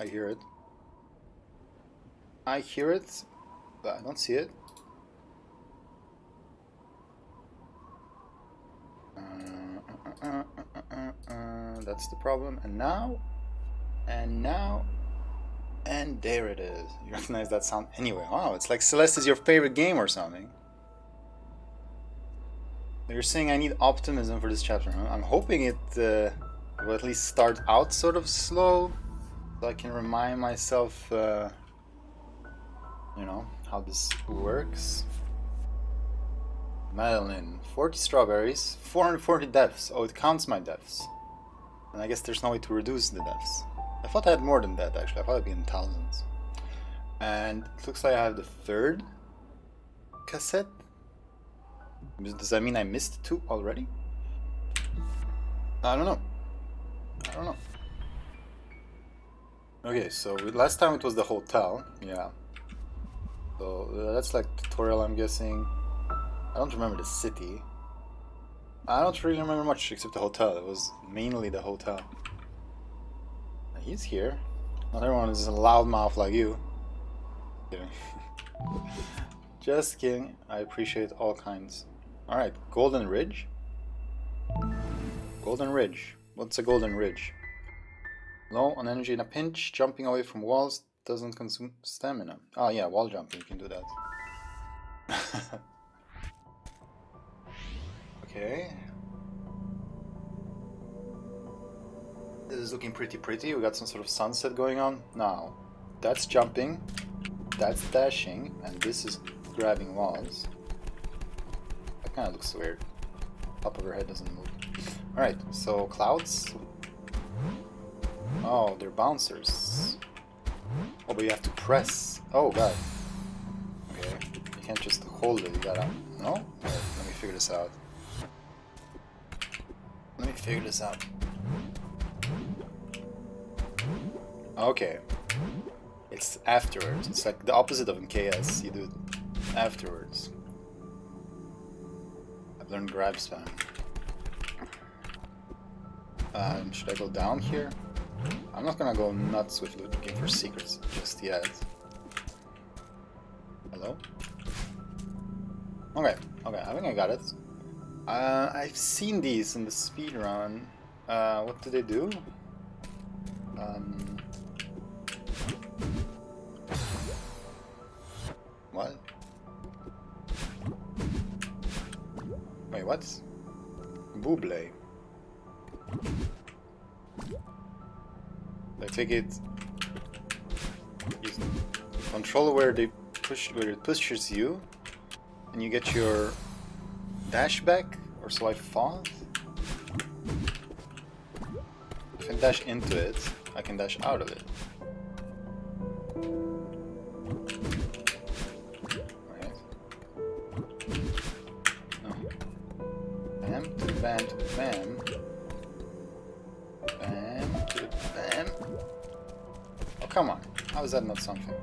I hear it. I hear it, but I don't see it. That's the problem. And now, and there it is. You recognize that sound anyway. Wow, it's like Celeste is your favorite game or something. You're saying I need optimism for this chapter, huh? I'm hoping it will at least start out sort of slow, so I can remind myself, you know, how this works. Madeline, 40 strawberries, 440 deaths. Oh, it counts my deaths. And I guess there's no way to reduce the deaths. I thought I had more than that, actually. I thought it'd be in thousands. And it looks like I have the third cassette. Does that mean I missed 2 already? I don't know. Okay, so last time it was the hotel. Yeah. So that's like tutorial, I'm guessing. I don't remember the city. I don't really remember much except the hotel. It was mainly the hotel. He's here. Not everyone is a loudmouth like you. Kidding. Just kidding. I appreciate all kinds. Alright, Golden Ridge. Golden Ridge. What's a Golden Ridge? Low on energy in a pinch. Jumping away from walls doesn't consume stamina. Oh yeah, wall jumping. You can do that. Okay. This is looking pretty. We got some sort of sunset going on. Now, that's jumping, that's dashing, and this is grabbing walls. That kind of looks weird. Top of her head doesn't move. Alright, so clouds. Oh, they're bouncers. Oh, but you have to press. Oh, god. Okay, you can't just hold it, you gotta... No? Wait, let me figure this out. Okay. It's afterwards. It's like the opposite of in KS. You do it afterwards. I've learned grab spam. Should I go down here? I'm not gonna go nuts with looking for secrets just yet. Hello? Okay, I think I got it. I've seen these in the speedrun. What do they do? What? Wait, what? Buble. I take it. You control where it pushes you, and you get your dash back, or so I thought. If I dash into it, I can dash out of it. Right. No. Bam to bam to bam. Bam to bam. Oh, come on. How is that not something?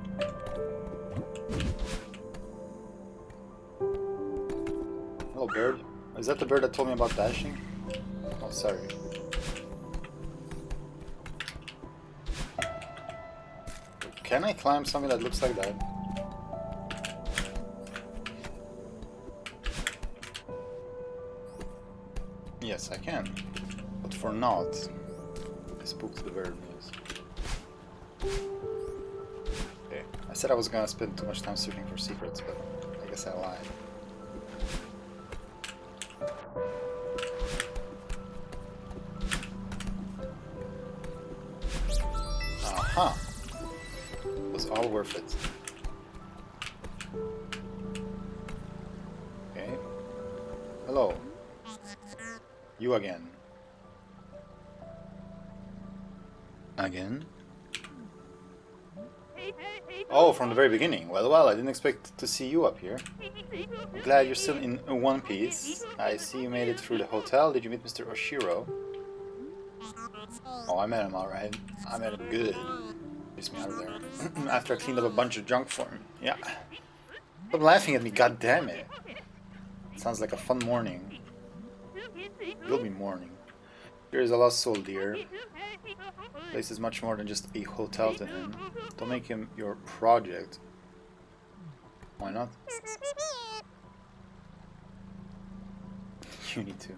Hello, bird. Is that the bird that told me about dashing? Oh, sorry. Can I climb something that looks like that? Yes, I can. But for naught. I spooked the bird news. Okay. I said I was gonna spend too much time searching for secrets, but I guess I lied. Aha! It was all worth it. Okay. Hello. You again. Again? Oh, from the very beginning. Well, I didn't expect to see you up here. I'm glad you're still in one piece. I see you made it through the hotel. Did you meet Mr. Oshiro? Oh, I met him alright. I met him good. Chased me out of there. After I cleaned up a bunch of junk for him. Yeah. Stop laughing at me, goddammit. Sounds like a fun morning. Will be morning. Here is a lost soul, dear. The place is much more than just a hotel to him. Don't make him your project. Why not? Uni 2.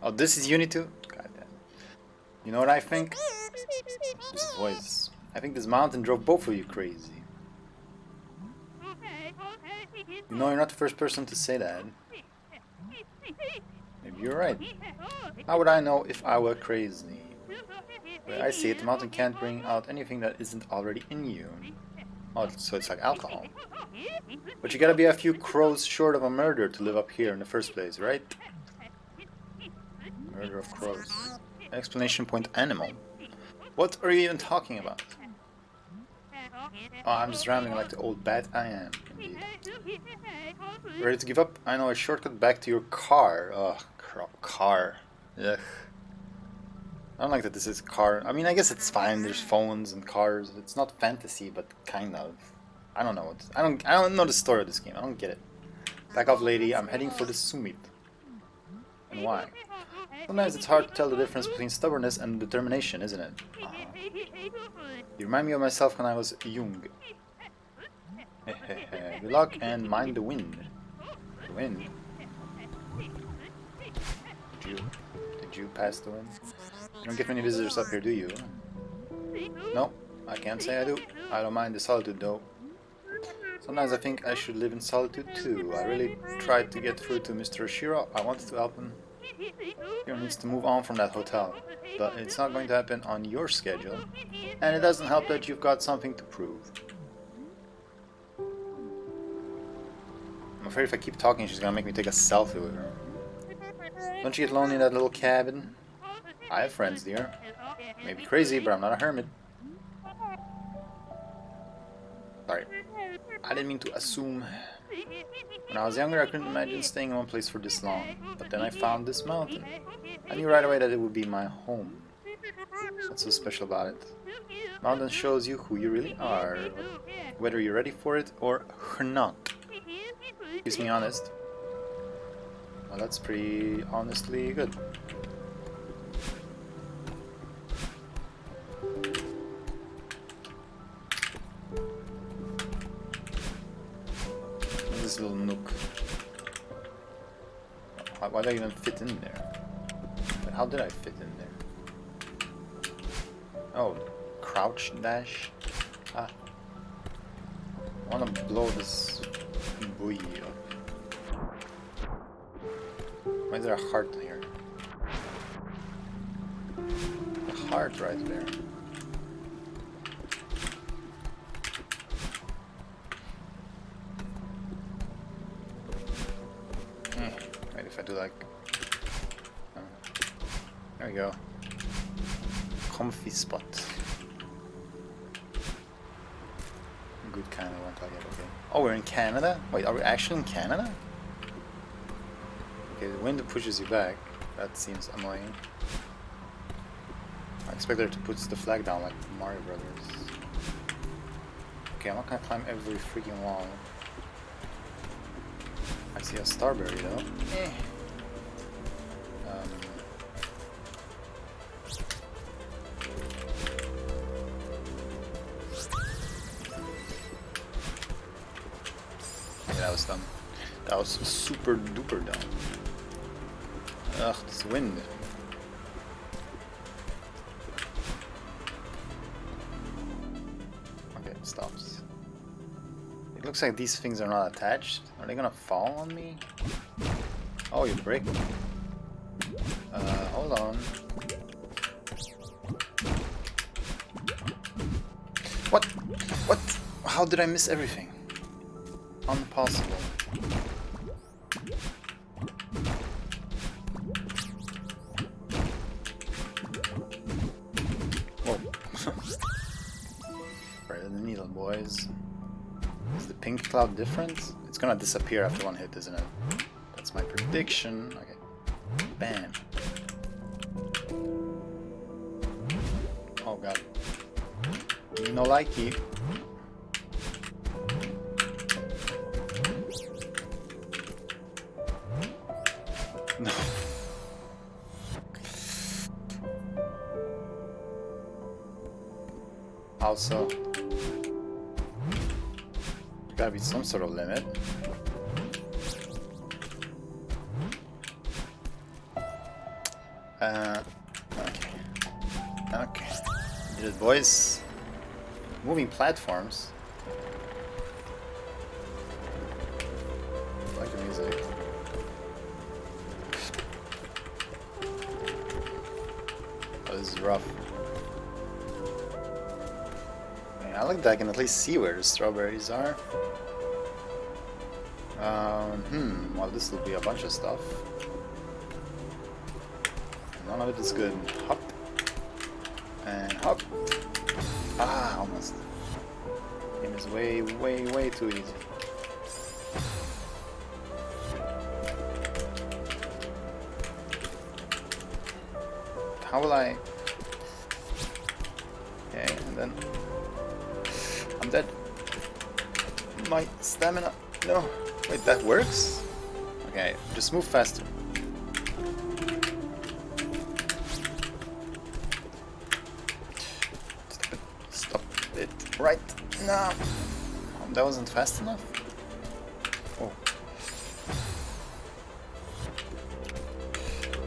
Oh, this is Uni 2? God damn. You know what I think? This voice. I think this mountain drove both of you crazy. You know, you're not the first person to say that. Maybe you're right. How would I know if I were crazy? The way I see it, the mountain can't bring out anything that isn't already in you. Oh, so it's like alcohol. But you gotta be a few crows short of a murder to live up here in the first place, right? Murder of crows. Exclamation point animal. What are you even talking about? Oh, I'm just rambling like the old bat I am, indeed. Ready to give up? I know a shortcut back to your car. Ugh, car. Ugh. I don't like that this is car. I mean, I guess it's fine. There's phones and cars. It's not fantasy, but kind of. I don't know. I don't know the story of this game. I don't get it. Back off, lady. I'm heading for the summit. And why? Sometimes it's hard to tell the difference between stubbornness and determination, isn't it? You remind me of myself when I was young. Good luck and mind the wind. The wind? Did you pass the wind? You don't get many visitors up here, do you? No, I can't say I do. I don't mind the solitude, though. Sometimes I think I should live in solitude, too. I really tried to get through to Mr. Oshiro. I wanted to help him. He needs to move on from that hotel. But it's not going to happen on your schedule. And it doesn't help that you've got something to prove. I'm afraid if I keep talking, she's gonna make me take a selfie with her. Don't you get lonely in that little cabin? I have friends, dear. Maybe crazy, but I'm not a hermit. Sorry. I didn't mean to assume. When I was younger, I couldn't imagine staying in one place for this long. But then I found this mountain. I knew right away that it would be my home. What's so special about it? Mountain shows you who you really are. Whether you're ready for it or not. Keeps me honest. Well, that's pretty honestly good. This little nook. Why did I even fit in there? But how did I fit in there? Oh, crouch dash. Ah. I wanna blow this buoy up. Why is there a heart here? A heart right there. Wait, if I do like... there we go. Comfy spot. Good kind of one, like it, okay. Oh, we're in Canada? Wait, are we actually in Canada? Okay, the wind pushes you back. That seems annoying. I expect her to put the flag down like Mario Brothers. Okay, I'm not gonna climb every freaking wall. I see a starberry though. Yeah, that was dumb. That was super duper dumb. Ugh, this wind. Okay, it stops. It looks like these things are not attached. Are they gonna fall on me? Oh, you break them. Hold on. What? What? How did I miss everything? Impossible. Whoa. Right in the needle, boys. Is the pink cloud different? It's gonna disappear after one hit, isn't it? That's my prediction. Okay. Bam. Oh god. Me no likey. No. also. There gotta be some sort of limit. Okay. Okay. Did it, boys. Moving platforms. I like the music. Oh, this is rough. I like that I can at least see where the strawberries are. Well, this will be a bunch of stuff. None of it is good. Hop. And hop. Ah, almost. Game is way, way, way too easy. How will I... Okay, and then... I'm dead. My stamina... No. Wait, that works? Okay, just move faster. Stop it. Right now. That wasn't fast enough? Oh.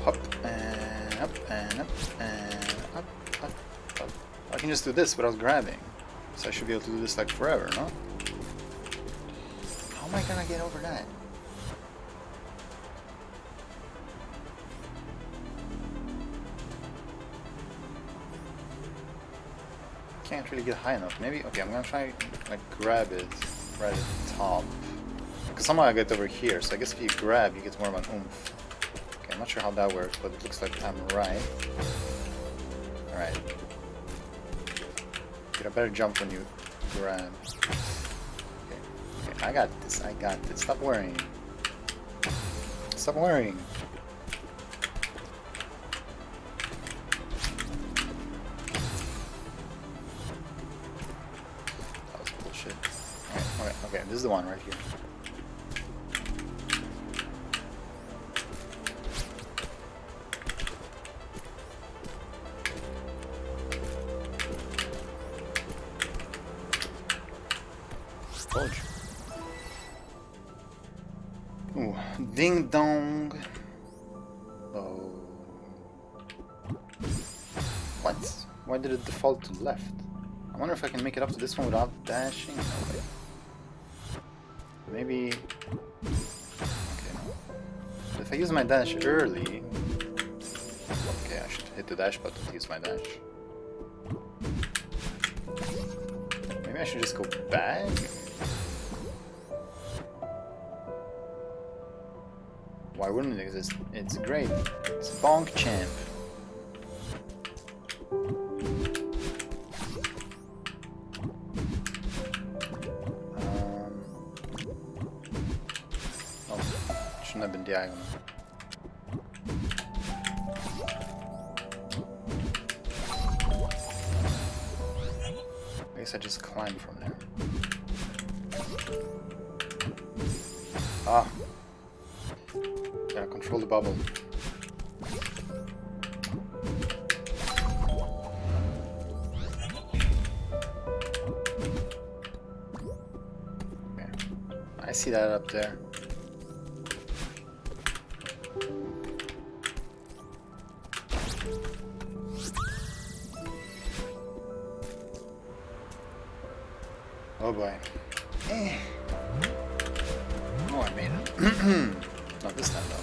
Hop and up and up and up, up, up. I can just do this without grabbing. So I should be able to do this like forever, no? How am I gonna get over that? Can't really get high enough. Maybe, okay, I'm gonna try like grab it right at the top. Because somehow I get over here, so I guess if you grab, you get more of an oomph. Okay, I'm not sure how that works, but it looks like I'm right. Alright. Get a better jump when you grab. Okay, I got this, I got this. Stop worrying. Stop worrying. That was bullshit. Alright, okay, this is the one right here. Ooh, ding dong. Oh. What? Why did it default to left? I wonder if I can make it up to this one without dashing. No way. Maybe. Okay, no. But if I use my dash early. Okay, I should hit the dash button to use my dash. Maybe I should just go back? Why wouldn't it exist? It's great. It's Bonk Champ. Oh, shouldn't have been diagonal. I guess I just climb from there. Ah. Yeah, control the bubble. Okay. I see that up there. Oh boy. Oh, I made it. Not this time though.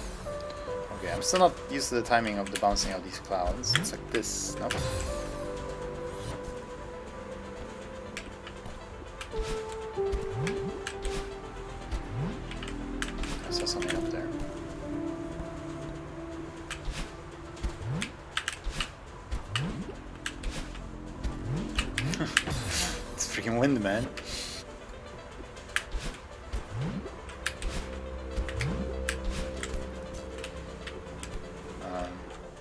Okay, I'm still not used to the timing of the bouncing of these clouds. It's like this. Nope. I saw something up there. It's freaking wind, man.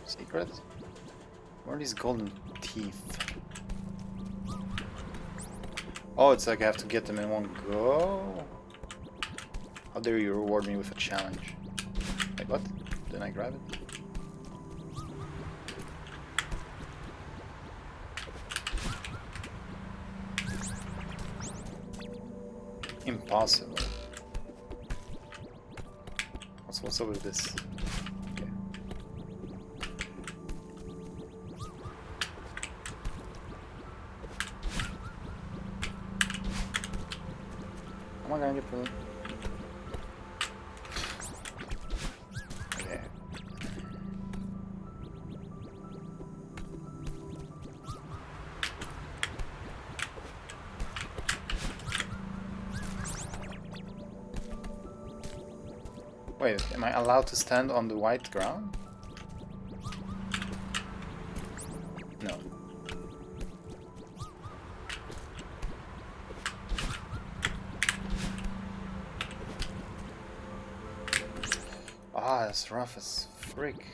Secret? Where are these golden teeth? Oh, it's like I have to get them in one go? How dare you reward me with a challenge? Wait, what? Didn't I grab it? impossible. What's up with this? Okay. Am I gonna get through? Okay. Wait, am I allowed to stand on the white ground? No. Ah, that's rough as frick.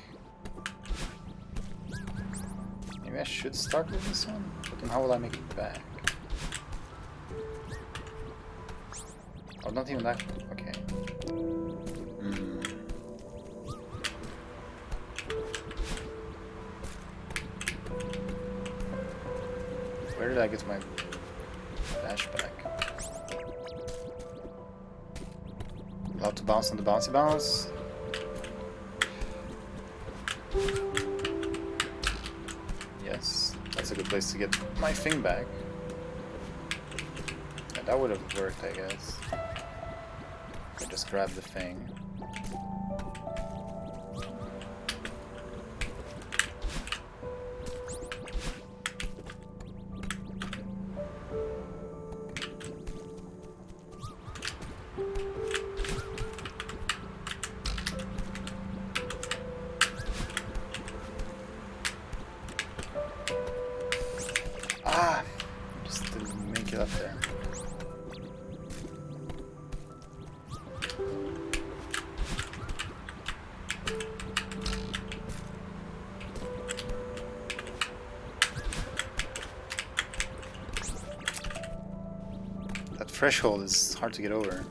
Maybe I should start with this one? But then how will I make it back? Oh, not even that. Okay. Where did I get my dash back? Allowed to bounce on the bouncy bounce. Yes, that's a good place to get my thing back. Yeah, that would have worked, I guess. I just grab the thing. Ah! Just didn't make it up there. That threshold is hard to get over.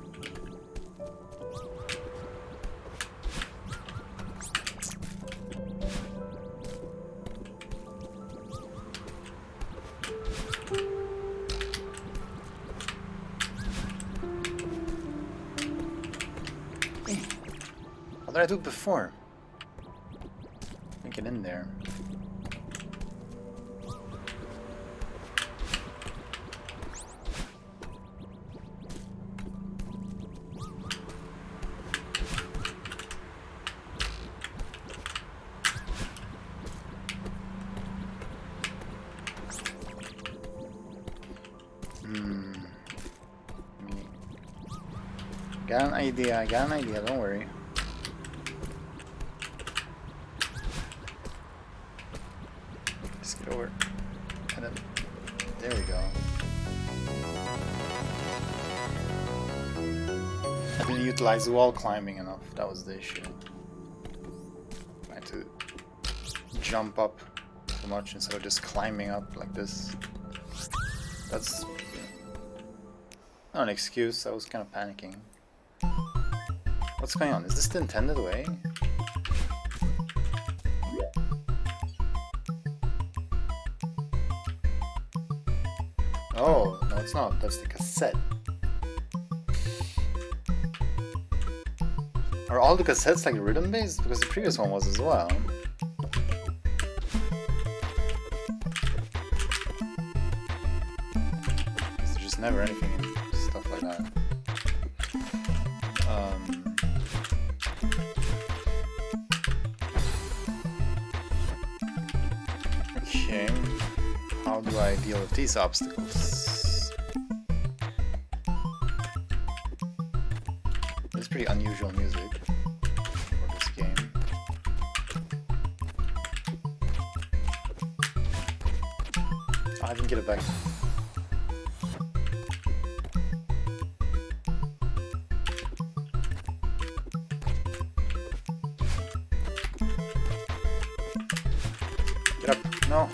What did I do before? Get in there. Got an idea, don't worry. Just get over. And then, there we go. I didn't utilize wall climbing enough, that was the issue. I had to jump up too much instead of just climbing up like this. That's not an excuse, I was kind of panicking. What's going on? Is this the intended way? Oh, no it's not. That's the cassette. Are all the cassettes like rhythm based? Because the previous one was as well. There's just never anything in stuff like that. Okay, how do I deal with these obstacles? It's pretty unusual music for this game. I didn't get it back. Get up. No.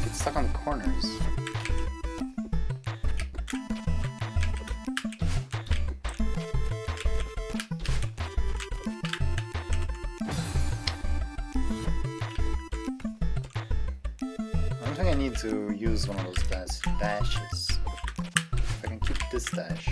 Get stuck on the corners. I don't think I need to use one of those dashes. If I can keep this dash.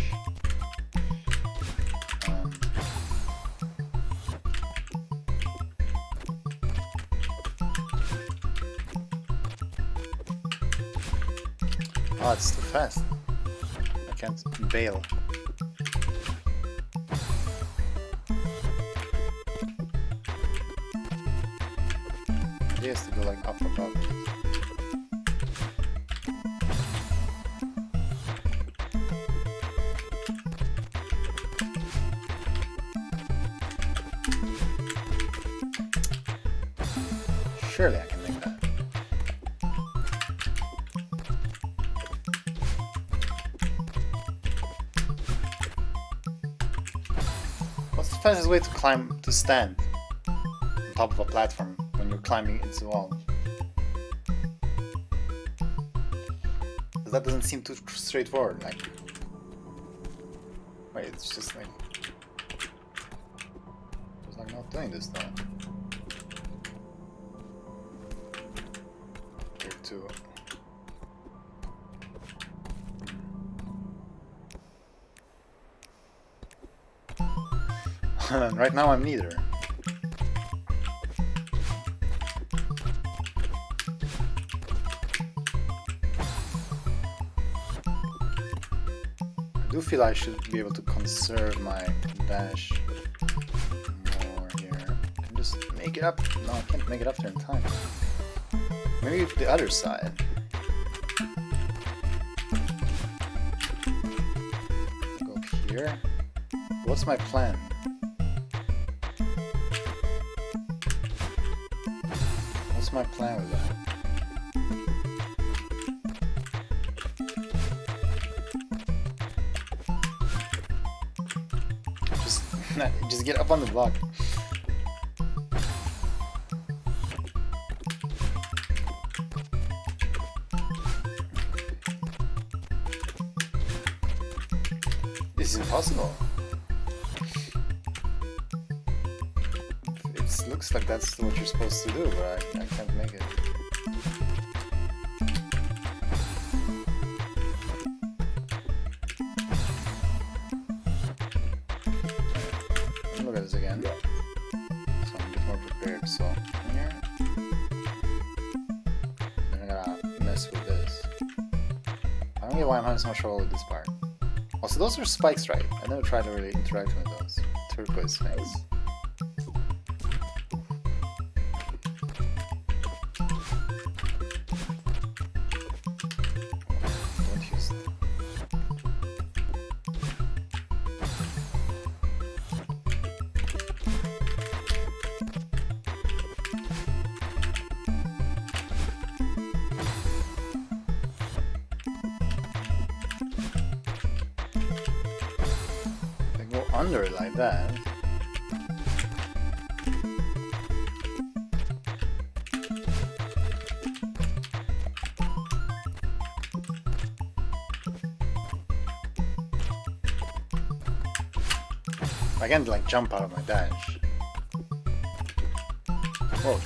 Oh, it's too fast. I can't bail. It has to go like up above it. Surely I can make that. What's the fastest way to climb, to stand on top of a platform when you're climbing its wall? Because that doesn't seem too straightforward, like... Wait, it's just like... It's like not doing this though. Too. Right now I'm neither. I do feel I should be able to conserve my dash more here. I can just make it up. No, I can't make it up there in time. Maybe the other side. Go up here. What's my plan? What's my plan with that? Just get up on the block. This is impossible. It looks like that's what you're supposed to do, but I can't make it. Look at this again. So I'm a bit more prepared. So here, then I gotta mess with this. I don't get why I'm having so much trouble with this part. Also, those are spikes, right? I never tried to really interact with those. Turquoise things. Don't use them. Under it like that. I can't like jump out of my dash. Whoa.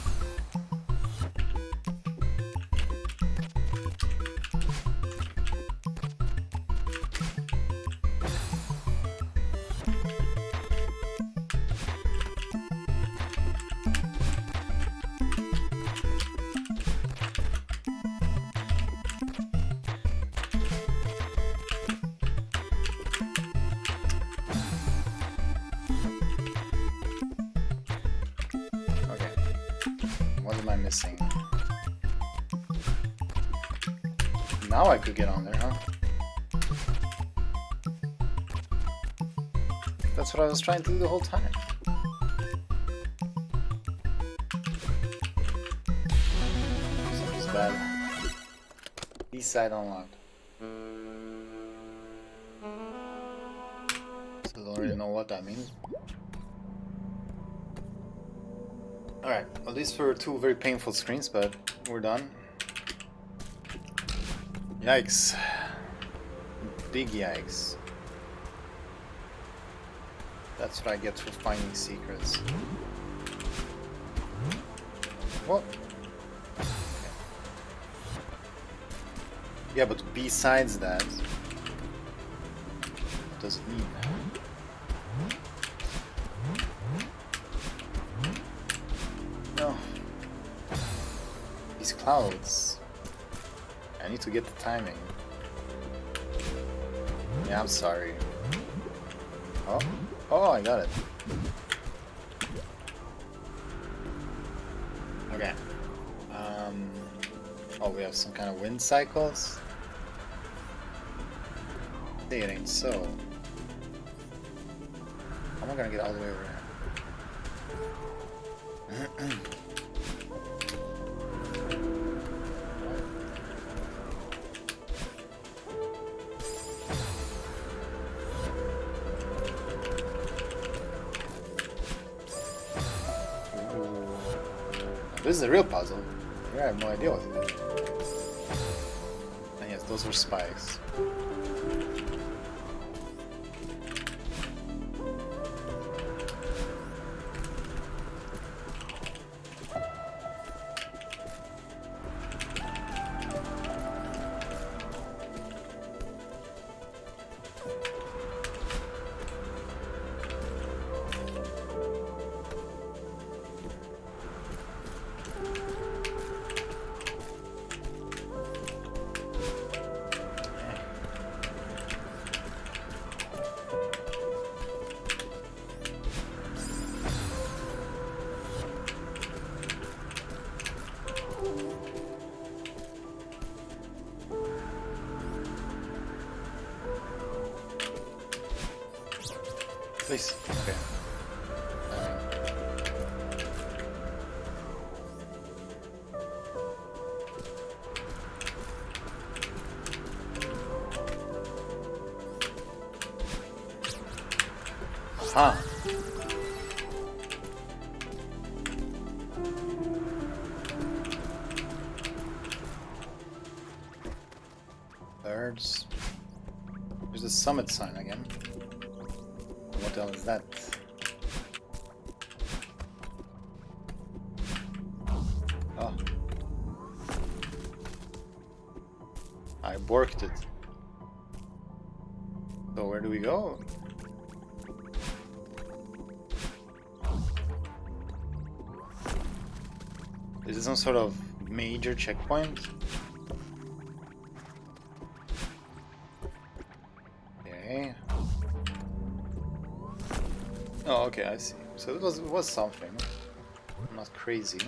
What am I missing? Now I could get on there, huh? That's what I was trying to do the whole time. Something's bad. East side unlocked. So I don't really know what that means. Alright, at least for two very painful screens, but we're done. Yikes. Big yikes. That's what I get for finding secrets. What? Okay. Yeah, but besides that... does it mean now? No. These clouds. I need to get the timing. Yeah, I'm sorry. Oh, oh, I got it. Okay. Oh, we have some kind of wind cycles. It ain't so. How am I gonna get all the way over here? This is a real puzzle. Yeah, I have no idea what it is. And yes, those were spikes. Please. Okay. Huh. Birds. There's a summit sign again. What the hell is that? Oh. I borked it. So where do we go? Is it some sort of major checkpoint? Okay. Oh, okay, I see. So it was something. I'm not crazy.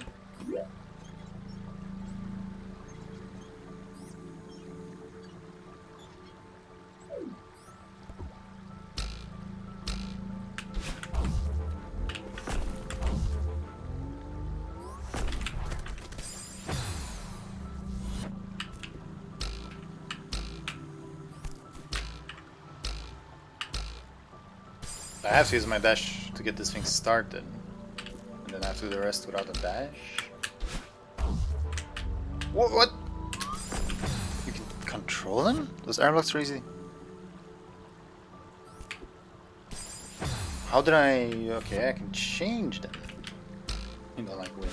I have to use my dash to get this thing started. And then I have to do the rest without a dash. What? You can control them? Those airlocks are easy. How did I... Okay, I can change them. You know, like wind.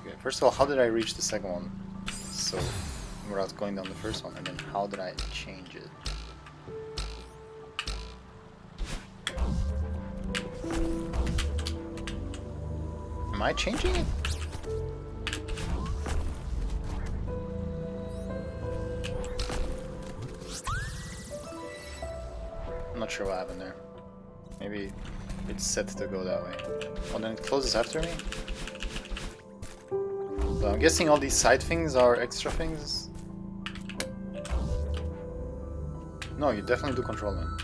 Okay, first of all, how did I reach the second one? So, without going down the first one, and then how did I change it? Am I changing it? I'm not sure what happened there. Maybe it's set to go that way. Oh, then it closes after me? So I'm guessing all these side things are extra things? No, you definitely do control them.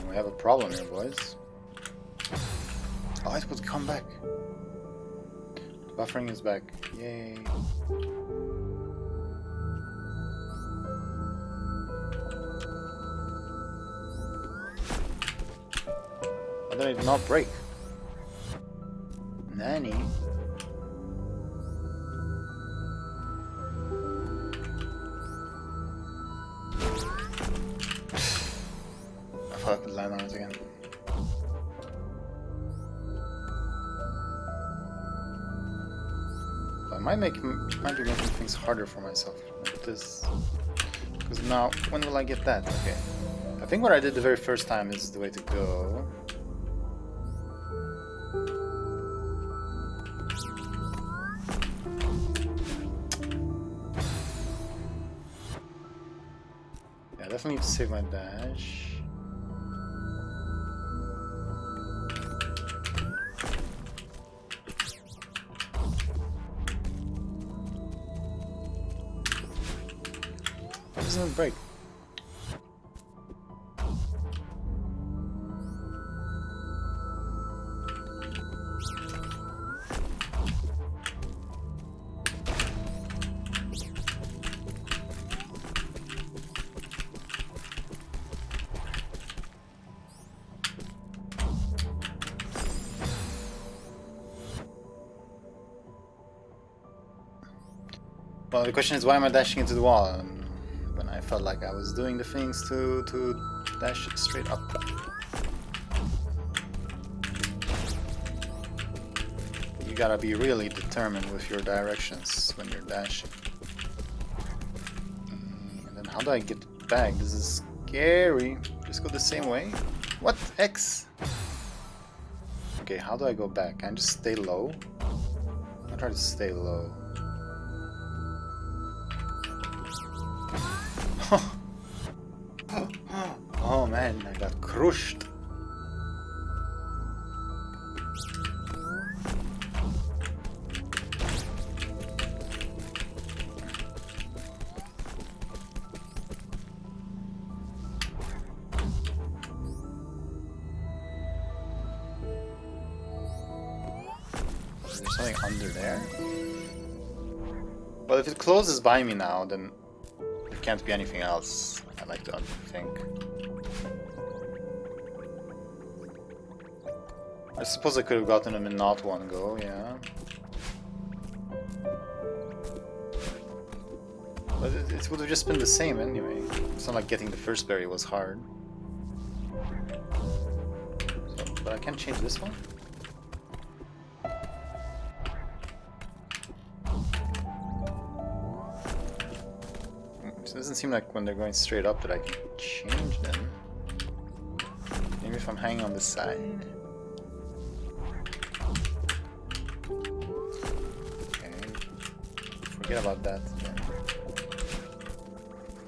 We have a problem here, boys. Oh, it would come back. Buffering is back. Yay. Why did it not break? Nanny. I thought I could land on it again. it might be making things harder for myself. Like this. Because now, when will I get that? Okay. I think what I did the very first time is the way to go. Yeah, I definitely need to save my dash. Why doesn't it break? Well, the question is, why am I dashing into the wall when I felt like I was doing the things to dash straight up? You gotta be really determined with your directions when you're dashing. And then how do I get back? This is scary. Just go the same way? What? X? Okay, how do I go back? Can I just stay low? I'll try to stay low. Oh man, I got crushed. Is there something under there? Well, if it closes by me now, then there can't be anything else. I like to think. I suppose I could have gotten them in not one go, yeah. But it would have just been the same anyway. It's not like getting the first berry was hard. So, but I can't change this one? It doesn't seem like when they're going straight up that I can change them. Maybe if I'm hanging on the side. Okay. Forget about that then.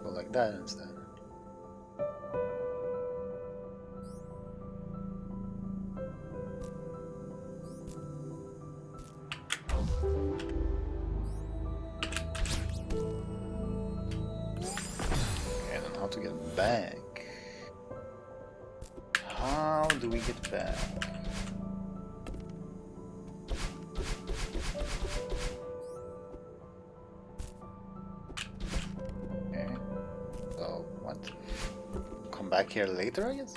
Go like that instead. To get back. How do we get back? Okay. So what? Come back here later, I guess?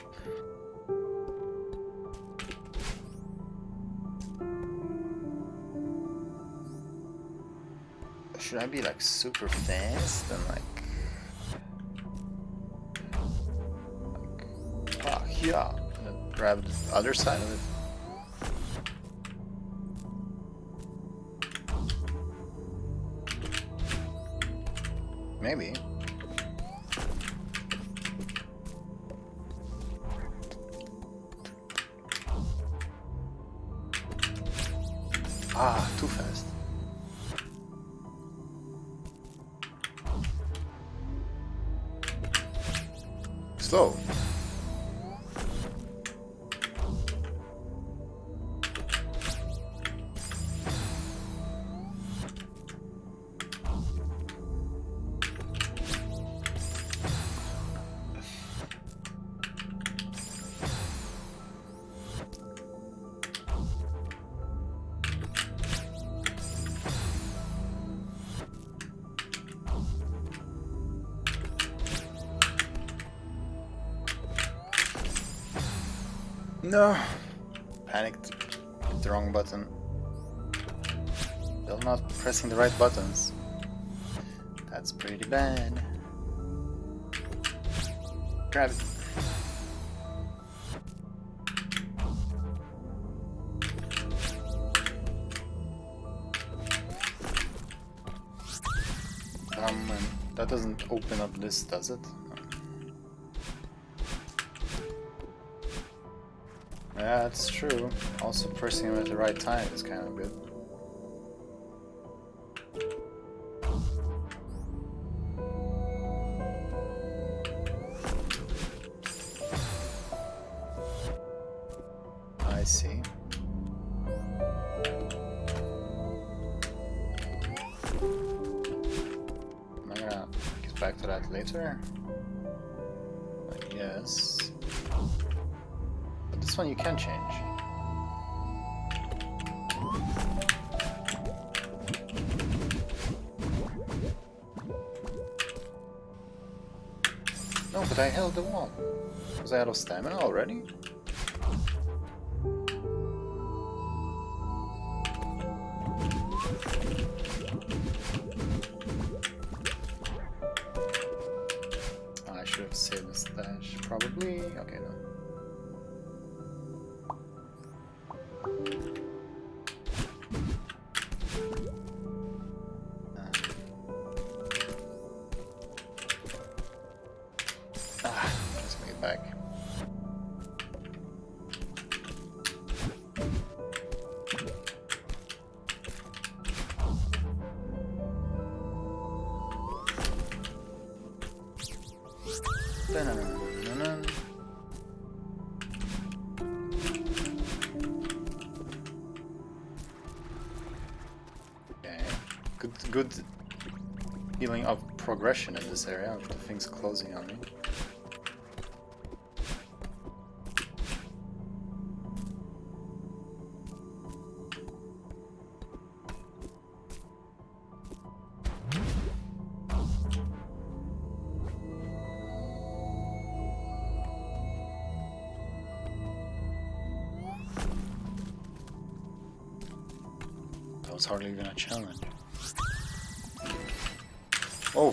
Should I be like super fast and like yeah, and then grab the other side of it. Maybe. Ah, too fast. Slow. No. Panicked. Hit the wrong button. Still not pressing the right buttons. That's pretty bad. Grab it. And that doesn't open up this, does it? Yeah, that's true. Also pressing him at the right time is kind of good. I see. Am I gonna get back to that later? Yes. But this one you can change. No, but I held the wall. Was I out of stamina already? I should have saved the stash, probably. Okay, no. Let's make it back. Okay, good feeling of progression in this area with the things closing on me. That was hardly even a challenge. Oh,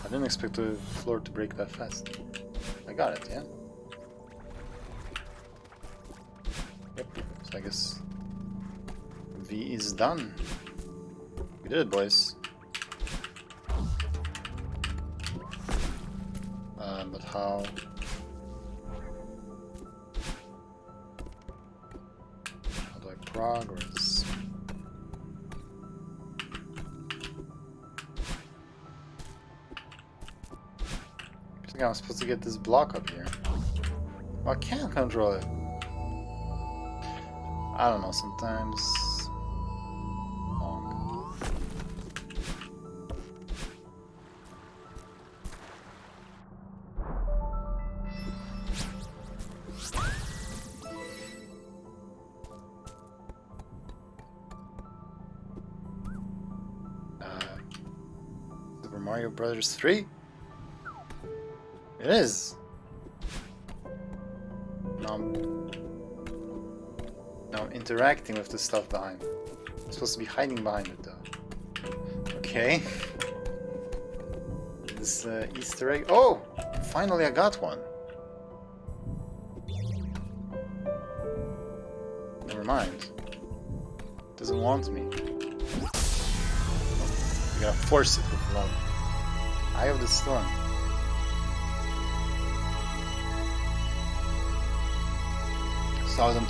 I didn't expect the floor to break that fast. I got it, yeah? Yep, so I guess V is done. We did it, boys. But how? How do I progress? I think I'm supposed to get this block up here. Well, I can't control it. I don't know, sometimes... Long. Super Mario Brothers 3? It is! Now I'm interacting with the stuff behind. I'm supposed to be hiding behind it though. Okay. This Easter egg. Oh! Finally I got one. Never mind. It doesn't want me. You gotta force it with love. Eye of the Storm.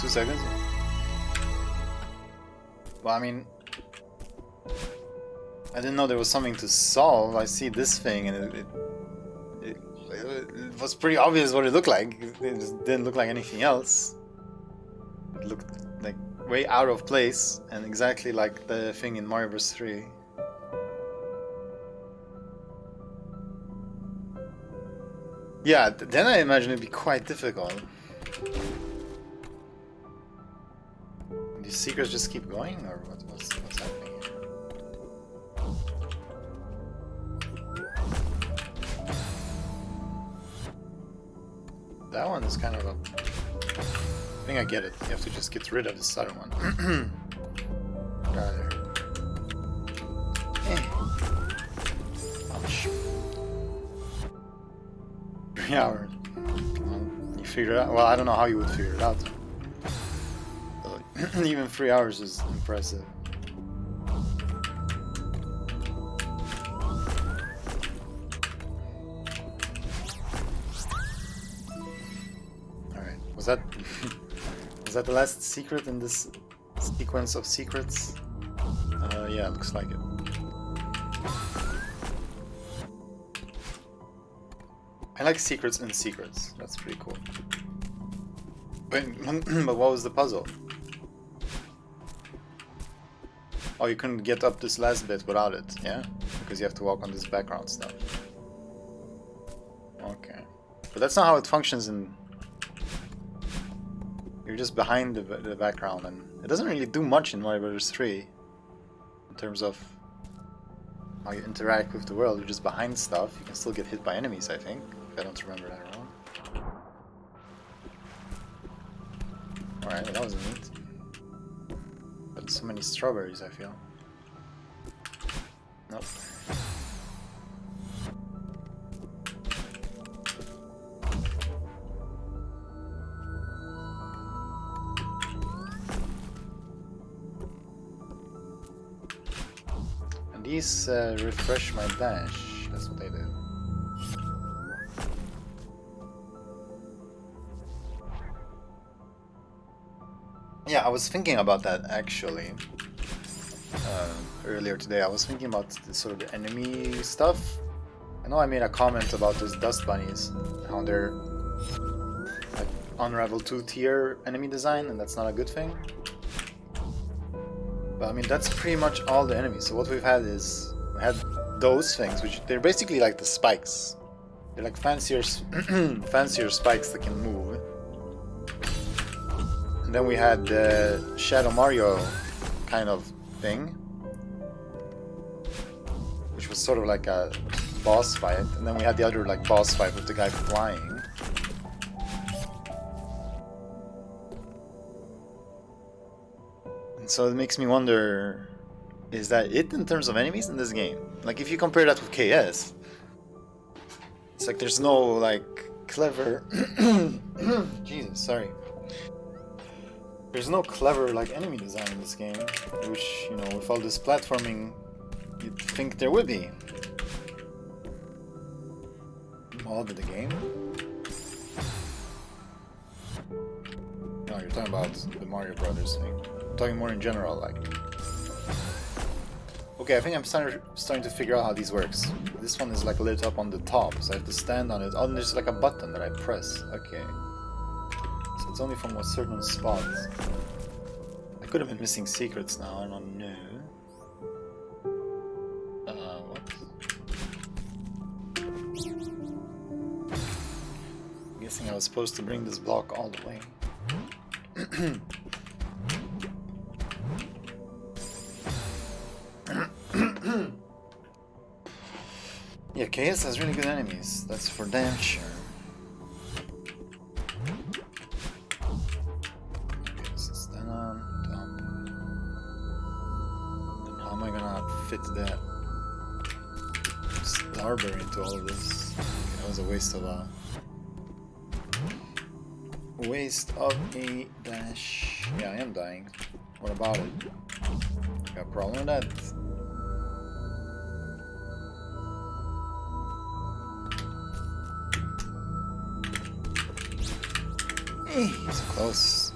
2 seconds. Well, I mean, I didn't know there was something to solve. I see this thing, and it was pretty obvious what it looked like. It just didn't look like anything else. It looked like way out of place, and exactly like the thing in Mario Bros. 3. Yeah, then I imagine it'd be quite difficult. These secrets just keep going, or what's happening here? That one is kind of a... I think I get it. You have to just get rid of this other one. Rather. Ouch. 3 hours. Well, you figured it out. Well, I don't know how you would figure it out. Even 3 hours is impressive. that is that the last secret in this sequence of secrets? Yeah, looks like it. I like secrets in secrets. That's pretty cool. But what was the puzzle? Oh, you couldn't get up this last bit without it, yeah? Because you have to walk on this background stuff. Okay. But that's not how it functions in... You're just behind the background, and it doesn't really do much in Mario Bros. 3. In terms of how you interact with the world, you're just behind stuff. You can still get hit by enemies, I think. If I don't remember that wrong. Alright, well, that was neat. But so many strawberries, I feel. Nope. And these refresh my dash. That's what they do. Yeah, I was thinking about that actually. Earlier today, I was thinking about the sort of the enemy stuff. I know I made a comment about those dust bunnies, how they're like Unravel 2 tier enemy design, and that's not a good thing. But I mean, that's pretty much all the enemies. So what we've had is we had those things, which they're basically like the spikes. They're like fancier spikes that can move. And then we had the Shadow Mario kind of thing, which was sort of like a boss fight. And then we had the other like boss fight with the guy flying. And so it makes me wonder, is that it in terms of enemies in this game? Like if you compare that with KS, it's like there's no like clever Jesus, sorry. There's no clever like enemy design in this game, which, you know, with all this platforming, you'd think there would be. Mod of the game? No, you're talking about the Mario Brothers thing. I'm talking more in general, like. Okay, I think I'm starting to figure out how these works. This one is like lit up on the top, so I have to stand on it. Oh, and there's like a button that I press. Okay. So it's only from a certain spot. I could have been missing secrets now, I don't know. What? I'm guessing I was supposed to bring this block all the way. Yeah, KS has really good enemies, that's for damn sure. Fit that starberry into all of this. That was a waste of a dash. Yeah, I am dying. What about it? Got a problem with that? So close.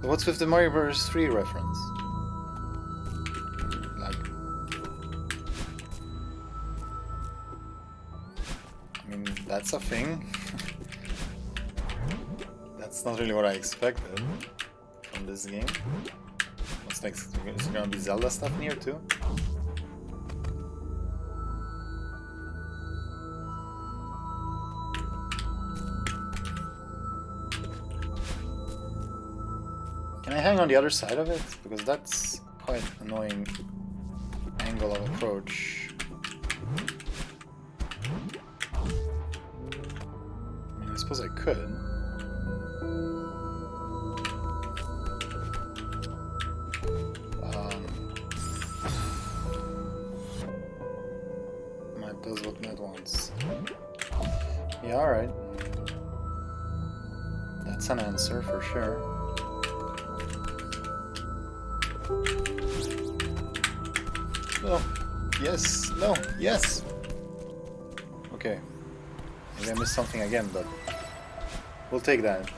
What's with the Mario Bros. 3 reference? Like, I mean, that's a thing. That's not really what I expected from this game. What's next? Is there gonna be Zelda stuff in here too? Can I hang on the other side of it? Because that's quite annoying angle of approach. I mean, I suppose I could. Might does what Matt wants. Yeah, alright. That's an answer for sure. No. Yes. No. Yes. Okay. Maybe I missed something again, but we'll take that.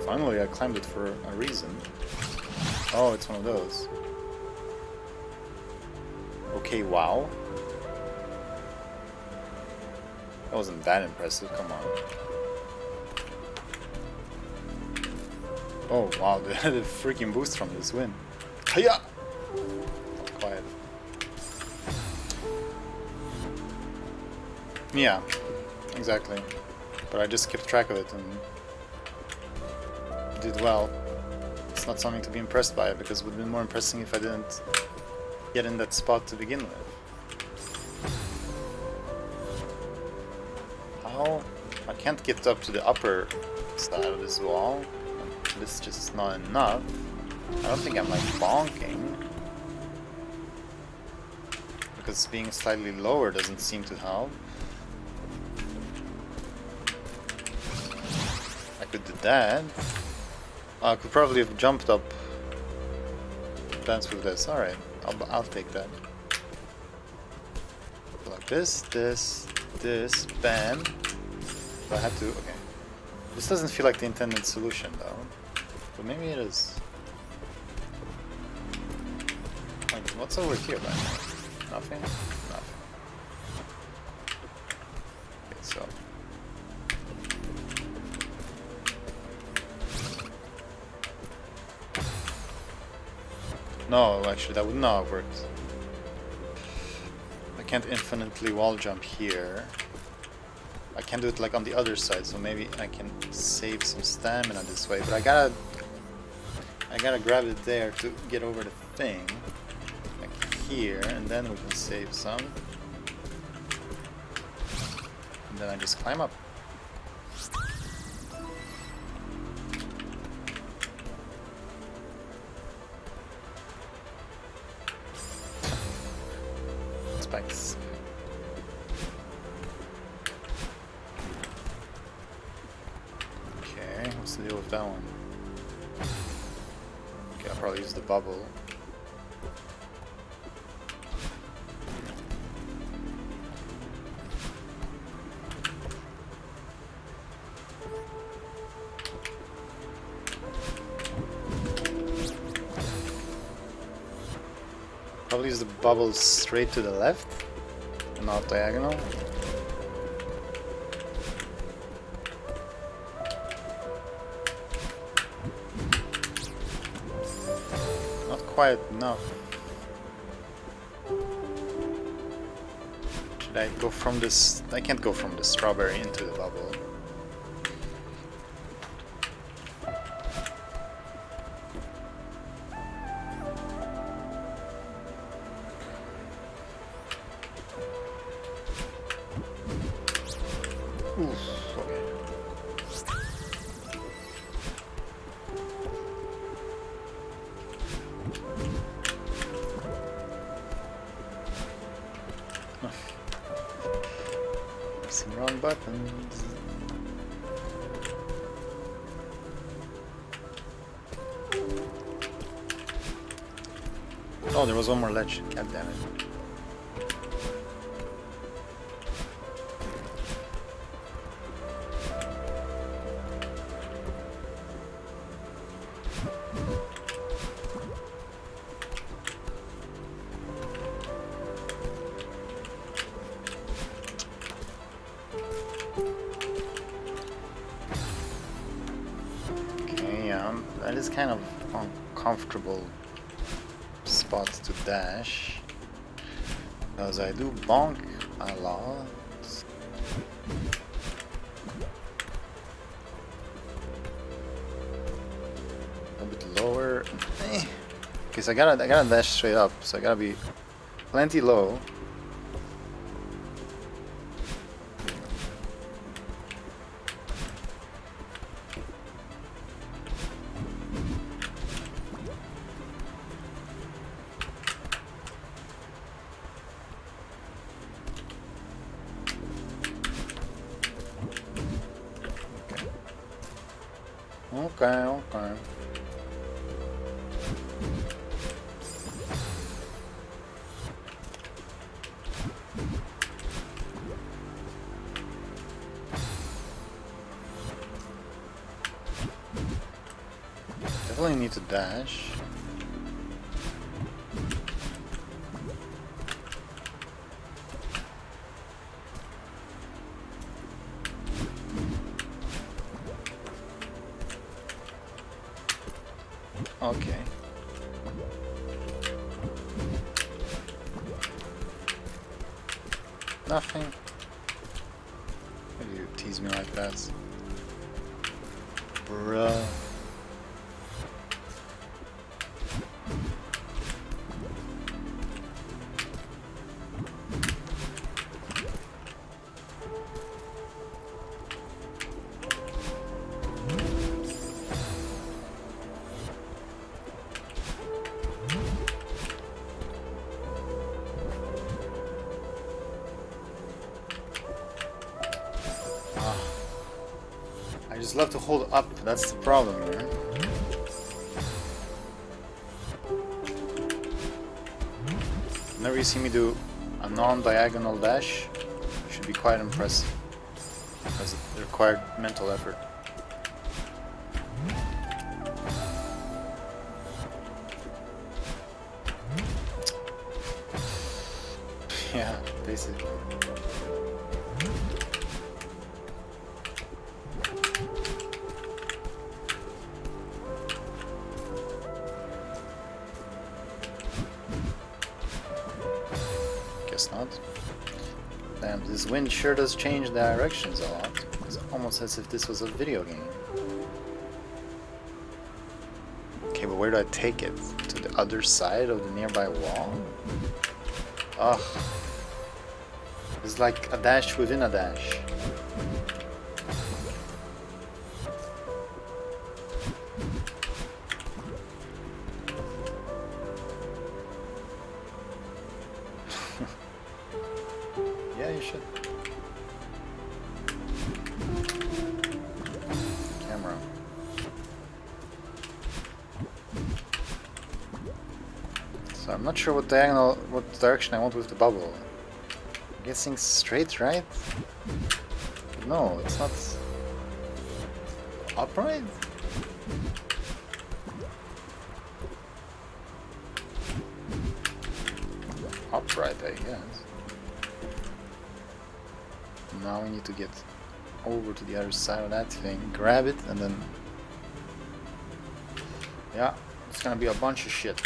Finally, I climbed it for a reason. Oh, it's one of those. Okay, wow. That wasn't that impressive, come on. Oh wow, the freaking boost from this win. Hiya! Quiet. Yeah, exactly. But I just kept track of it and did well. It's not something to be impressed by, because it would have been more impressive if I didn't get in that spot to begin with. How? I can't get up to the upper side of this wall. This is just not enough. I don't think I'm like bonking, because being slightly lower doesn't seem to help. I could do that. I could probably have jumped up. Dance with this. Alright, I'll take that. Like this, bam. But I had to. Okay. This doesn't feel like the intended solution though. But maybe it is. Like, what's over here, man? Nothing? Nothing. Okay, so. No, actually, that would not have worked. I can't infinitely wall jump here. I can do it like on the other side, so maybe I can save some stamina this way. But I gotta grab it there to get over the thing, like here, and then we can save some. And then I just climb up. Spikes. Okay, what's the deal with that one? Okay, I'll probably use the bubble. Probably use the bubble straight to the left, and not diagonal. Not quite enough. Should I go from this? I can't go from the strawberry into the bubble. Oof, okay. Pressing wrong buttons. Oh, there was one more ledge. God damn it. That is kind of uncomfortable spot to dash, because I do bonk a lot. A bit lower. Okay, so I gotta dash straight up, so I gotta be plenty low. Okay, okay. Definitely need to dash. Okay. Nothing. Why do you tease me like that? Bruh. I just love to hold up, that's the problem here. Whenever you see me do a non-diagonal dash, it should be quite impressive, because it required mental effort. Yeah, basically. Guess not. Damn, this wind sure does change directions a lot. It's almost as if this was a video game. Okay, but where do I take it? To the other side of the nearby wall? Ugh. It's like a dash within a dash. Yeah, you should. Camera. So I'm not sure what direction I want with the bubble. I'm guessing straight, right? No, it's not upright? Upright, I guess. Now we need to get over to the other side of that thing, grab it, and then... yeah, it's gonna be a bunch of shit.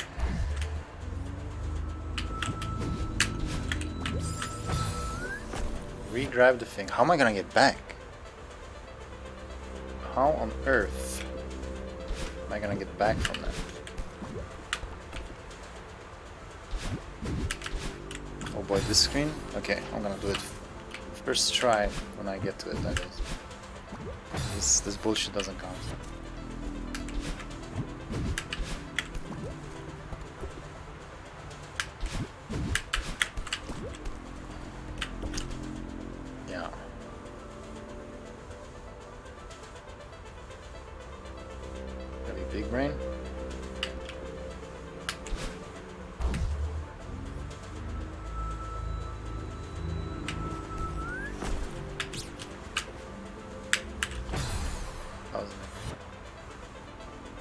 Re-grab the thing. How am I gonna get back? How on earth am I gonna get back from that? Oh boy, this screen? Okay, I'm gonna do it first try when I get to it, that is. This bullshit doesn't count. Yeah. Gotta be big brain.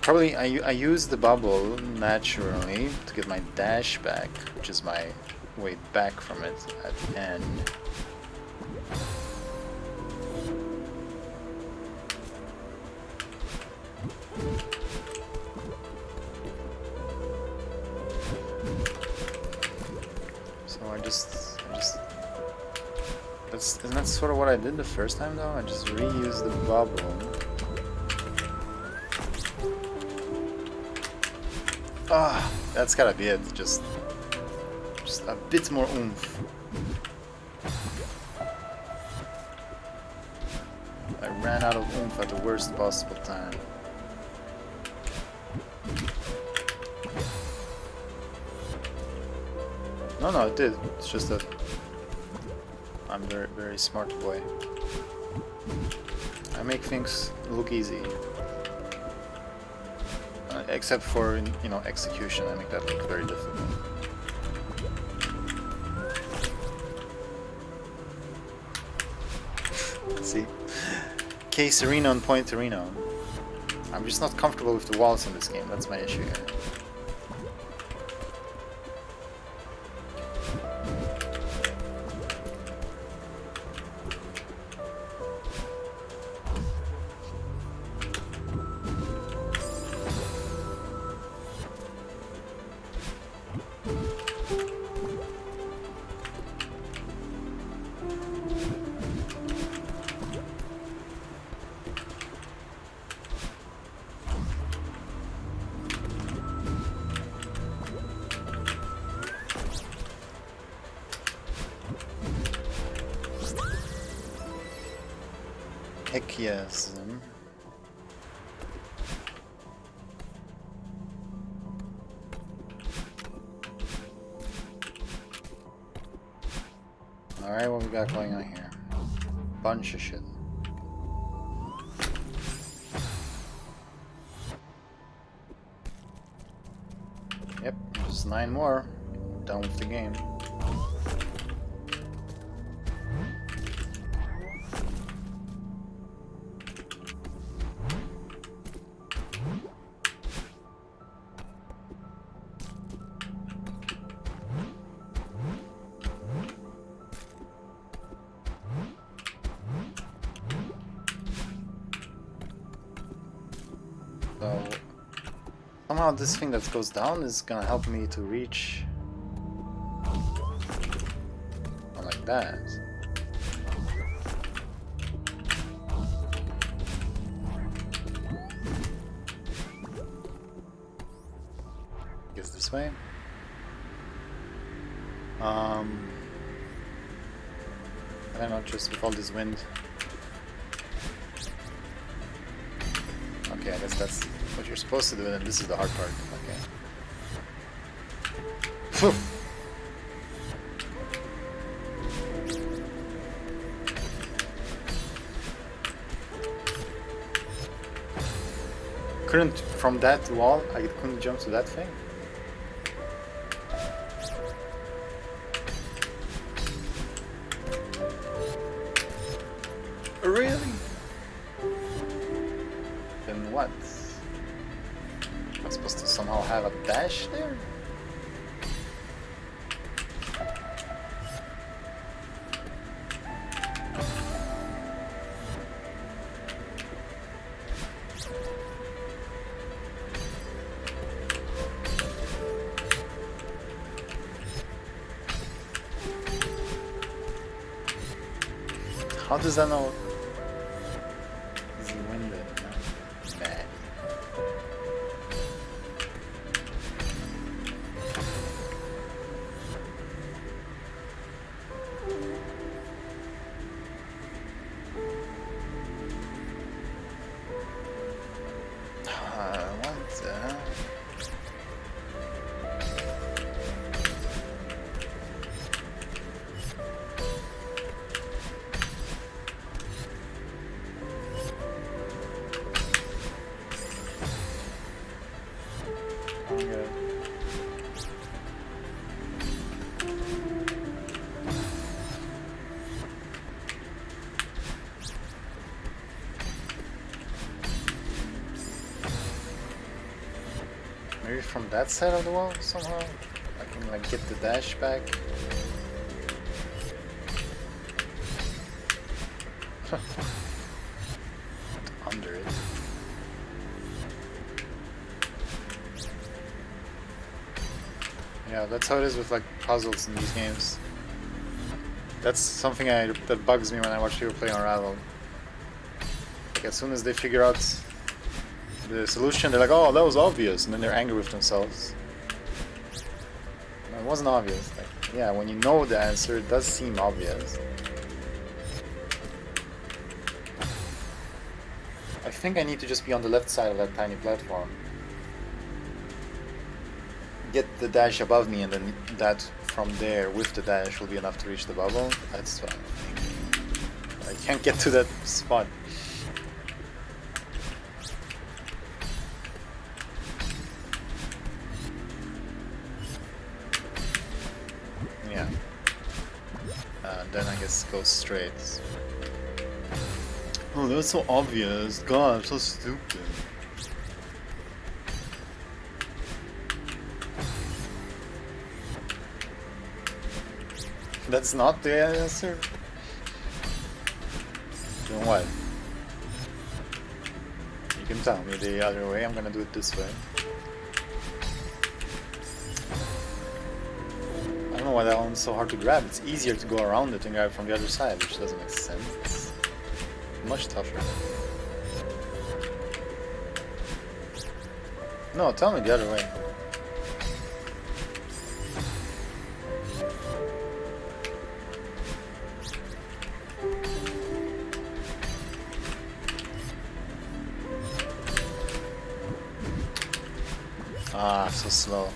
Probably I use the bubble naturally to get my dash back, which is my way back from it at the end. So I just isn't that sort of what I did the first time though? I just reused the bubble. Ah, that's gotta be it. Just a bit more oomph. I ran out of oomph at the worst possible time. No, it did. It's just that I'm very, very smart boy. I make things look easy. except for, you know, execution. I make that look very difficult. See? K Sereno and Point Torino. I'm just not comfortable with the walls in this game, that's my issue here. Heck yes. Alright, what we got going on here? Bunch of shit. Yep, just 9 more. Done with the game. So somehow this thing that goes down is gonna help me to reach like that. Guess this way. I don't know, just with all this wind. Okay, I guess that's what you're supposed to do, and this is the hard part. Okay. Couldn't, from that wall, I couldn't jump to that thing? Really? Then what? Am I supposed to somehow have a dash there? How does that know? Is he winded? Bad. What the? Good. Maybe from that side of the wall somehow I can like get the dash back. Under it. Yeah, that's how it is with like puzzles in these games. That's something that bugs me when I watch people play Unravel. Like, as soon as they figure out the solution, they're like, "Oh, that was obvious," and then they're angry with themselves. No, it wasn't obvious. Like, yeah, when you know the answer, it does seem obvious. I think I need to just be on the left side of that tiny platform. Get the dash above me, and then that from there with the dash will be enough to reach the bubble. That's what I'm thinking. I can't get to that spot. then I guess go straight. Oh, that's so obvious. God, I'm so stupid. That's not the answer? Then what? You can tell me the other way, I'm gonna do it this way. I don't know why that one's so hard to grab. It's easier to go around it and grab from the other side, which doesn't make sense. It's much tougher. No, tell me the other way. Ah, so slow.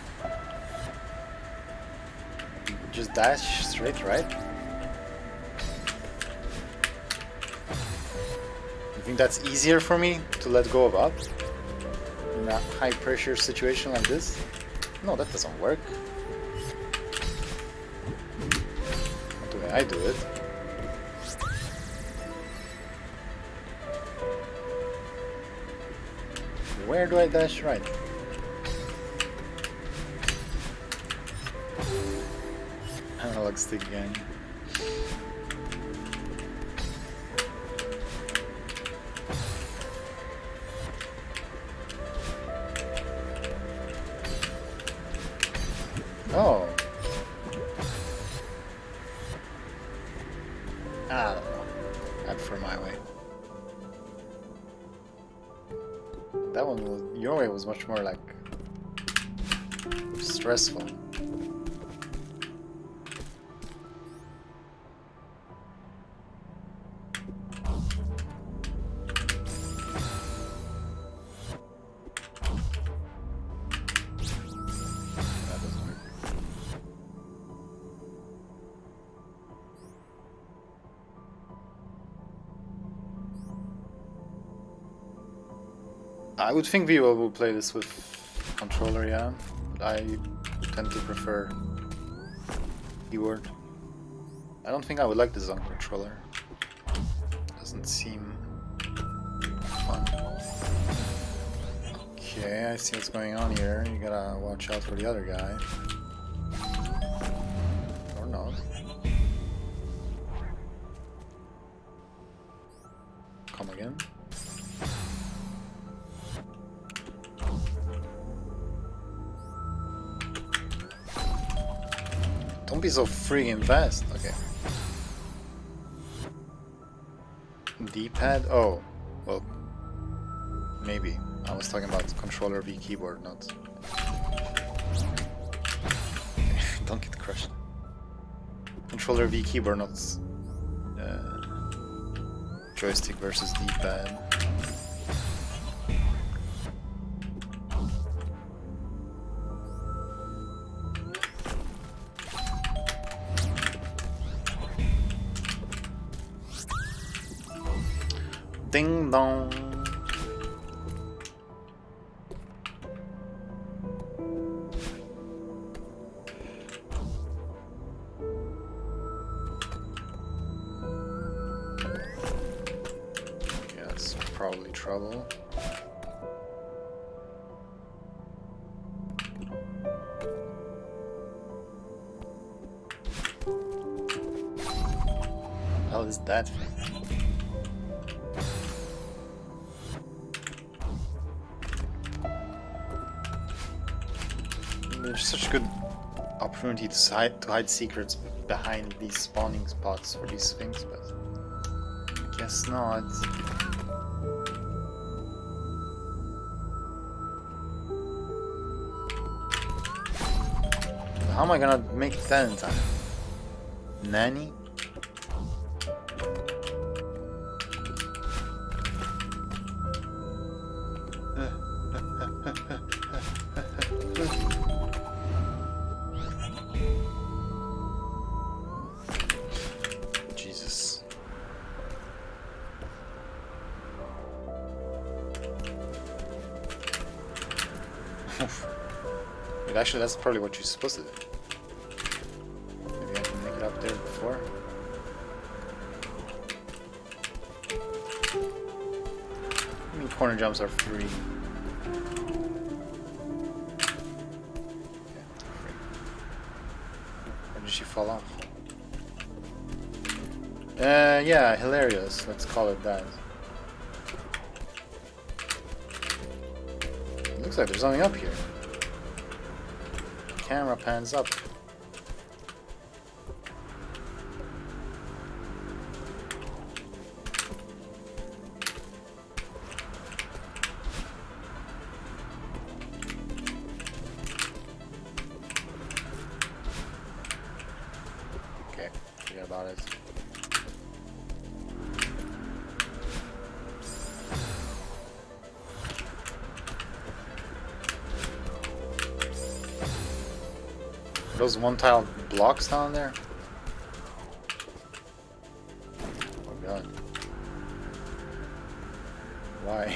Just dash straight, right? You think that's easier for me to let go of up? In a high pressure situation like this? No, that doesn't work. Not the way I do it. Where do I dash right? Analog stick gang. Oh. I don't know. I prefer my way. That one was, your way was much more like stressful. I would think people will play this with controller, yeah. I tend to prefer keyboard. I don't think I would like this on controller. Doesn't seem fun. Okay, I see what's going on here. You gotta watch out for the other guy. Or not. Come again. Don't be so freaking fast. Okay. D-pad? Oh, well, maybe. I was talking about controller v keyboard, not... Don't get crushed. Controller v keyboard, not joystick versus D-pad. Ding dong. Yeah, that's probably trouble. What the hell is that thing? There's such a good opportunity to hide secrets behind these spawning spots for these things, but I guess not. How am I gonna make that in time? Nanny? Jesus. Wait, actually, that's probably what you're supposed to do. Maybe I can make it up there before. I mean, corner jumps are free. Okay, free. Or did she fall off? Yeah, hilarious. Let's call it that. It looks like there's something up here. Camera pans up. Okay, forget about it. Those one-tile blocks down there? Oh god. Why?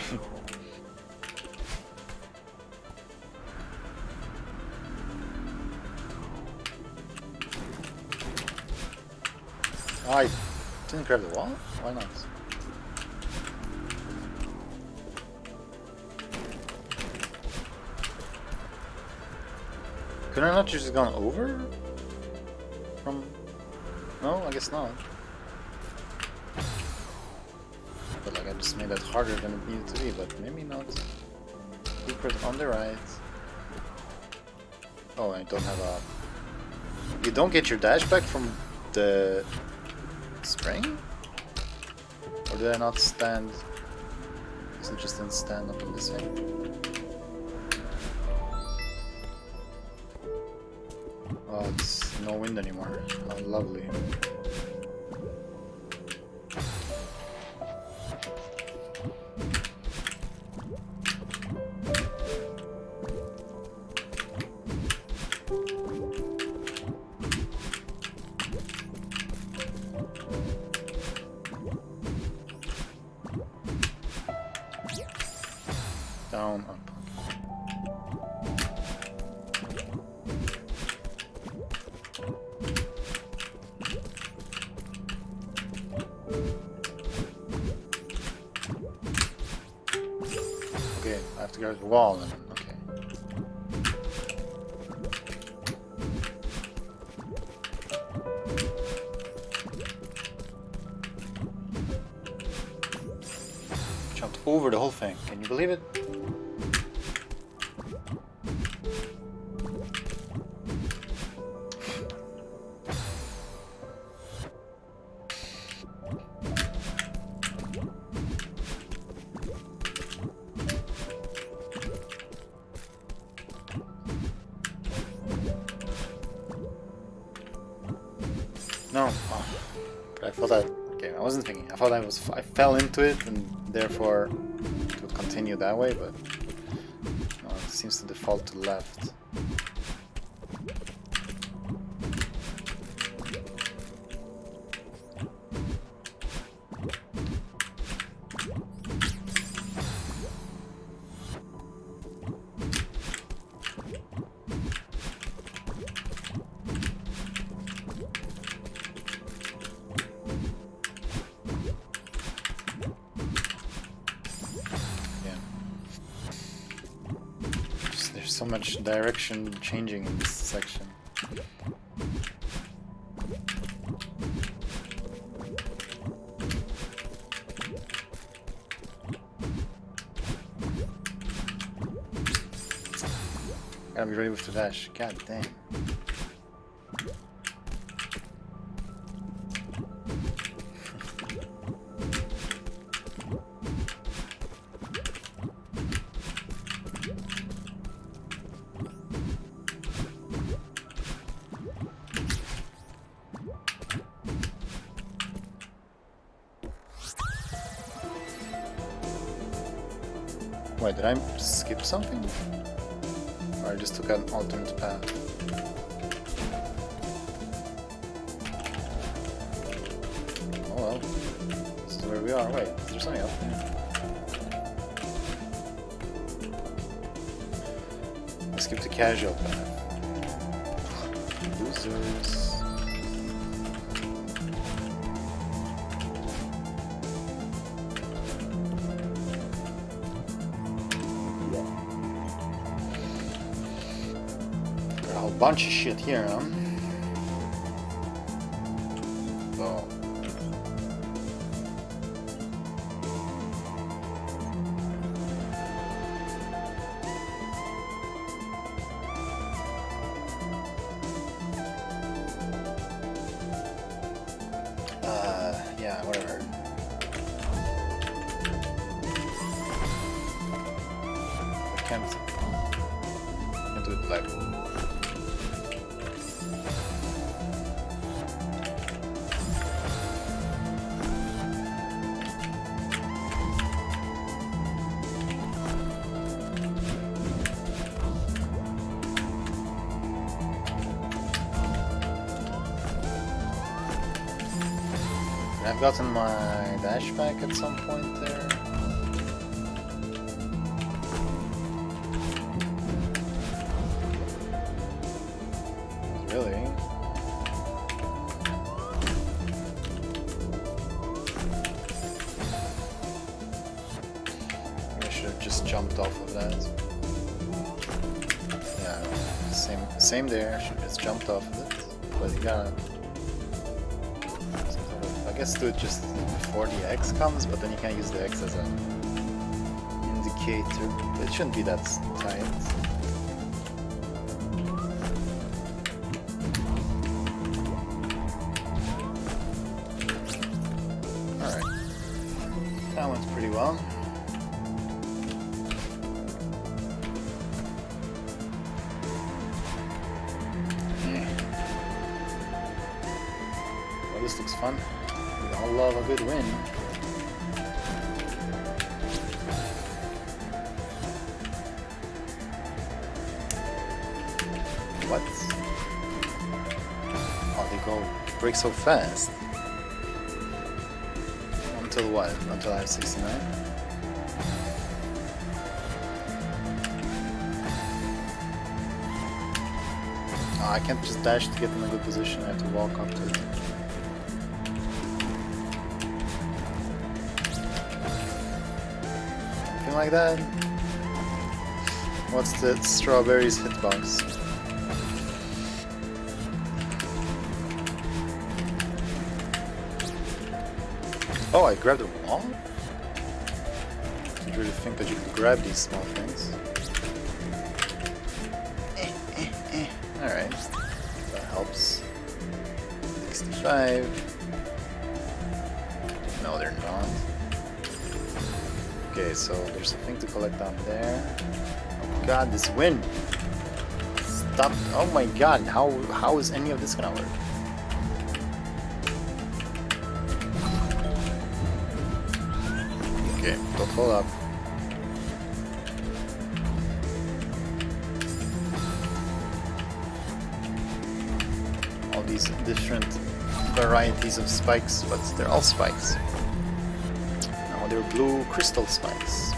Oh, I didn't grab the wall? Why not? Could I not just gone over? From... No, I guess not. But like I just made that harder than it needed to be, but maybe not. Secret on the right. Oh, I don't have a... You don't get your dash back from the spring? Or did I not stand? Is it just didn't stand up in this thing? Oh, it's no wind anymore. How lovely. Down, up. Okay, I have to go to the wall then. Okay. Jumped over the whole thing. Can you believe it? No. Oh. But I thought that... Okay, I wasn't thinking. I thought I fell into it and therefore it would continue that way, but no, it seems to default to left. So much direction changing in this section. Gotta be ready with the dash. God damn. Wait, did I skip something? Or I just took an alternate path? Oh well. This is where we are. Wait, is there something up there? I skipped the casual path. Losers. bunch of shit here, huh? So... yeah, whatever. I can't do it like... I've gotten my dash back at some point there. Really? I should have just jumped off of that. Yeah, same there. Should have just jumped off of it. But you gotta... I guess do it just before the X comes, but then you can't use the X as an indicator. It shouldn't be that tight. Alright. That went pretty well. Well, this looks fun. We all love a good win. What? Oh, they go break so fast. Until what? Until I have 69? Oh, I can't just dash to get in a good position. I have to walk up to it. Like that. What's the strawberries hitbox? Oh, I grabbed a wall? Didn't really think that you could grab these small things. Alright, that helps. 65. No, they're not. Okay, so there's a thing to collect down there. Oh god, this wind! Stop! Oh my god, how is any of this gonna work? Okay, don't hold up. All these different varieties of spikes, but they're all spikes. They're blue crystal spikes.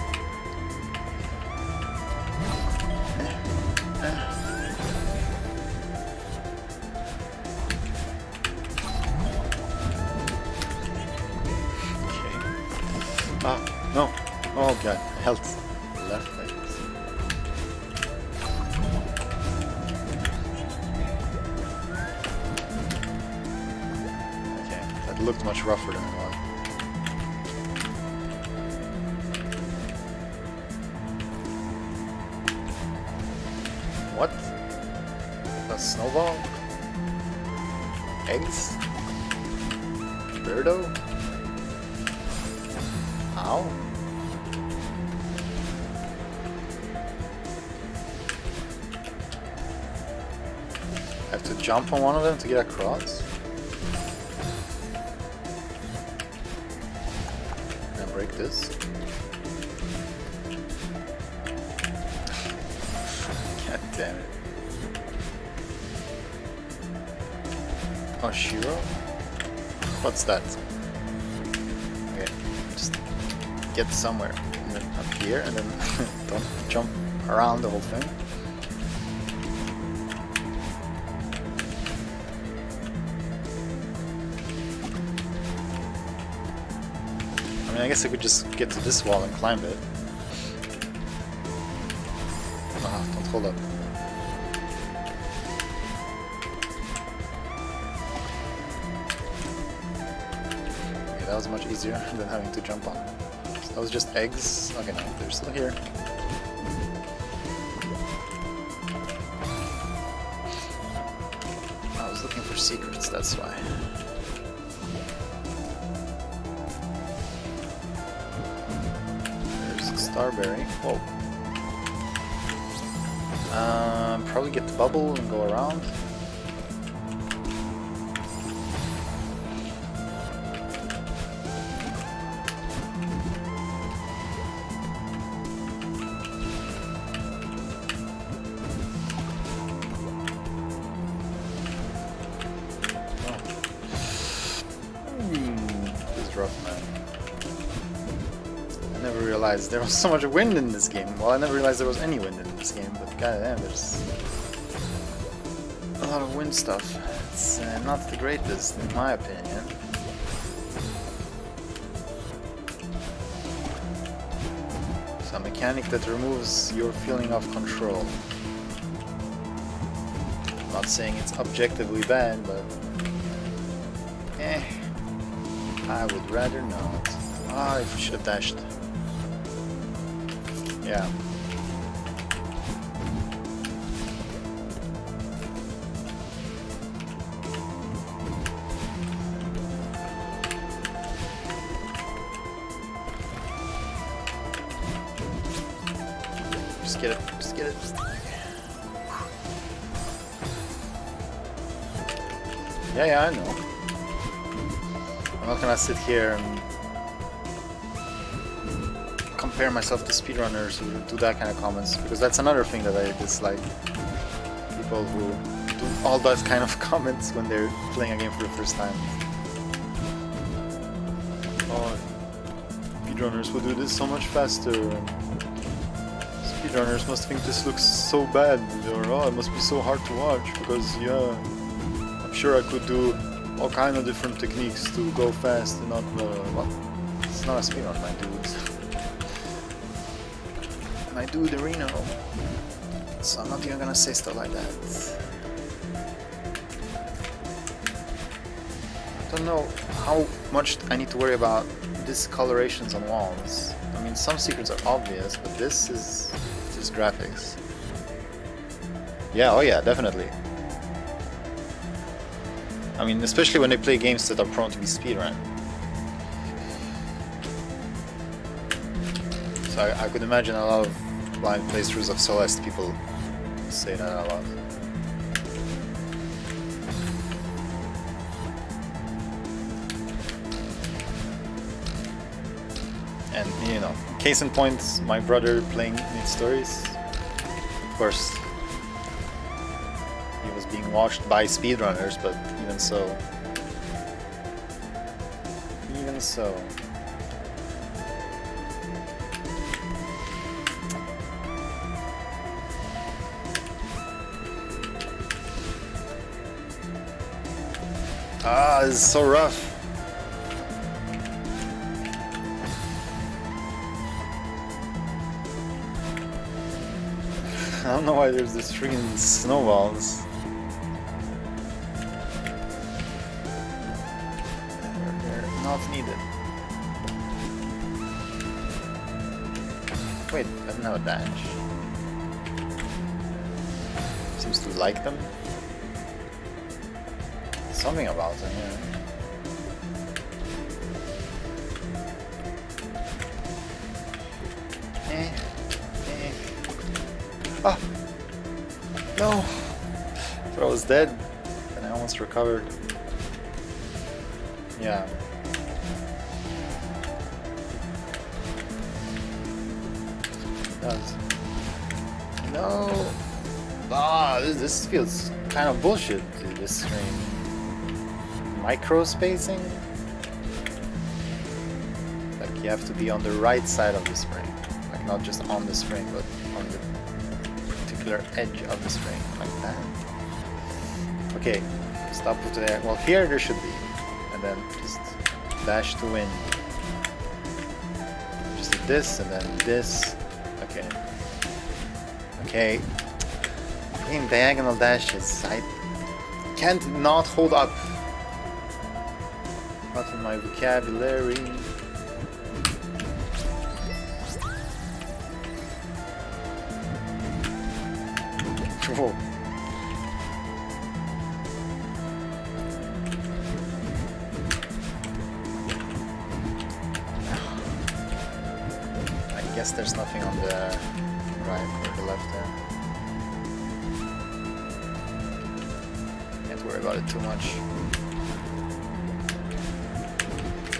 Okay. Ah, no. Oh god, health. Left leg. Okay, that looked much rougher than it was. What? A snowball? Eggs? Birdo? Ow? I have to jump on one of them to get across? Can I break this? God damn it. Oh, Shiro? What's that? Okay, just get somewhere. And then up here, and then don't jump around the whole thing. I mean, I guess I could just get to this wall and climb it. Ah, don't hold up. Okay, that was much easier than having to jump on. So that was just eggs. Okay, no, they're still here. I was looking for secrets, that's why. There's a starberry. Whoa. Probably get the bubble and go around. This is rough, man. I never realized there was so much wind in this game. Well, I never realized there was any wind in this game, but goddamn, there's a lot of wind stuff. It's not the greatest, in my opinion. It's a mechanic that removes your feeling of control. I'm not saying it's objectively bad, but I would rather not. Ah, I should have dashed. Yeah. Just get it. Just get it. Yeah, I know. I'm not gonna sit here and compare myself to speedrunners who do that kind of comments, because that's another thing that I dislike. People who do all that kind of comments when they're playing a game for the first time. Oh, speedrunners will do this so much faster. Speedrunners must think this looks so bad, or oh, it must be so hard to watch, because yeah, I'm sure I could do all kind of different techniques to go fast and not well, it's not a speedrun, my dude. My dude Reno. So I'm not even gonna say stuff like that. I don't know how much I need to worry about discolorations on walls. I mean, some secrets are obvious, but this is just graphics. Yeah, oh yeah, definitely. I mean, especially when they play games that are prone to be speedrun. So I could imagine a lot of blind playthroughs of Celeste, people say that a lot. And, you know, case in point, my brother playing Need Stories. Of course, he was being watched by speedrunners, but even so. Even so. Ah, this is so rough. I don't know why there's this freaking snowballs. They're not needed. Wait, I don't have a dash. Seems to like them. Something about them, yeah. Ah! No! I thought I was dead, and I almost recovered. Yeah. It does. No! Ah, this feels kind of bullshit, dude, this screen. Micro spacing? Like you have to be on the right side of the spring. Like not just on the spring, but on the particular edge of the spring. Like that. Okay, stop it there. Well, here there should be. And then just dash to win. Just do this and then this. Okay. Okay. Freaking diagonal dashes. I can't not hold up. Not in my vocabulary. Whoa. I guess there's nothing on the right or the left there. Can't worry about it too much.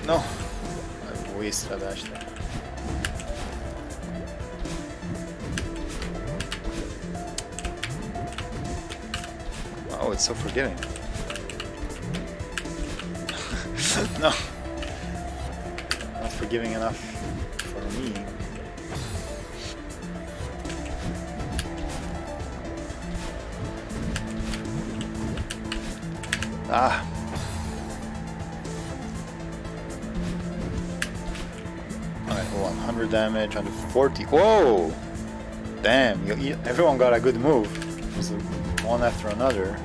No! I've wasted a dash there. Oh, it's so forgiving. No! Not forgiving enough for me. Ah! Alright, 100 damage, 140. Whoa! Damn, everyone got a good move. It was one after another.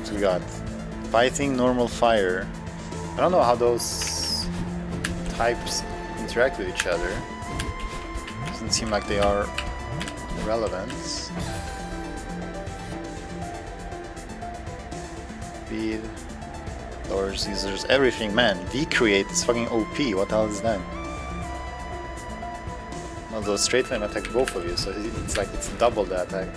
So we got fighting, normal, fire. I don't know how those types interact with each other. Doesn't seem like they are relevant. Speed, lowers users, everything. Man, V-create is fucking OP. What the hell is that? Although straight line attack both of you, so it's like it's double the attack.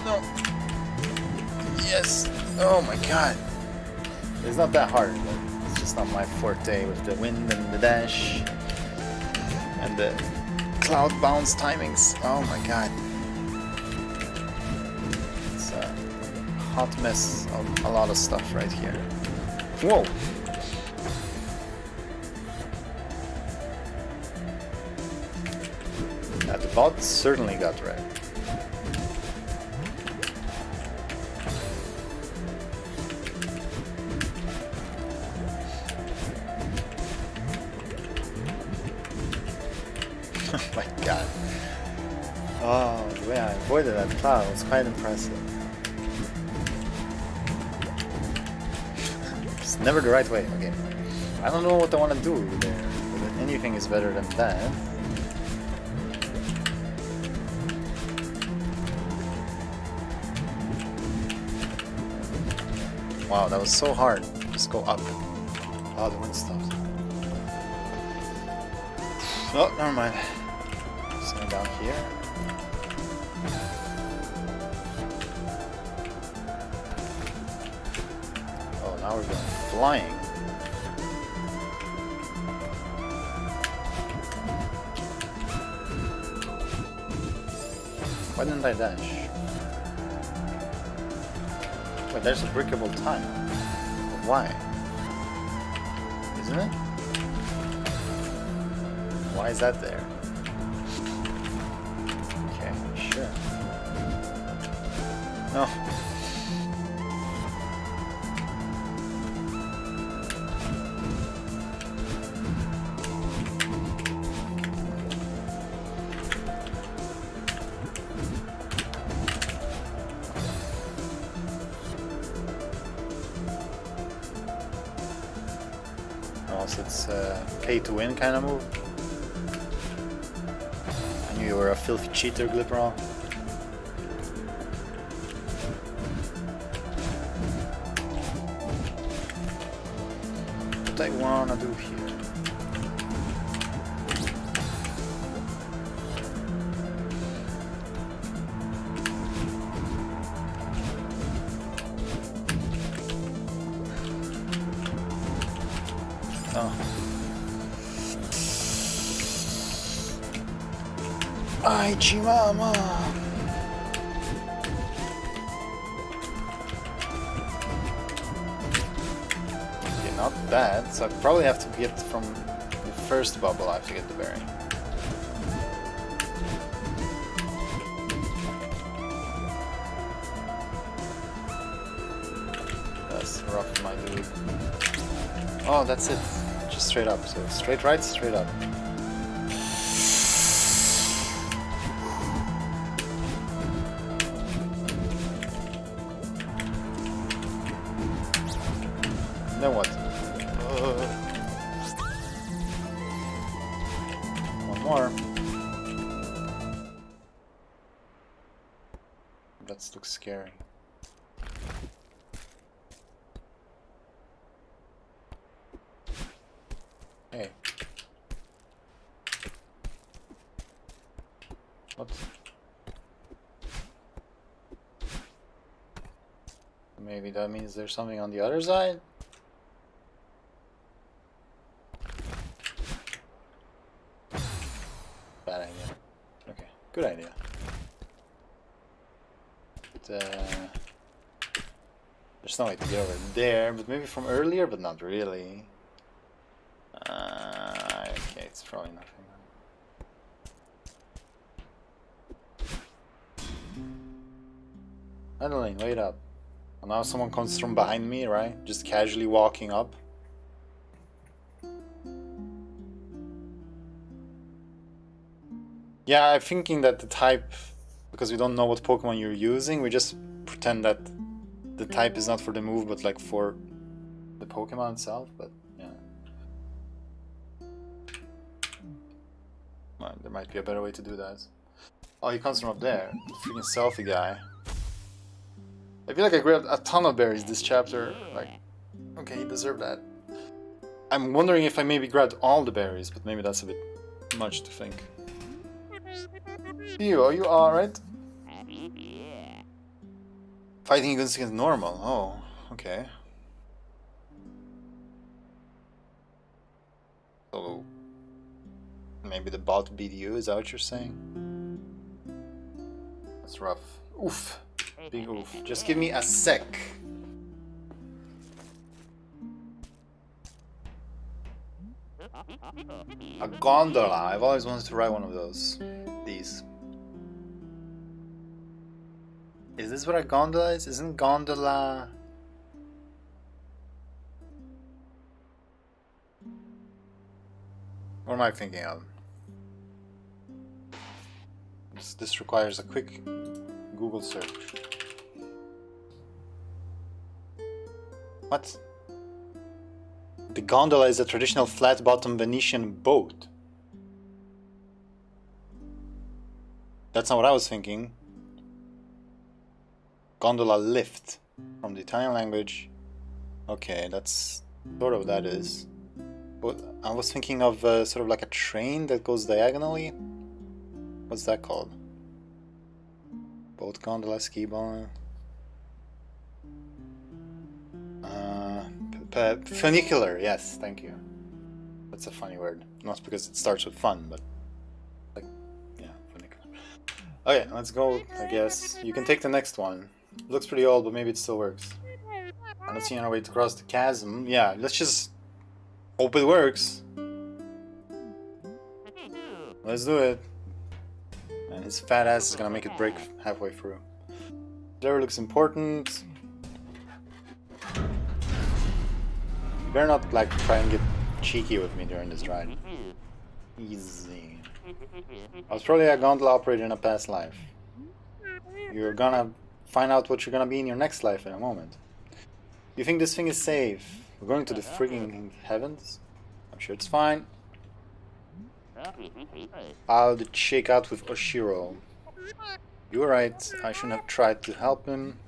No. Yes. Oh my god. It's not that hard, but it's just not my forte with the wind and the dash and the cloud bounce timings. Oh my god. It's a hot mess of a lot of stuff right here. Whoa! Yeah, the bot certainly got wrecked. Oh my god. Oh, the way I avoided that cloud was quite impressive. It's never the right way. Okay. I don't know what I want to do there, but anything is better than that. Wow, that was so hard. Just go up. Oh, the wind stopped. Oh, never mind. Just going down here. Oh, now we're going flying. Why didn't I dash? Wait, there's a breakable time. But why? Isn't it? Why is that there? Okay, sure. No. Also, it's a pay to win kind of move. You were a filthy cheater, Glipperon. What I wanna do here? Oh. Ay, Chimama! Okay, not bad. So I probably have to get from the first bubble, I have to get the berry. That's rough, my dude. Oh, that's it. Just straight up. So straight right, straight up. Then what? One more. That looks scary. Hey. What? Maybe that means there's something on the other side? Bad idea. Okay, good idea. But, there's no way to get over there, but maybe from earlier, but not really. Okay, it's probably nothing. Adeline, wait up. And now someone comes from behind me, right? Just casually walking up. Yeah, I'm thinking that the type, because we don't know what Pokemon you're using, we just pretend that the type is not for the move, but like for the Pokemon itself, but yeah. Well, there might be a better way to do that. Oh, he comes from up there. The freaking selfie guy. I feel like I grabbed a ton of berries this chapter. Like, okay, he deserved that. I'm wondering if I maybe grabbed all the berries, but maybe that's a bit much to think. You, are you alright? Fighting against normal. Oh, okay. So, maybe the bot beat you, is that what you're saying? That's rough. Oof. Big oof. Just give me a sec. A gondola. I've always wanted to ride one of those. These. Is this what a gondola is? Isn't gondola... What am I thinking of? This requires a quick Google search. What? The gondola is a traditional flat-bottom Venetian boat. That's not what I was thinking. Gondola lift from the Italian language. Okay, that's sort of what that is. But I was thinking of sort of like a train that goes diagonally. What's that called? Boat gondola, ski ball. Funicular, yes, thank you. That's a funny word. Not because it starts with fun, but like, yeah, funicular. Okay, let's go, I guess. You can take the next one. It looks pretty old, but maybe it still works. I don't see any way to cross the chasm. Yeah, let's just hope it works. Let's do it. And his fat ass is gonna make it break halfway through. There looks important. You better not like try and get cheeky with me during this ride. Easy. I was probably a gondola operator in a past life. You're gonna find out what you're gonna be in your next life in a moment. You think this thing is safe? We're going to the freaking heavens? I'm sure it's fine. I'll shake out with Oshiro. You're right, I shouldn't have tried to help him.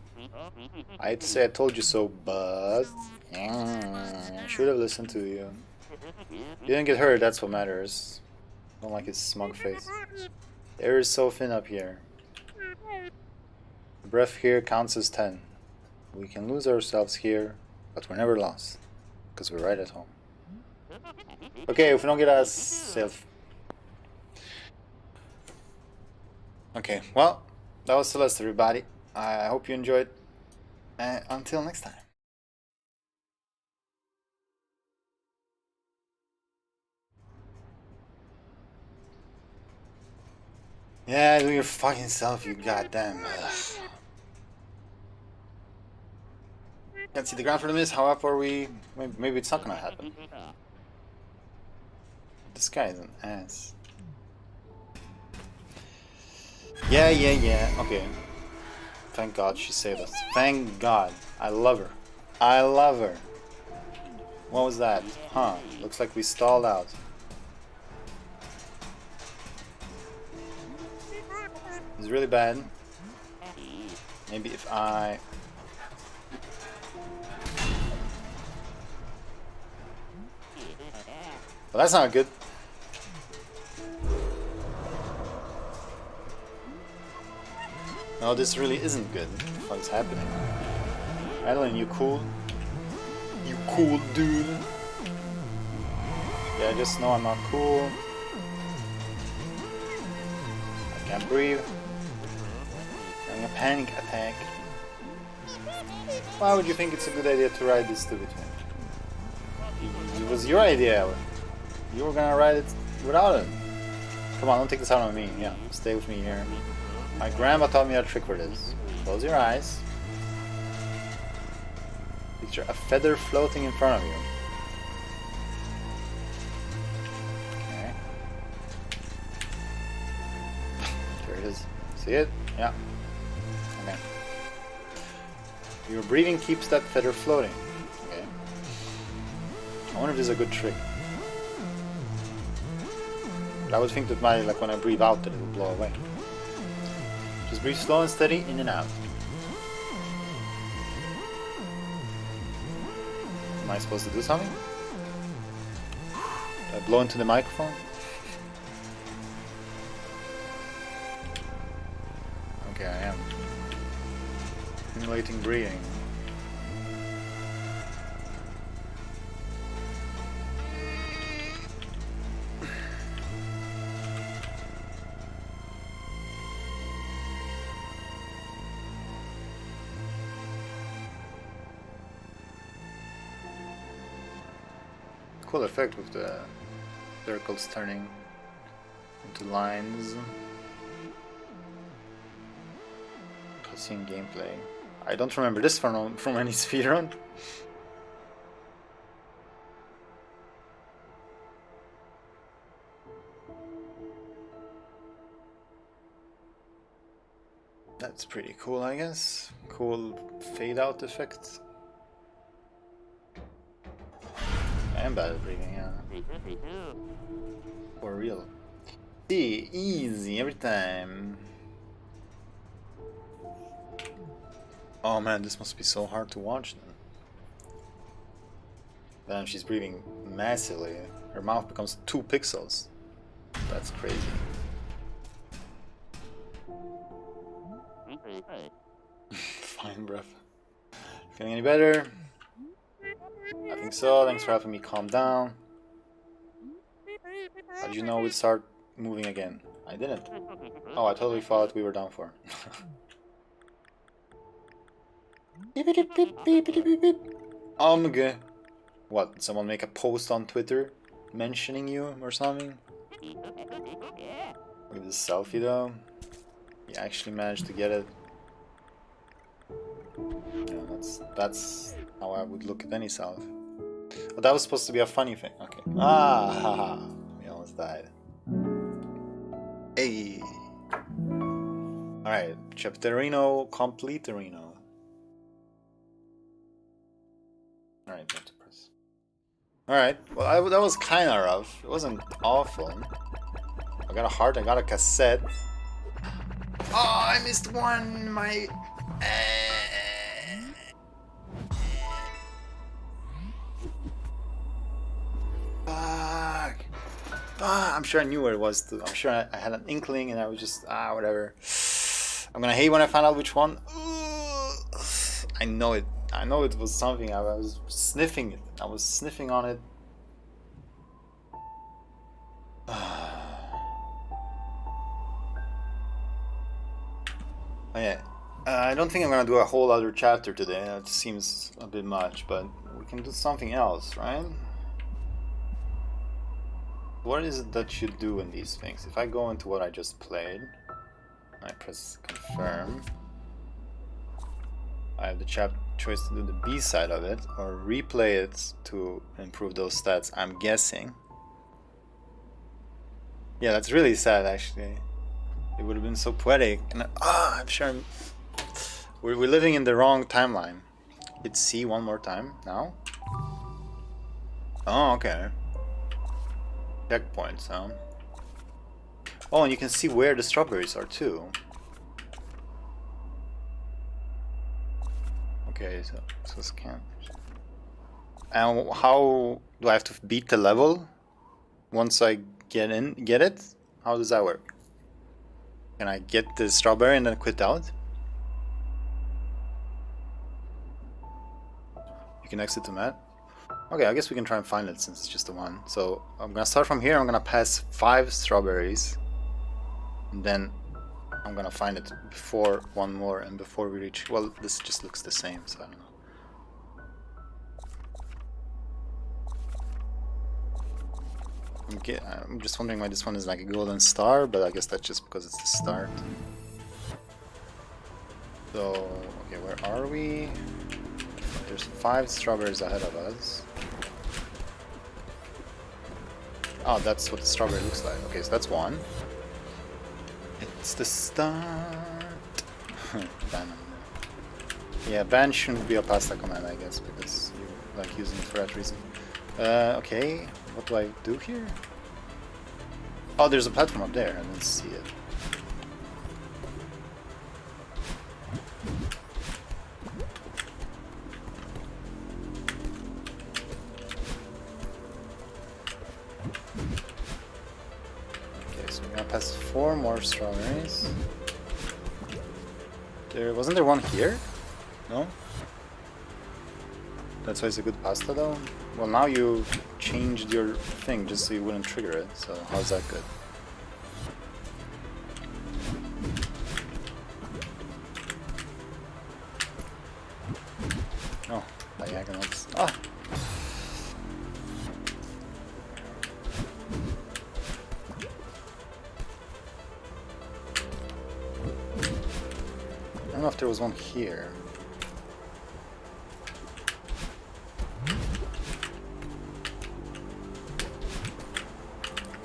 I hate to say I told you so, but... I should have listened to you. You didn't get hurt, that's what matters. I don't like his smug face. The air is so thin up here. The breath here counts as 10. We can lose ourselves here, but we're never lost. Because we're right at home. Okay, if we don't get ourselves... Okay, well, that was Celeste, everybody. I hope you enjoyed. Until next time. Yeah, do your fucking self, you goddamn. Can't see the ground for the miss. How up are we? Maybe it's not gonna happen. This guy is an ass. Yeah. Okay. Thank God she saved us. Thank God. I love her. I love her. What was that? Huh, looks like we stalled out. It's really bad. Maybe if I... Well, that's not good. No, this really isn't good. What is happening? Madeline, you cool? You cool dude? Yeah, just know I'm not cool. I can't breathe. I'm having a panic attack. Why would you think it's a good idea to ride this stupid thing? It was your idea. You were gonna ride it without it. Come on, don't take this out on me. Yeah, stay with me here. My grandma taught me a trick for this. Close your eyes. Picture a feather floating in front of you. Okay. There it is. See it? Yeah. Okay. Your breathing keeps that feather floating. Okay. I wonder if this is a good trick. But I would think that like when I breathe out that it will blow away. Just breathe slow and steady, in and out. Am I supposed to do something? Do I blow into the microphone? Okay, I am. Simulating breathing. Cool effect with the circles turning into lines. Cutscene gameplay. I don't remember this from any speedrun. That's pretty cool, I guess. Cool fade out effect. I am bad at breathing, yeah. For real. See, easy every time. Oh man, this must be so hard to watch then. Damn, she's breathing massively. Her mouth becomes 2 pixels. That's crazy. Fine breath. Feeling any better? I think so. Thanks for helping me calm down. How did you know we'd start moving again? I didn't. Oh, I totally thought we were done for. Okay. What? Did someone make a post on Twitter mentioning you or something? Look at this selfie though. You actually managed to get it. Yeah, that's how I would look at any selfie. Oh, that was supposed to be a funny thing. Okay. Ah, haha. We almost died. Hey. Alright, Chapterino, Completerino. Alright, back to press. Alright, well, that was kinda rough. It wasn't awful. I got a heart, I got a cassette. Oh, I missed one! My... Fuck! I'm sure I knew where it was too. I'm sure I had an inkling and I was just, whatever. I'm gonna hate when I find out which one. I know it. I know it was something. I was sniffing it. I was sniffing on it. Oh, yeah. I don't think I'm gonna do a whole other chapter today. That seems a bit much, but we can do something else, right? What is it that you do in these things? If I go into what I just played, I press confirm. I have the choice to do the B side of it or replay it to improve those stats, I'm guessing. Yeah, that's really sad actually. It would have been so poetic. And I'm sure we're living in the wrong timeline. Hit C one more time now. Oh, okay. Checkpoints, huh? Oh, and you can see where the strawberries are too. Okay, so scan. And how do I have to beat the level once I get it? How does that work? Can I get the strawberry and then quit out? You can exit the map. Okay, I guess we can try and find it since it's just the one. So I'm gonna start from here. I'm gonna pass 5 strawberries, and then I'm gonna find it before one more and before we reach. Well, this just looks the same, so I don't know. I'm just wondering why this one is like a golden star, but I guess that's just because it's the start. So, okay, where are we? There's 5 strawberries ahead of us. Oh, that's what the strawberry looks like. Okay, so that's one. It's the start. Ban. Yeah, ban shouldn't be a pasta command, I guess, because you like using it for that reason. Okay, what do I do here? Oh, there's a platform up there. I didn't see it. Past 4 more strawberries. Wasn't there one here? No? That's why it's a good pasta though? Well, now you changed your thing just so you wouldn't trigger it, so how's that good? Oh, diagonals. Ah! I don't know if there was one here.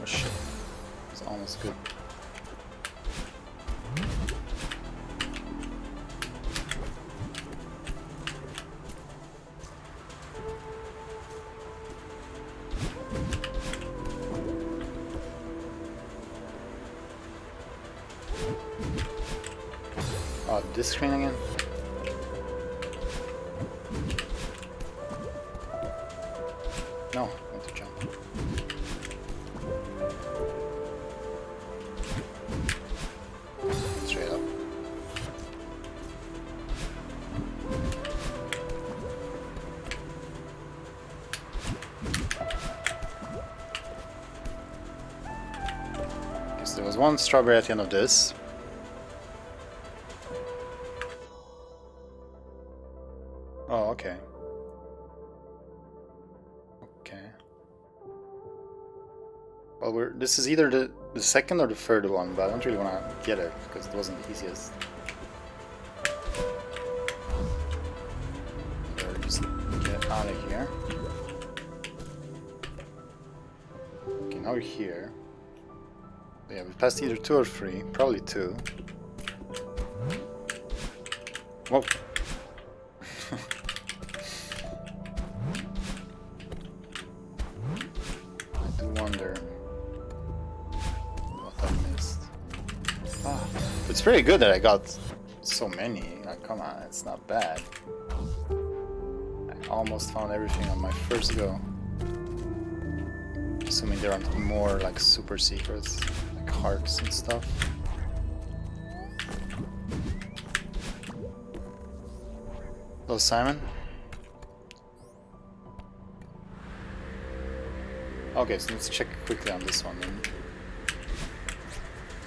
Oh shit. It's almost good. Oh, this screen again? No, not to jump. Straight up. Guess there was one strawberry at the end of this. Oh, okay. Okay. Well, this is either the second or the third one, but I don't really want to get it because it wasn't the easiest. So just get out of here. Okay, now we're here. Yeah, we passed either 2 or 3, probably 2. Whoa. I do wonder what I missed. Ah, it's pretty good that I got so many. Like, come on, it's not bad. I almost found everything on my first go. Assuming there aren't more like super secrets, like hearts and stuff. Hello, Simon. Okay, so let's check quickly on this one then.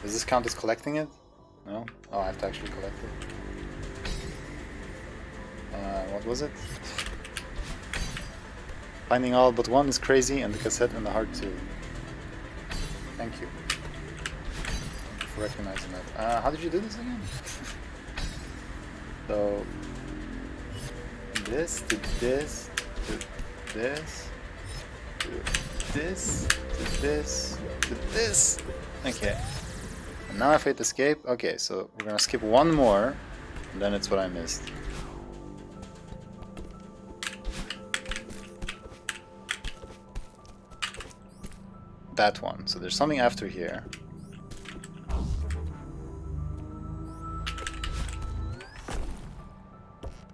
Does this count as collecting it? No? Oh, I have to actually collect it. What was it? Finding all but one is crazy, and the cassette and the heart too. Thank you for recognizing that. How did you do this again? So, this to this to this to this to this to this. Okay. And now if I hit escape, okay, so we're gonna skip one more, and then it's what I missed. that one. So there's something after here.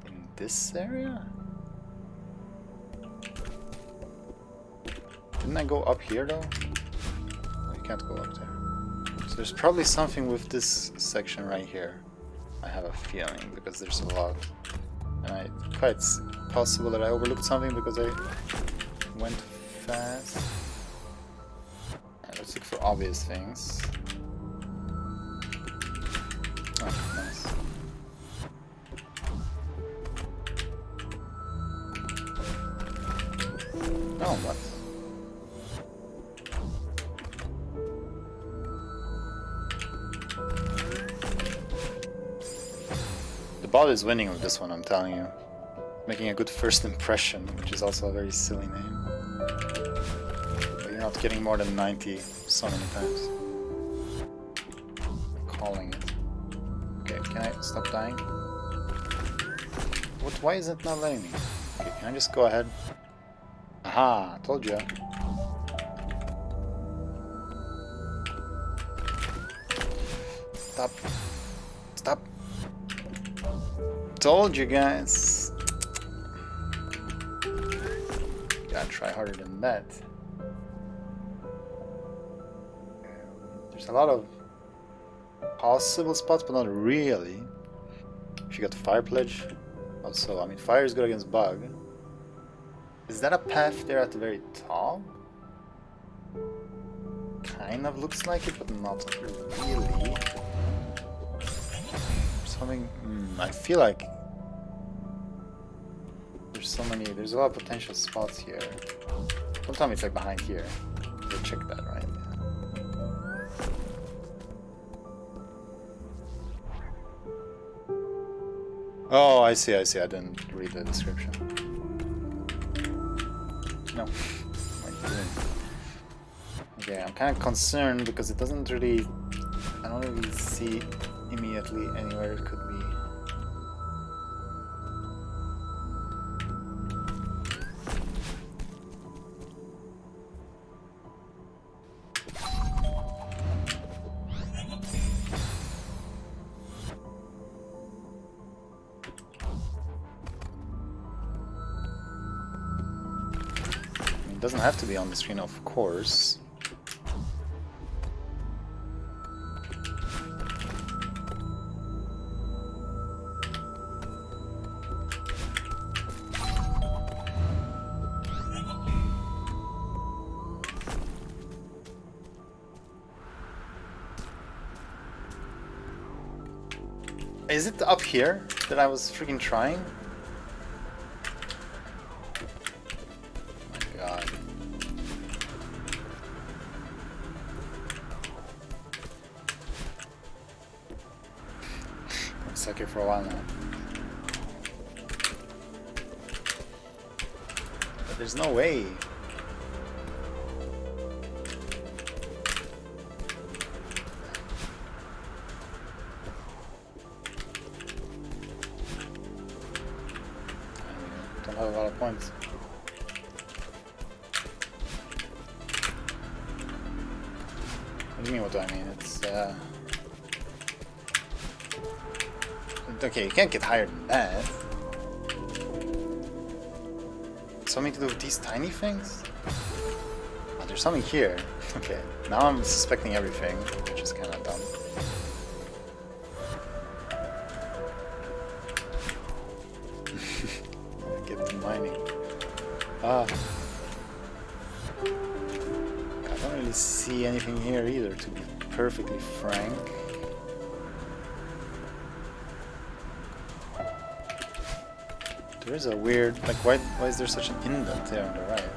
In this area? Didn't I go up here though? Oh, you can't go up there. So there's probably something with this section right here. I have a feeling, because there's a lot. And it's quite possible that I overlooked something because I went fast. Right, let's look for obvious things. Oh, nice. Oh, what? The bot is winning with this one, I'm telling you. Making a good first impression, which is also a very silly name. But you're not getting more than 90 so many times. I'm calling it. Okay, can I stop dying? What? Why is it not letting me? Okay, can I just go ahead? Aha, told you. Stop. Stop. Told you guys. Gotta try harder than that. There's a lot of possible spots, but not really. If you got Fire Pledge, also, I mean, fire is good against bug. Is that a path there at the very top? Kind of looks like it, but not really. Something. I feel like there's a lot of potential spots here. Don't tell me it's like behind here. We'll check that, right? Yeah. Oh, I see. I didn't read the description. No. What are you doing? Okay, I'm kind of concerned because it doesn't really... I don't really see immediately anywhere it could be. It doesn't have to be on the screen, of course. Is it up here that I was freaking trying? Oh my god. I'm stuck here for a while now. But there's no way. Don't have a lot of points. What do you mean, what do I mean? It's, okay, you can't get higher than that. Something to do with these tiny things? Oh, there's something here. Okay, now I'm suspecting everything, which is kind of dumb. Get to mining. I don't really see anything here either, to be perfectly frank. There is a weird, like, why is there such an indent there on the right?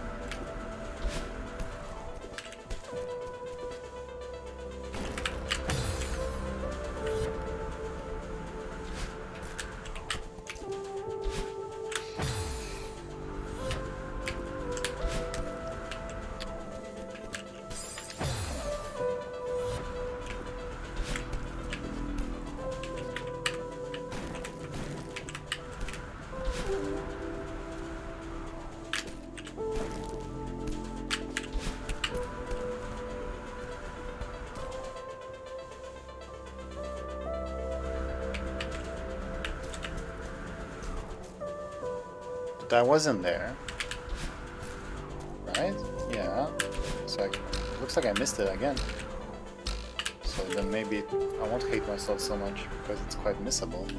I wasn't there. Right? Yeah. So it looks like I missed it again. So then maybe I won't hate myself so much because it's quite missable.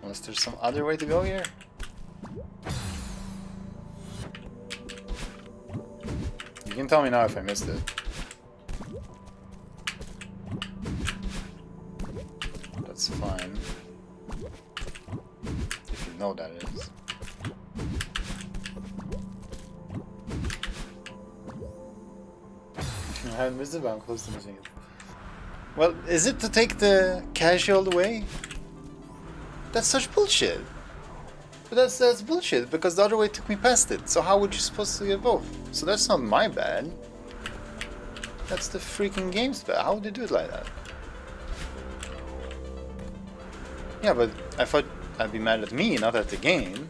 Unless there's some other way to go here? You can tell me now if I missed it. That's fine. If you know that is. I haven't missed it, but I'm close to missing it. Well, is it to take the casual way? That's such bullshit. But that's bullshit, because the other way took me past it. So how would you supposed to get both? So that's not my bad. That's the freaking game's bad. How would they do it like that? Yeah, but I thought I'd be mad at me, not at the game.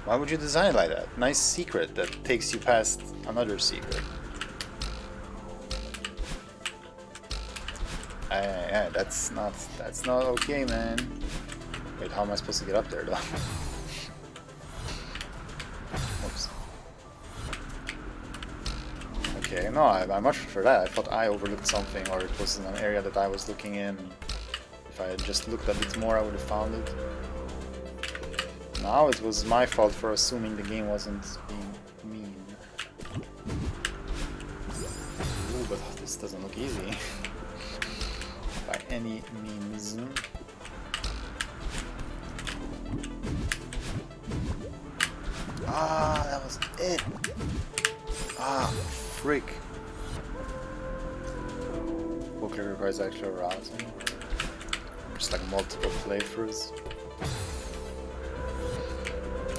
Why would you design it like that? Nice secret that takes you past another secret. Yeah, that's not okay, man. Wait, how am I supposed to get up there, though? Oops. Okay, no, I much prefer that. I thought I overlooked something, or it was in an area that I was looking in. If I had just looked a bit more, I would have found it. Now it was my fault for assuming the game wasn't being mean. Ooh, but this doesn't look easy. By any means. Ah, that was it. Ah, freak. Booklet requires actual routing. Just like multiple playthroughs.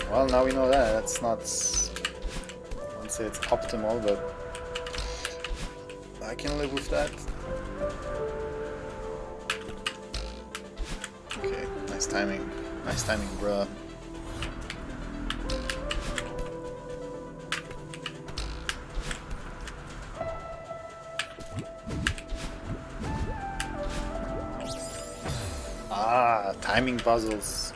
Well, now we know that. That's not... I wouldn't say it's optimal, but... I can live with that. Okay, nice timing. Nice timing, bruh. Ah, timing puzzles.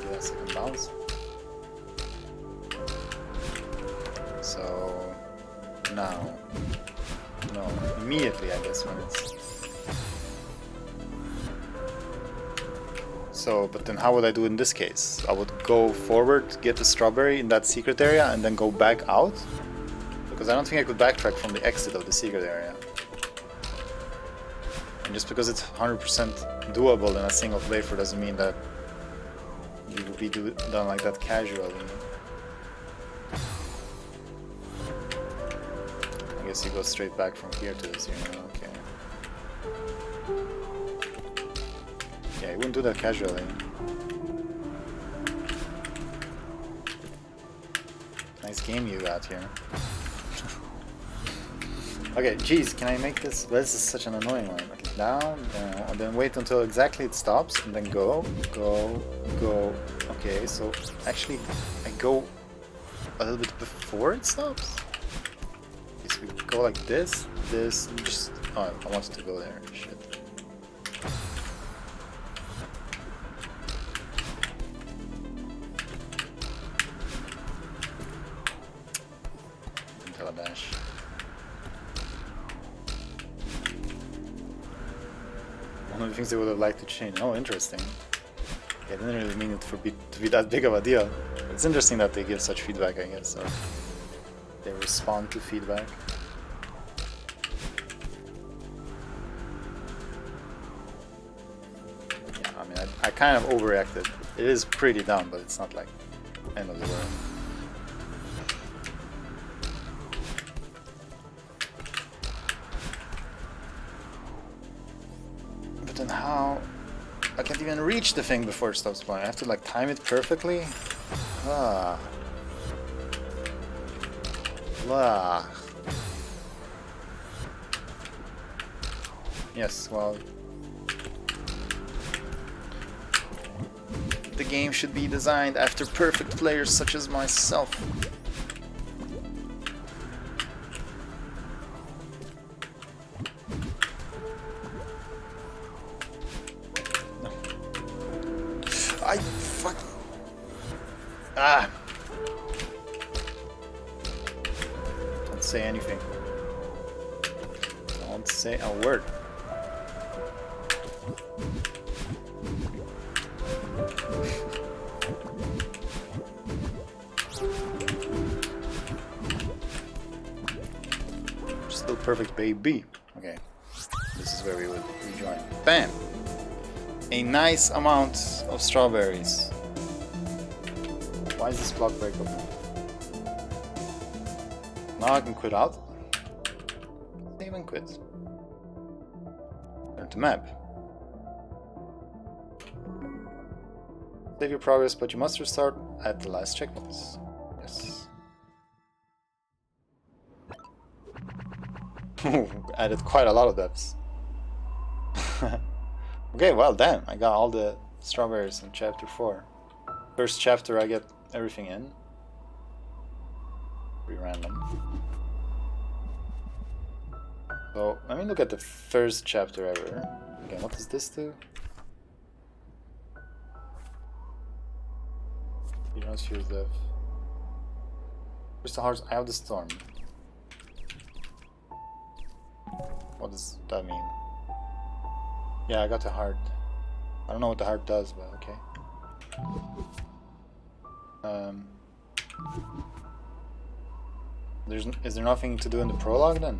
Get a second bounce. So now, no, immediately I guess when it's. So, but then how would I do in this case? I would go forward, get the strawberry in that secret area, and then go back out? Because I don't think I could backtrack from the exit of the secret area. And just because it's 100% doable in a single playthrough doesn't mean that it will be done like that casually. I guess you go straight back from here to this area, okay. Yeah, you wouldn't do that casually. Nice game you got here. Okay, geez, can I make this? This is such an annoying one. Okay, down, down, and then wait until exactly it stops, and then go, go, go. Okay, so actually I go a little bit before it stops. Okay, so we go like this, this, and just... Oh, I wanted to go there. Shit. Dash. One of the things they would have liked to change. Oh, interesting. Yeah, I didn't really mean it to be that big of a deal. But it's interesting that they give such feedback, I guess, or they respond to feedback. Yeah, I mean, I kind of overreacted. It is pretty dumb, but it's not like end of the world. Then how? I can't even reach the thing before it stops playing. I have to like time it perfectly. Ah. Blah. Yes, well. The game should be designed after perfect players such as myself. Ah! Don't say anything. Don't say a word. Still perfect, baby. Okay. This is where we would rejoin. Bam! A nice amount of strawberries. Why is this block breakable? Now I can quit out. Save and quit. Turn to map. Save your progress, but you must restart at the last checkpoints. Yes. Added quite a lot of depths. Okay, well damn, I got all the strawberries in chapter 4. First chapter I get everything in. Pretty random. So, let me look at the first chapter ever. Again, what does this do? You don't fuse death. Crystal Hearts, I have the storm. What does that mean? Yeah, I got the heart. I don't know what the heart does, but okay. Is there nothing to do in the prologue then?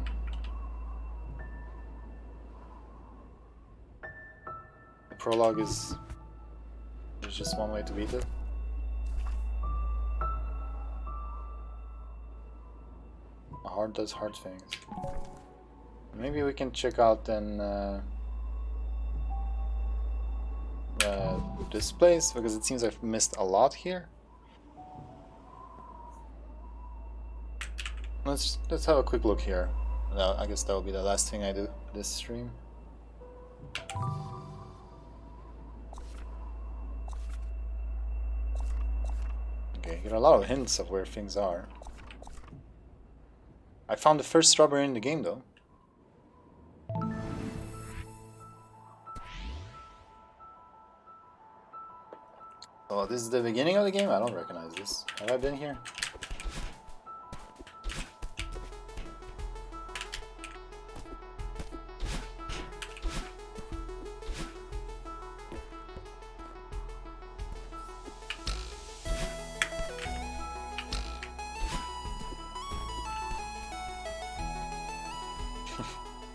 The prologue is... There's just one way to beat it. A heart does heart things. Maybe we can check out then this place, because it seems I've missed a lot here. Let's have a quick look here. I guess that will be the last thing I do this stream. Okay, get a lot of hints of where things are. I found the first strawberry in the game though. Oh, this is the beginning of the game? I don't recognize this. Have I been here?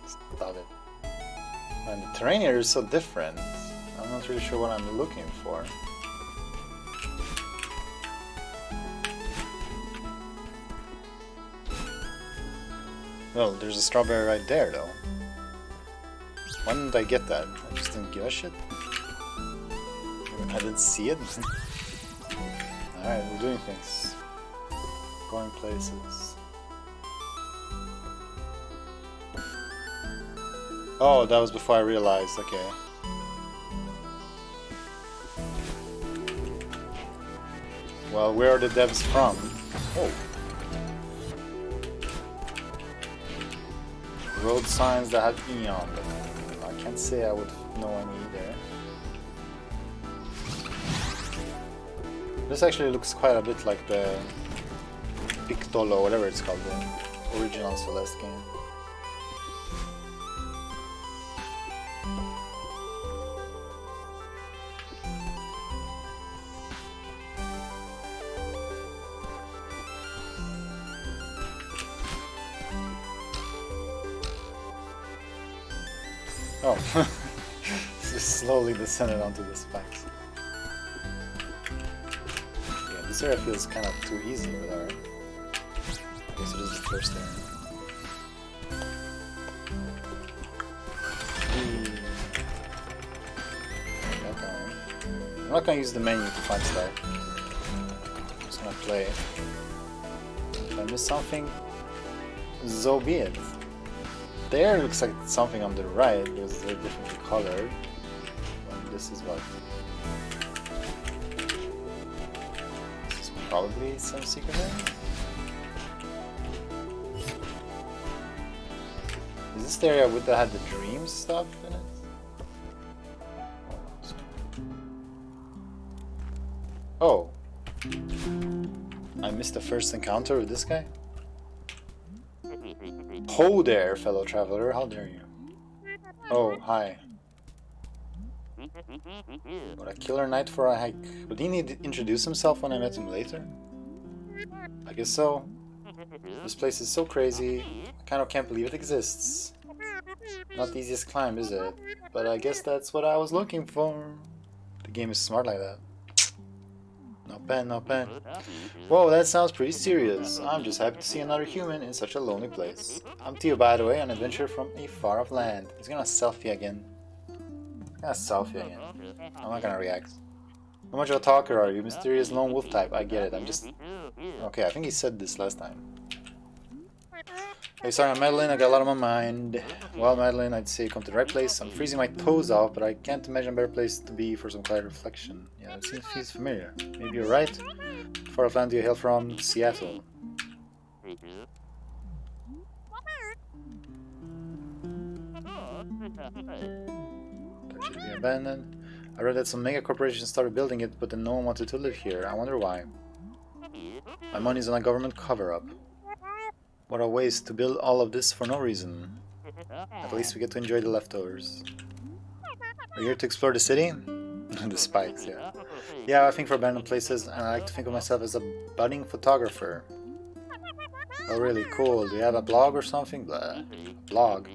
Stop it. And the terrain here is so different. I'm not really sure what I'm looking for. Well, there's a strawberry right there, though. Why didn't I get that? I just didn't give a shit. I didn't see it. Alright, we're doing things. Going places. Oh, that was before I realized, okay. Well, where are the devs from? Oh. Road signs that have E on them. I can't say I would know any either. This actually looks quite a bit like the Pictolo, whatever it's called, the original Celeste game. Oh, just slowly descended onto the spikes. Yeah, this area feels kind of too easy, but alright. I guess it is the first area. I'm not gonna use the menu to find stuff. I'm just gonna play. If I miss something, so be it. There looks like something on the right because they're differently colored. And this is what? This is probably some secret area. Is this the area with that had the dream stuff in it? Oh. missed the first encounter with this guy? Ho there, fellow traveler, how dare you? Oh, hi. What a killer night for a hike. Would he need to introduce himself when I met him later? I guess so. This place is so crazy, I kind of can't believe it exists. Not the easiest climb, is it? But I guess that's what I was looking for. The game is smart like that. No pen, no pen. Whoa, that sounds pretty serious. I'm just happy to see another human in such a lonely place. I'm Theo, by the way, an adventurer from a far-off land. He's gonna selfie again. I'm not gonna react. How much of a talker are you? Mysterious lone wolf type. I get it. I'm just... Okay, I think he said this last time. Hey, sorry, I'm Madeline. I got a lot on my mind. Well, Madeline, I'd say come to the right place. I'm freezing my toes off, but I can't imagine a better place to be for some quiet reflection. Yeah, it feels familiar. Maybe you're right. Far off land you hail from? Seattle. That should be abandoned. I read that some mega corporations started building it, but then no one wanted to live here. I wonder why. My money's on a government cover-up. What a waste to build all of this for no reason. At least we get to enjoy the leftovers. We're here to explore the city? The spikes, yeah. Yeah, I think for abandoned places, and I like to think of myself as a budding photographer. Oh really, cool. Do you have a blog or something? Blah. Blog?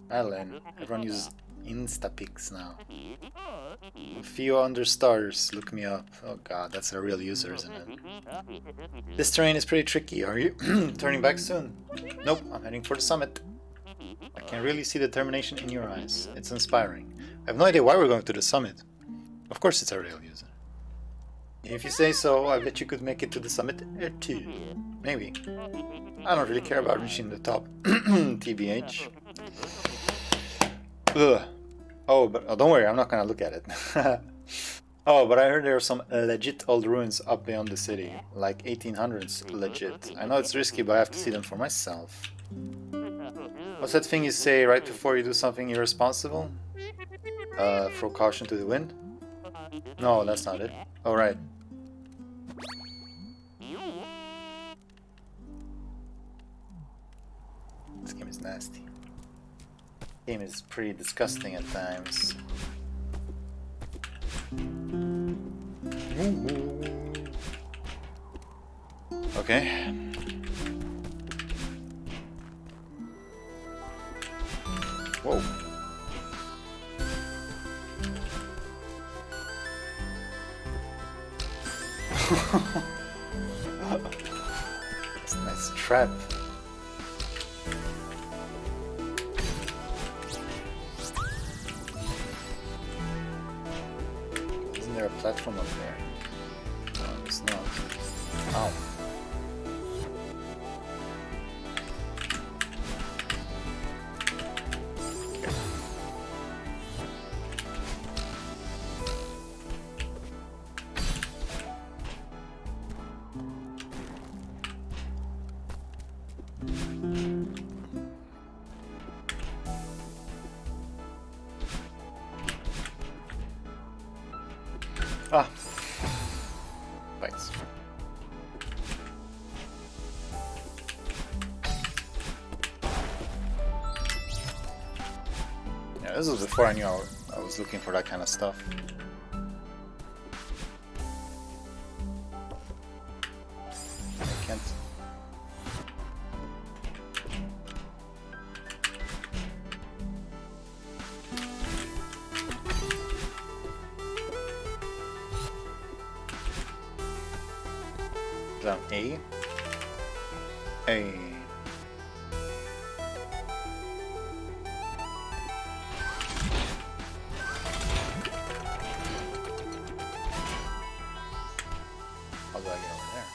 Madeline, everyone uses Instapics now. Theo Understars, look me up. Oh god, that's a real user, isn't it? This terrain is pretty tricky. Are you turning back soon? Nope, I'm heading for the summit. I can really see determination in your eyes. It's inspiring. I have no idea why we're going to the summit. Of course it's a real user. If you say so, I bet you could make it to the summit too. Maybe. I don't really care about reaching the top. TBH. Ugh. Oh, but don't worry, I'm not gonna look at it. Oh, but I heard there are some legit old ruins up beyond the city. Like 1800s legit. I know it's risky, but I have to see them for myself. What's that thing you say right before you do something irresponsible? Throw caution to the wind? No, that's not it. Oh, right. This game is nasty. This game is pretty disgusting at times. Okay. Whoa. That's a nice trap. Isn't there a platform up there? No, it's not. Ow. Ah, thanks. Yeah, this was before I knew I was looking for that kind of stuff. I can't. Down A. A. How do I get over there?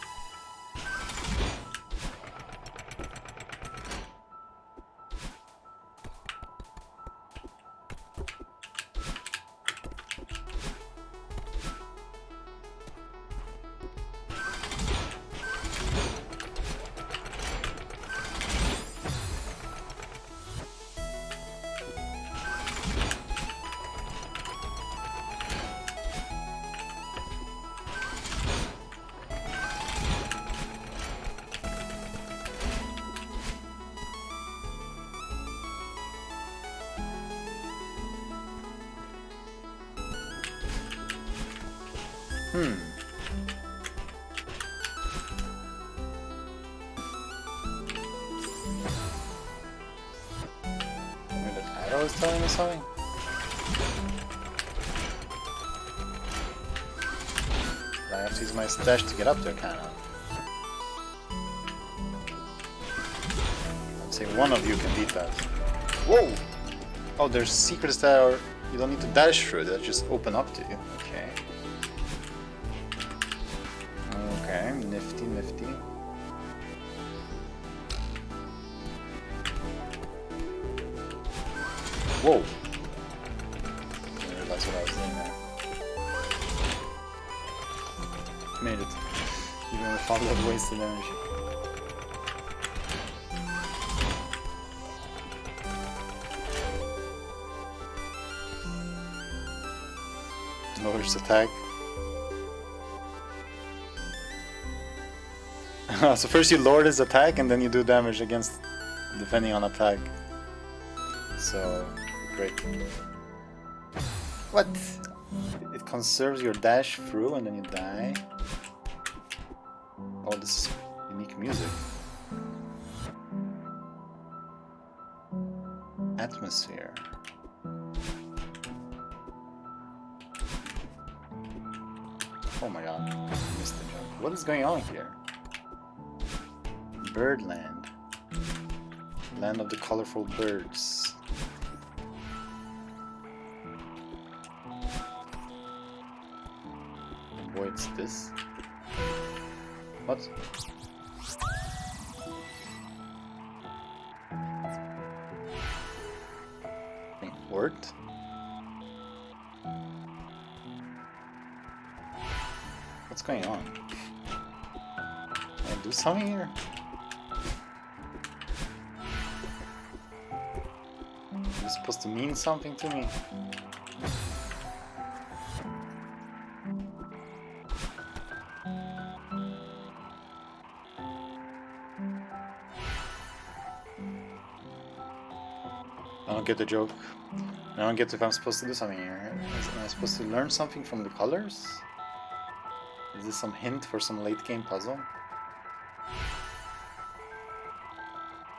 Maybe that arrow is telling me something? I have to use my stash to get up there, kinda. I'd say one of you can beat that. Whoa! Oh, there's secrets that are... You don't need to dash through, that just open up to you. Okay. Okay, nifty, nifty. Whoa! I didn't realize what I was doing there. Made it. Even with all that wasted energy. Lowers attack. So first you lower his attack and then you do damage against depending on attack. So great. What? It conserves your dash through and then you die. Oh, this is unique music. Atmosphere. Oh my god, I missed the jump. What is going on here? Birdland. Land of the colorful birds. What's this? What? It worked? What's going on? Can I do something here? Is this supposed to mean something to me? I don't get the joke. I don't get if I'm supposed to do something here. Am I supposed to learn something from the colors? Is this some hint for some late game puzzle?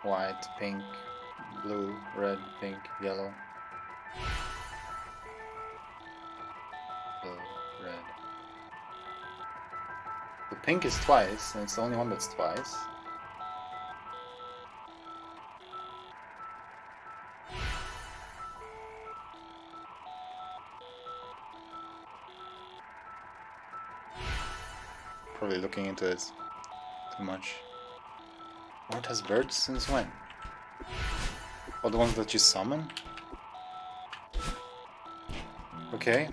White, pink, blue, red, pink, yellow. Blue, red. The pink is twice, and it's the only one that's twice. Probably looking into it too much. What has birds since when? Oh, the ones that you summon? Okay.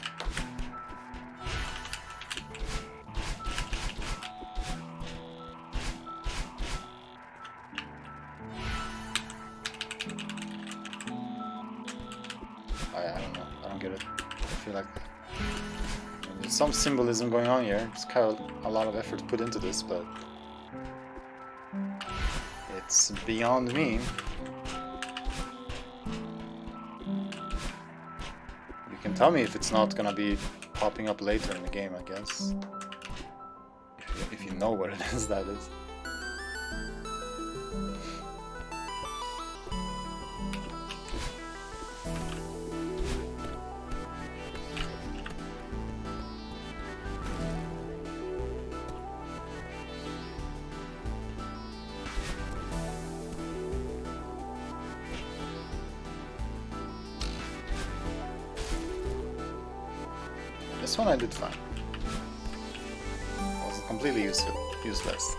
I don't know. I don't get it. I feel like there's some symbolism going on here. It's kind of a lot of effort put into this, but it's beyond me. You can tell me if it's not gonna be popping up later in the game, I guess. If you know what it is, that is. This one I did fine. It was completely useless.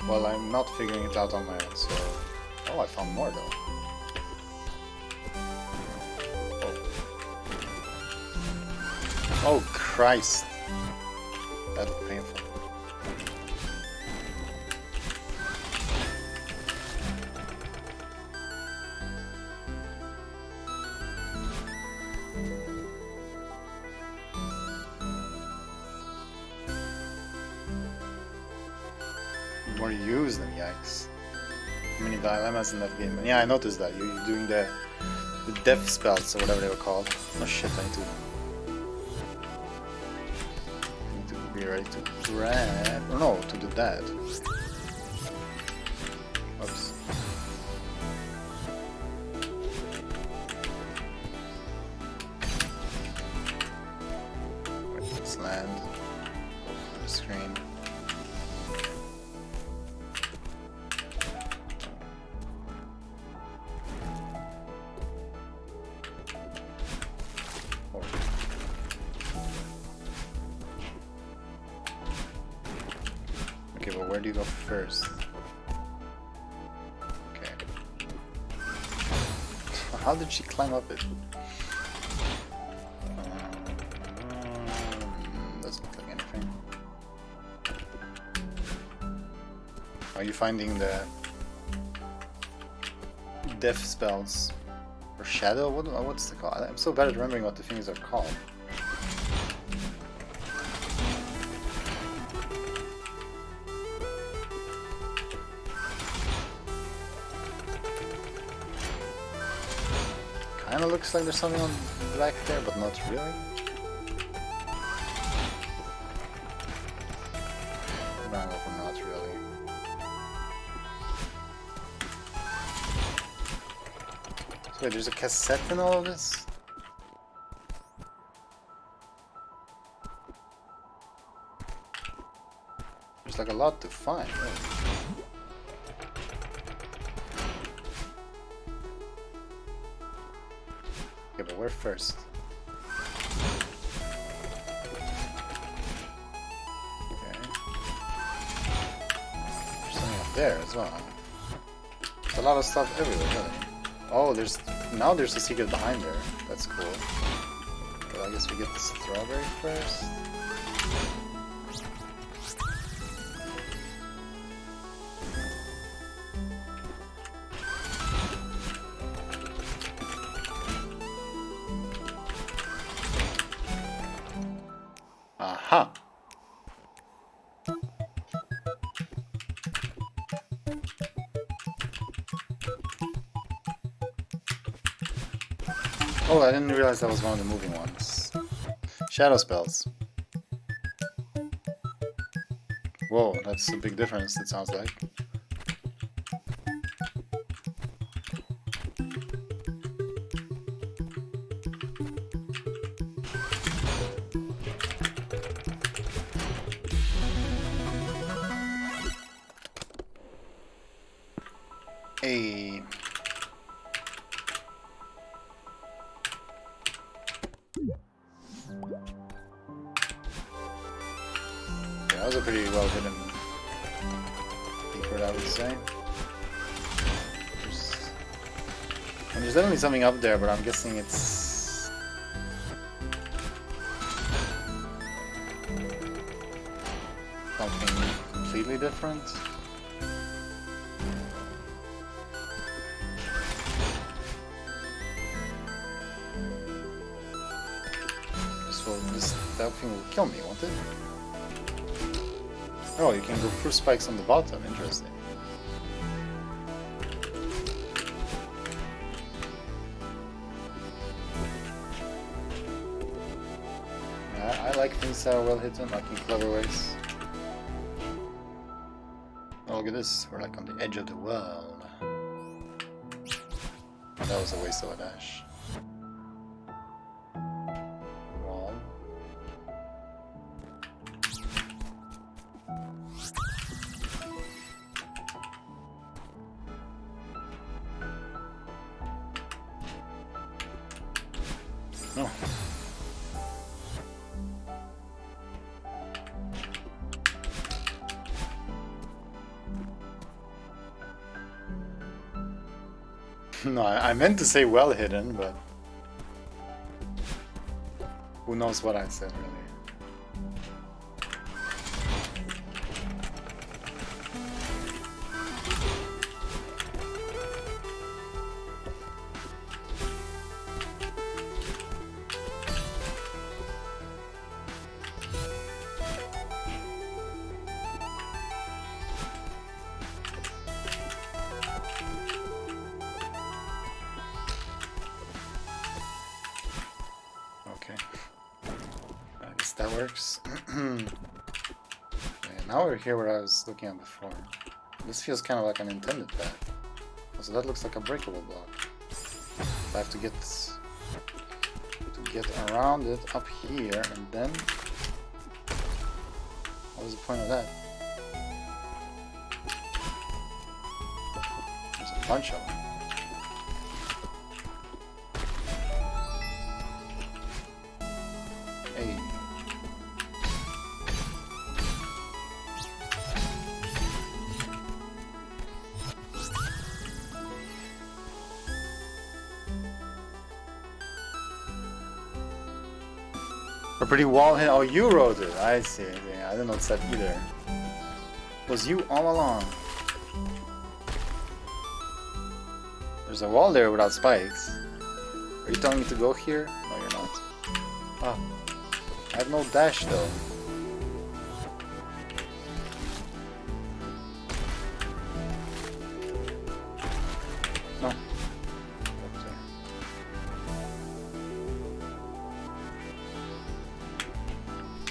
Well, I'm not figuring it out on my own, so... Oh, I found more though. Oh, Christ. That's painful. More used than yikes. How many dilemmas in that game? Yeah, I noticed that. You're doing the death spells or whatever they were called. Oh shit, I need to Be ready to grab. Oh, no, to do that. Oops. Let's land. Go for the screen. Okay, but where do you go first? Okay. How did she climb up it? Doesn't look like anything. Are you finding the death spells? Or shadow? What's the call? I'm so bad at remembering what the things are called. Kinda looks like there's something on black there, but not really. I'm gonna go for not really. So wait, there's a cassette in all of this? There's like a lot to find, really. Okay, but where first? Okay. There's something up there as well. There's a lot of stuff everywhere, really. Oh, now there's a secret behind there. That's cool. But I guess we get the strawberry first. Aha! Oh, I didn't realize that was one of the moving ones. Shadow spells. Whoa, that's a big difference, it sounds like. Hey. Yeah, that was a pretty well hidden secret, I would say. And there's definitely something up there, but I'm guessing it's something completely different. That thing will kill me, won't it? Oh, you can go through spikes on the bottom. Interesting. Yeah, I like things that are well hidden, like in clever ways. Oh, look at this. We're like on the edge of the world. That was a waste of a dash. No. No, I meant to say well hidden, but who knows what I said really. Okay. I guess that works. Now we're here where I was looking at before. This feels kind of like an intended path. So that looks like a breakable block. I have to get around it up here, and then what was the point of that? There's a bunch of them. Hey. A pretty wall hit. Oh, you wrote it. I see. Yeah, I didn't notice that either. It was you all along. There's a wall there without spikes. Are you telling me to go here? No, you're not. Ah, I have no dash though. No.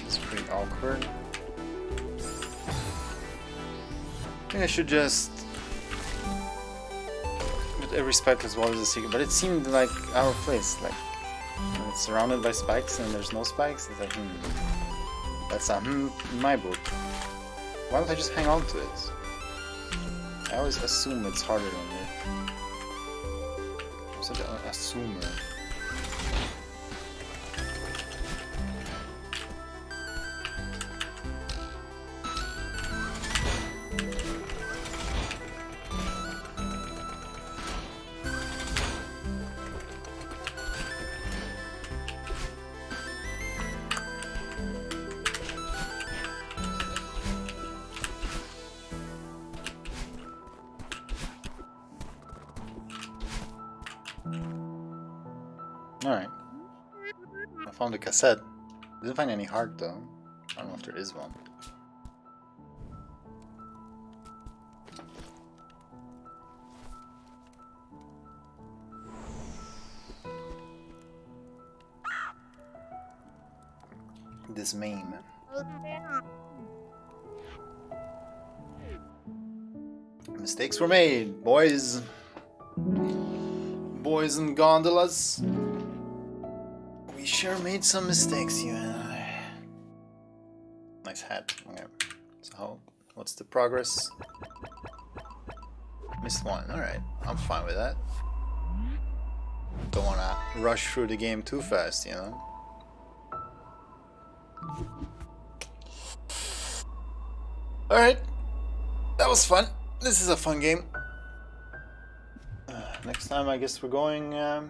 It's pretty awkward. I think I should just... With every spikeless wall is a secret, but it seemed like our place, like when it's surrounded by spikes and there's no spikes, it's like, that's a in my book. Why don't I just hang on to it? I always assume it's harder than it. I'm such an assumer. Alright. I found a cassette. Didn't find any heart though. I don't know if there is one. This meme. Mistakes were made, boys. Boys and gondolas. We sure made some mistakes, you and I. Nice hat. Okay. So, what's the progress? Missed one. Alright. I'm fine with that. Don't wanna rush through the game too fast, you know? Alright. That was fun. This is a fun game. Next time, I guess we're going to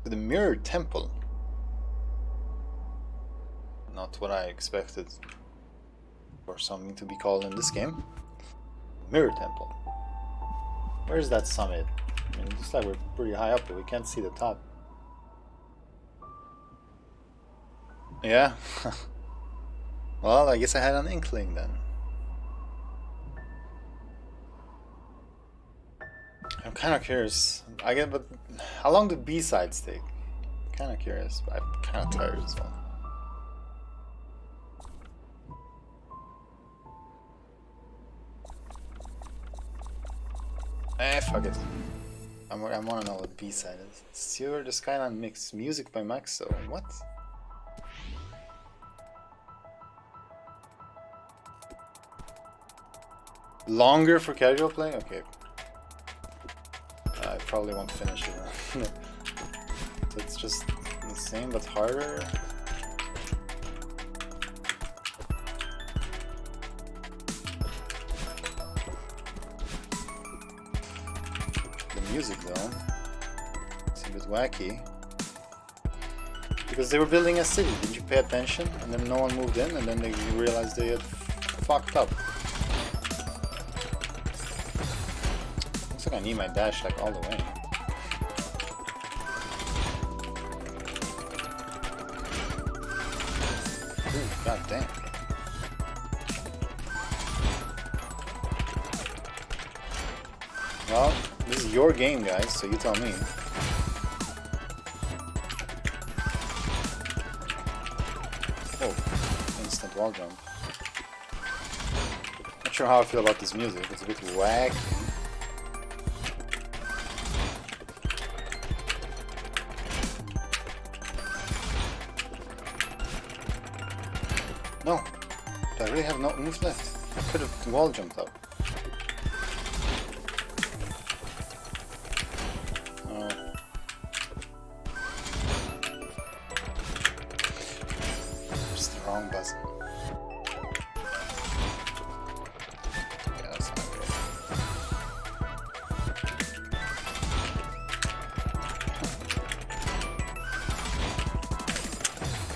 the Mirror Temple. Not what I expected for something to be called in this game. Mirror Temple. Where's that summit? I mean, it looks like we're pretty high up, but we can't see the top. Yeah. Well, I guess I had an inkling then. I'm kind of curious. But how long do B-sides take? I'm kind of curious, but I'm kind of tired as well. Fuck it. I want to know what B-side is. Sewer the Skyline Mix. Music by Maxo. What? Longer for casual play? Okay. I probably won't finish it. So it's just the same but harder. The music though, it's a bit wacky. Because they were building a city, did you pay attention? And then no one moved in, and then they realized they had fucked up. Looks like I need my dash like all the way. Ooh, god damn. Well, this is your game, guys, so you tell me. Oh. wall jump. Not sure how I feel about this music. It's a bit wacky. No, I really have no moves left. I could have wall jumped up. Oh. Just the wrong button. Yeah, that's not good.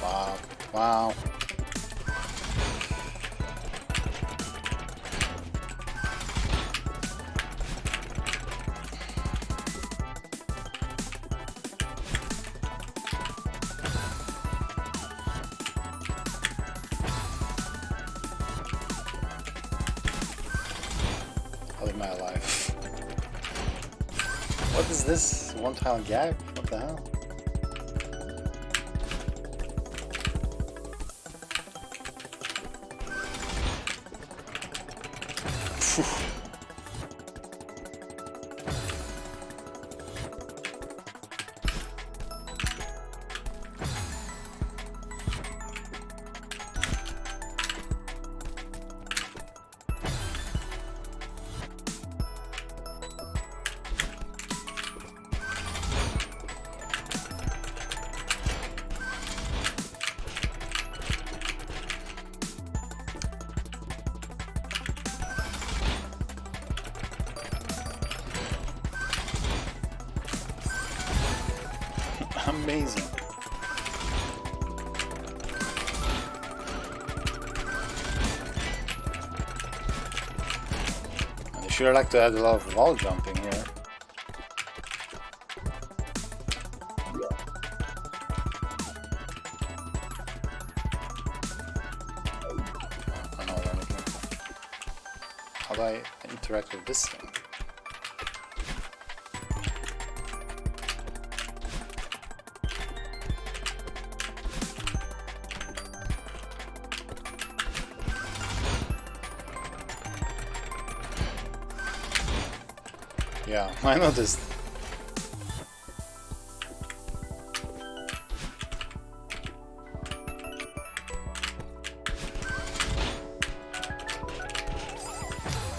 Wow. Wow. Live my life. What is this? One tile gap? What the hell? Phew. Amazing. And you sure like to add a lot of wall jumping here. I know what I'm looking for. How do I interact with this thing? Yeah, I noticed.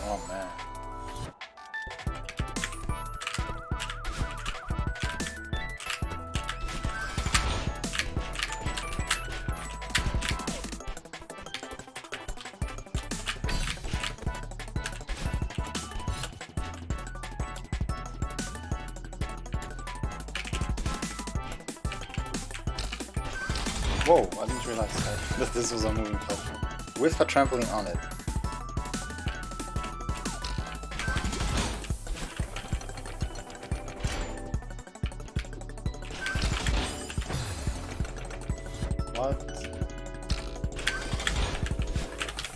Oh man. Whoa, I didn't realize that this was a moving platform. With a trampoline on it. What?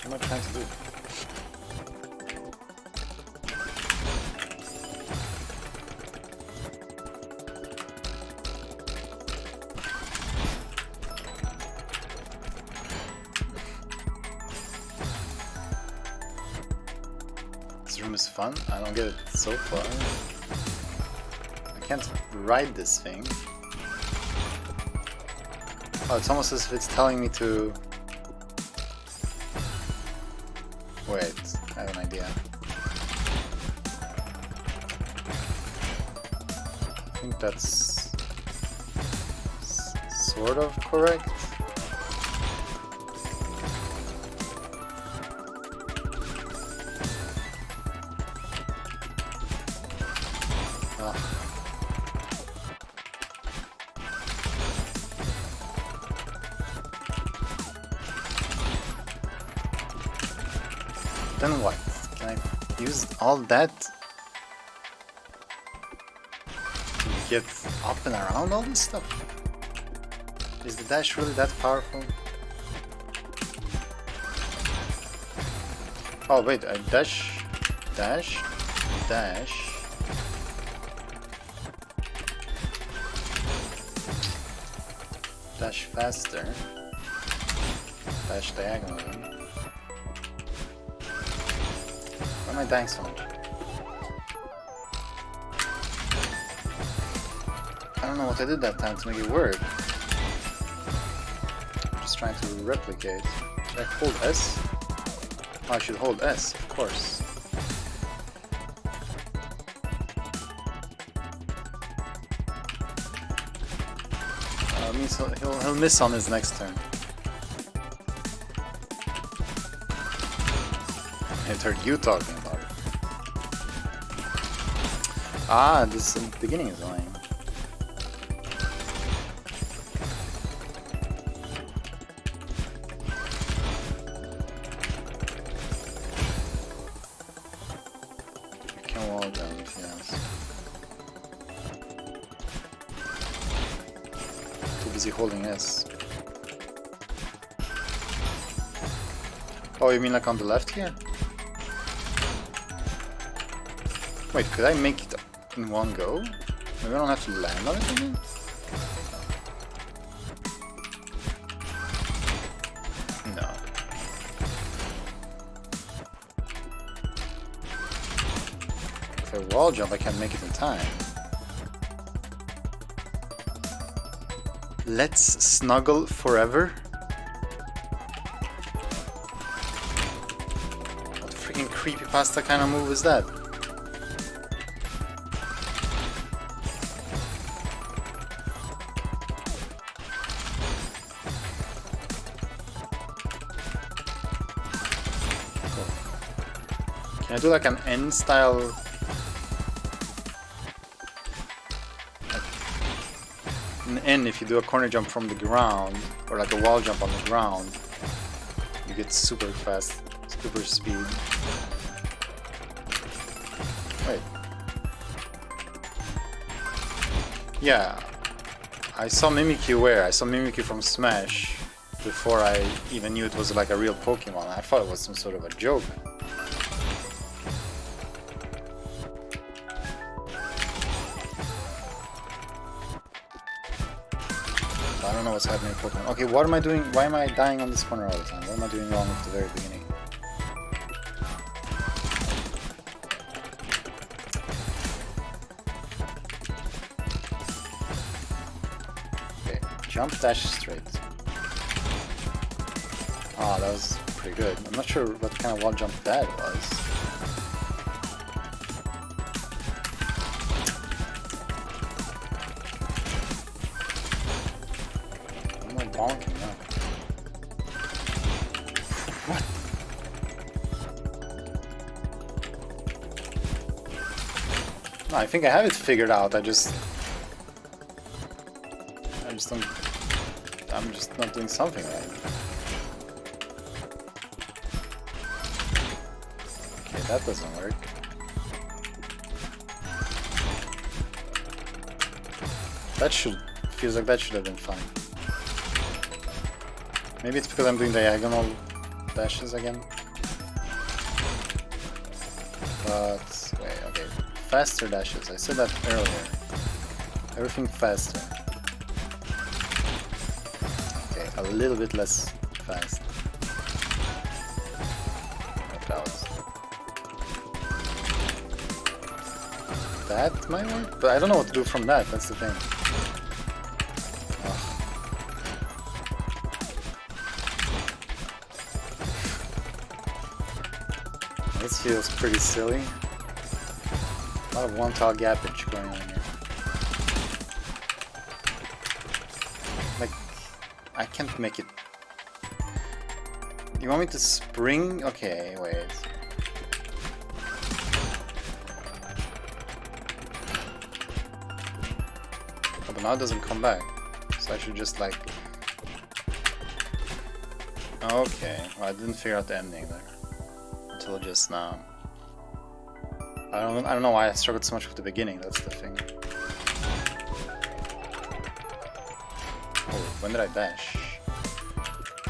What am I trying to do? This room is fun. I don't get it so far. I can't ride this thing. Oh, it's almost as if it's telling me to... Wait, I have an idea. I think that's... sort of correct. Then what? Can I use all that to get up and around all this stuff? Is the dash really that powerful? Oh wait, I dash, dash, dash. Dash faster. Dash diagonally. Why am I dying so much? I don't know what I did that time to make it work. I'm just trying to replicate. Should I hold S? Oh, I should hold S, of course. Means he'll miss on his next turn. I heard you talking about it. Ah, this beginning is annoying. You can wall jump, yes. Too busy holding S. Oh, you mean like on the left here? Wait, could I make it in one go? Maybe I don't have to land on it again? No. If I wall jump, I can't make it in time. Let's snuggle forever? What freaking creepypasta kind of move is that? Can I do like an N style? An N, if you do a corner jump from the ground, or like a wall jump on the ground, you get super fast, super speed. Wait. Yeah. I saw Mimikyu where? I saw Mimikyu from Smash before I even knew it was like a real Pokemon. I thought it was some sort of a joke. I don't know what's happening in Pokemon. Okay, what am I doing? Why am I dying on this corner all the time? What am I doing wrong at the very beginning? Okay, jump, dash, straight. Ah, that was pretty good. I'm not sure what kind of wall jump that was. Bonking now. What? No, I think I have it figured out. I'm just not doing something right. Okay, that doesn't work. Feels like that should have been fine. Maybe it's because I'm doing diagonal dashes again. But wait, okay. Faster dashes. I said that earlier. Everything faster. Okay, a little bit less fast. That might work, but I don't know what to do from that. That's the thing. This feels pretty silly. A lot of one-tile gappage going on here. Like, I can't make it. You want me to spring? Okay, wait. Oh, but now it doesn't come back. So I should just like... Okay, well I didn't figure out the ending there. Until just now. I don't know why I struggled so much with the beginning, that's the thing. Oh, when did I dash?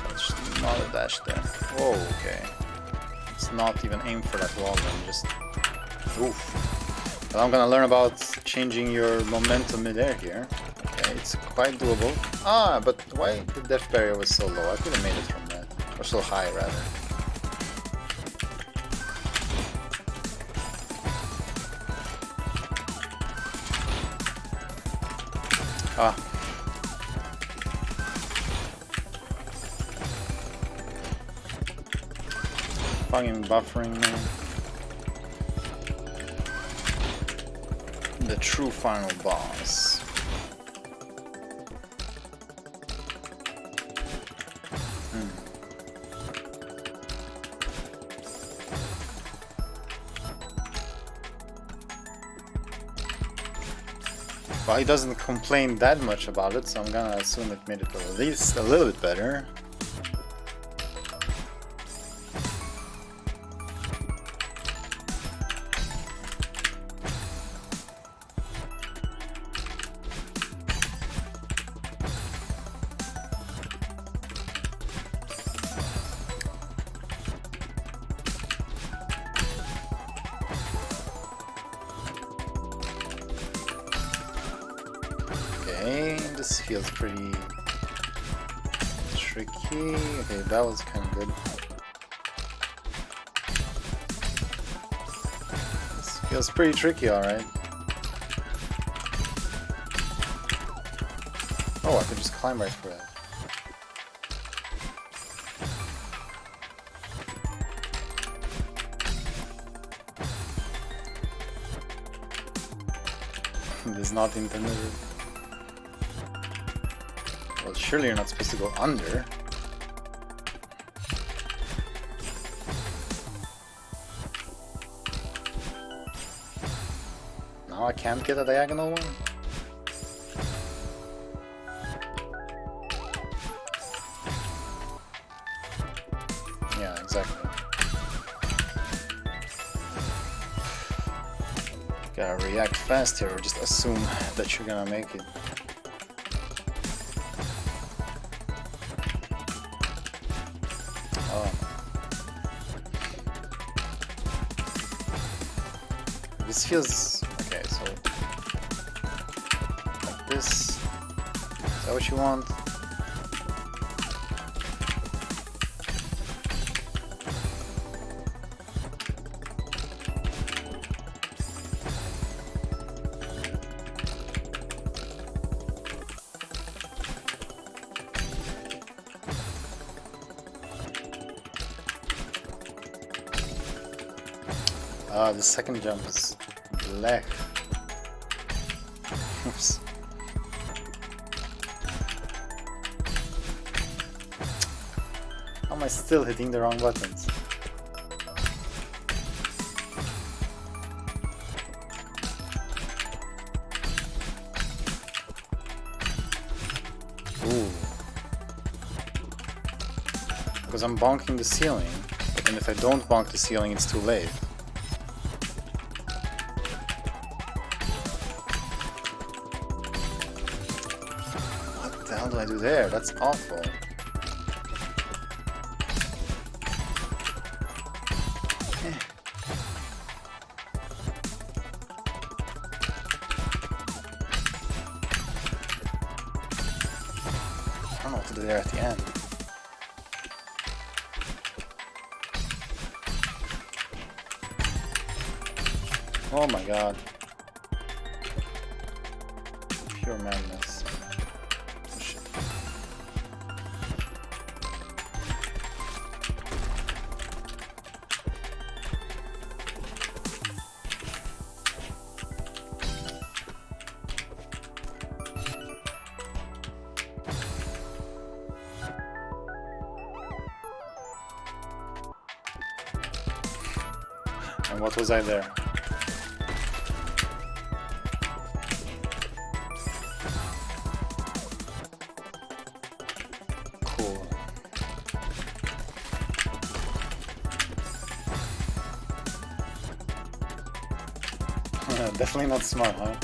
There's not a dash there. Oh, okay. It's not even aim for that wall then, just... Oof. Well, I'm gonna learn about changing your momentum midair here. Okay, it's quite doable. Ah, but why the death barrier was so low? I could have made it from that. Or so high, rather. Ah. Fucking buffering, man. The true final boss. Well, he doesn't complain that much about it, so I'm gonna assume it made it at least a little bit better. This feels pretty tricky. Okay, that was kind of good. This feels pretty tricky, alright. Oh, I could just climb right for that. This is not intended. Well, surely you're not supposed to go under. Now I can't get a diagonal one? Yeah, exactly. Gotta react fast here or just assume that you're gonna make it. This feels okay, so like this. Is that what you want? Ah, the second jump is black. Oops. How am I still hitting the wrong buttons? Ooh. Because I'm bonking the ceiling, and if I don't bonk the ceiling, it's too late. What the hell do I do there? That's awful. I don't know what to do there at the end. Oh my god. Pure madness. Oh shit. And what was I there? Cool. Definitely not smart, huh?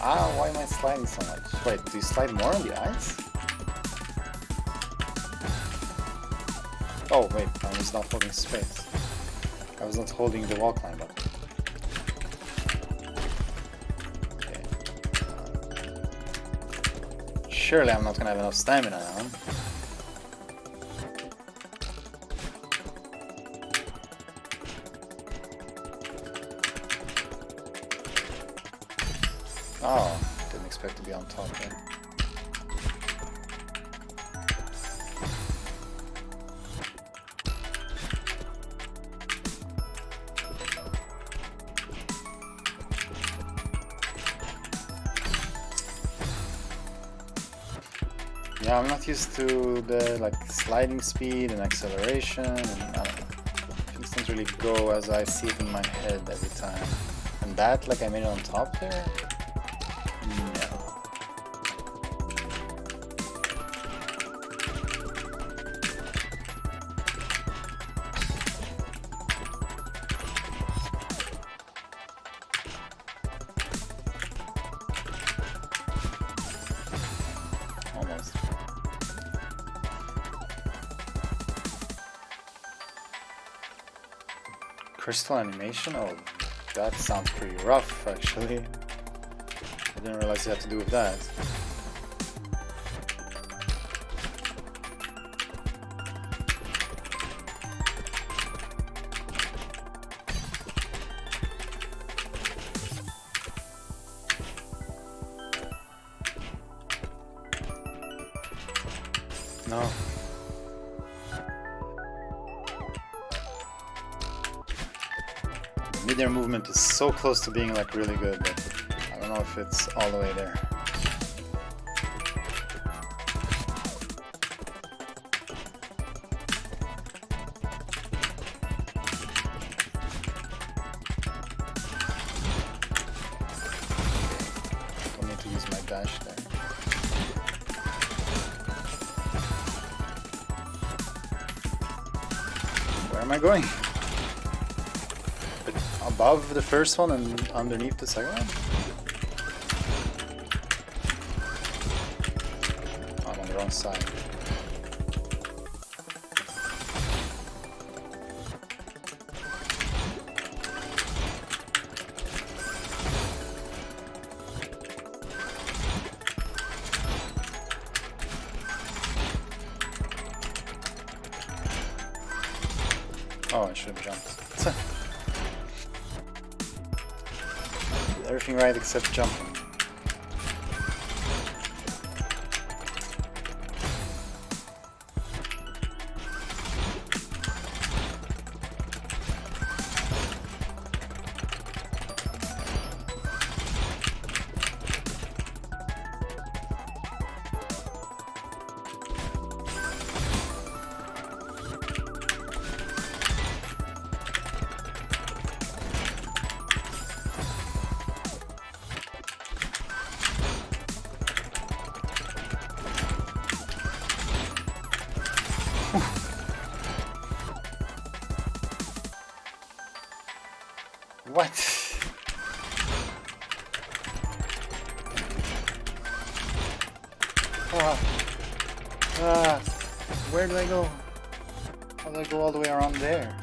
Ah, why am I sliding so much? Wait, do you slide more on the ice? Oh wait, I was not holding space. I was not holding the wall climb up. Okay. Surely I'm not gonna have enough stamina now. Oh, didn't expect to be on top there. Yeah, I'm not used to the like sliding speed and acceleration, and I don't know. Things don't really go as I see it in my head every time. And that, like I made it on top there? No. Almost. Crystal animation? Oh, that sounds pretty rough, actually. I didn't realize you had to do with that. No. Mid-air movement is so close to being like really good, but I don't know if it's all the way there. Don't need to use my dash there. Where am I going? Above the first one and underneath the second one? I'm on the wrong side. Oh, I should have jumped. Everything right except jumping. What? Where do I go? How do I go all the way around there?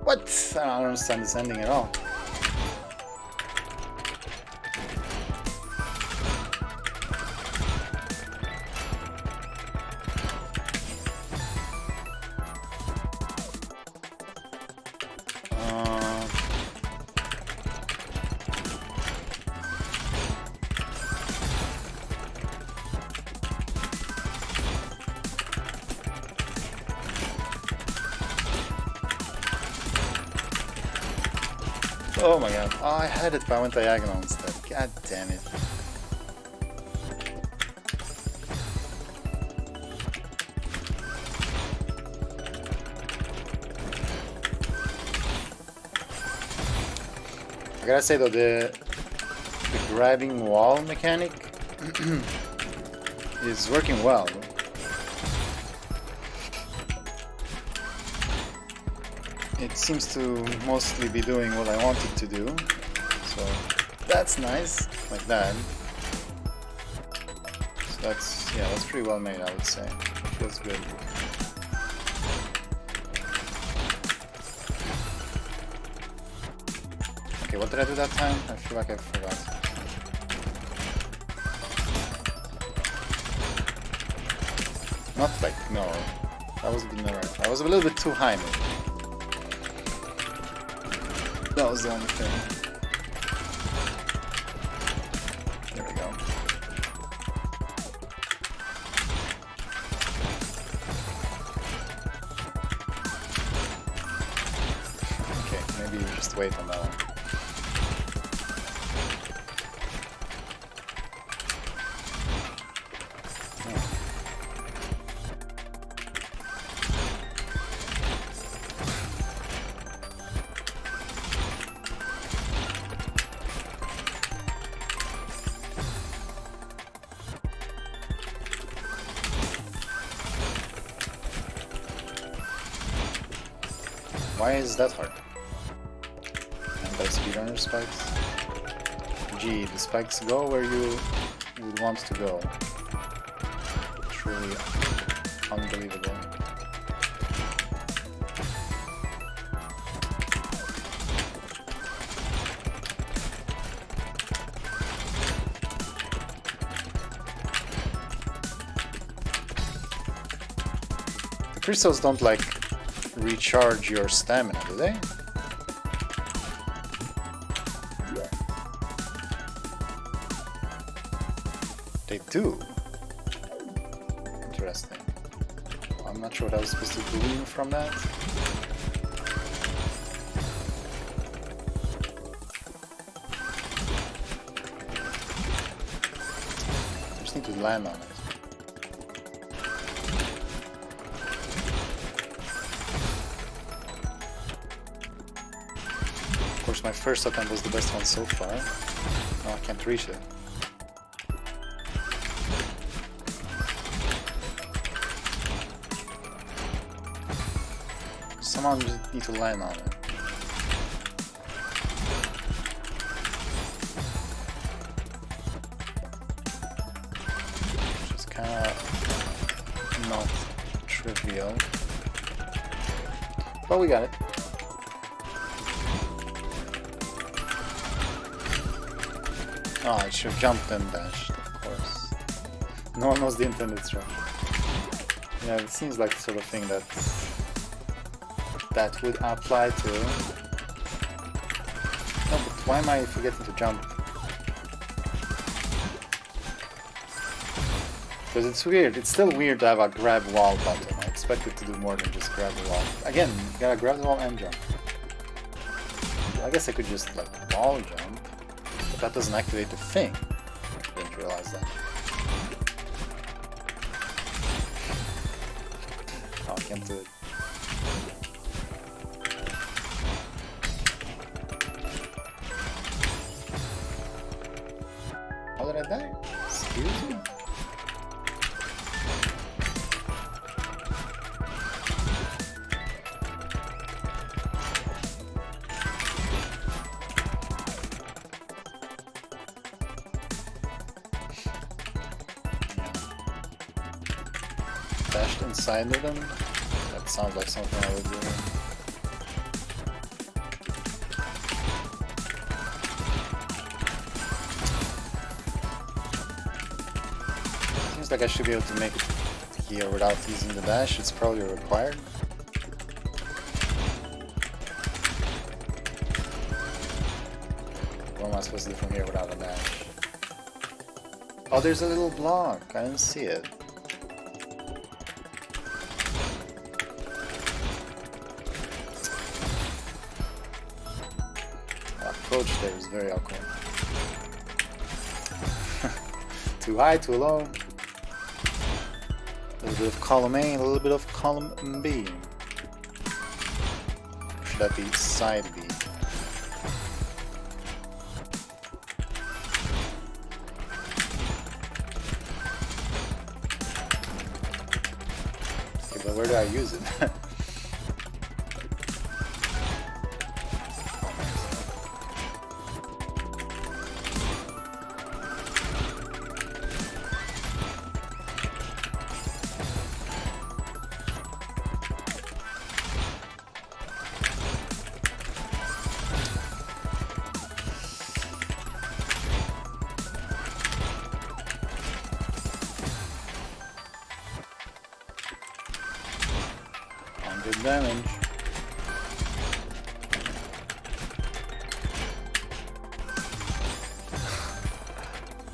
What? I don't understand this ending at all. Oh my god. Oh, I had it, but I went diagonal instead. God damn it. I gotta say though, the grabbing wall mechanic is working well. It seems to mostly be doing what I want it to do, so that's nice, like that. So that's pretty well made, I would say. Feels good. Okay, what did I do that time? I feel like I forgot. Not like, no. That was, no, I was a little bit too high, maybe. That was the only thing. There we go. Okay, maybe you just wait on that one. Why is that hard? Anti-speedrunner spikes? Gee, the spikes go where you would want to go. Truly unbelievable. The crystals don't like recharge your stamina, do they? They do. Interesting. I'm not sure what I was supposed to glean from that. I just need to land on it. Of course, my first attempt was the best one so far. Oh, I can't reach it. Someone just need to land on it. Which is kinda not trivial. But we got it. Oh, I should have jumped and dashed, of course. No one knows the intended strategy. Yeah, it seems like the sort of thing that would apply to. No, but why am I forgetting to jump? Because it's weird. It's still weird to have a grab wall button. I expect it to do more than just grab the wall. Again, you gotta grab the wall and jump. I guess I could just like wall jump, but that doesn't activate the thing. Didn't realize that. Oh, I can't do it. How did I die? Excuse me? Dashed inside of them? That sounds like something I would do. Seems like I should be able to make it here without using the dash. It's probably required. What am I supposed to do from here without a dash? Oh, there's a little block. I didn't see it. Approach there is very awkward. Too high, too low. A little bit of column A and a little bit of column B. Or should that be side B? Okay, but where do I use it? Good damage.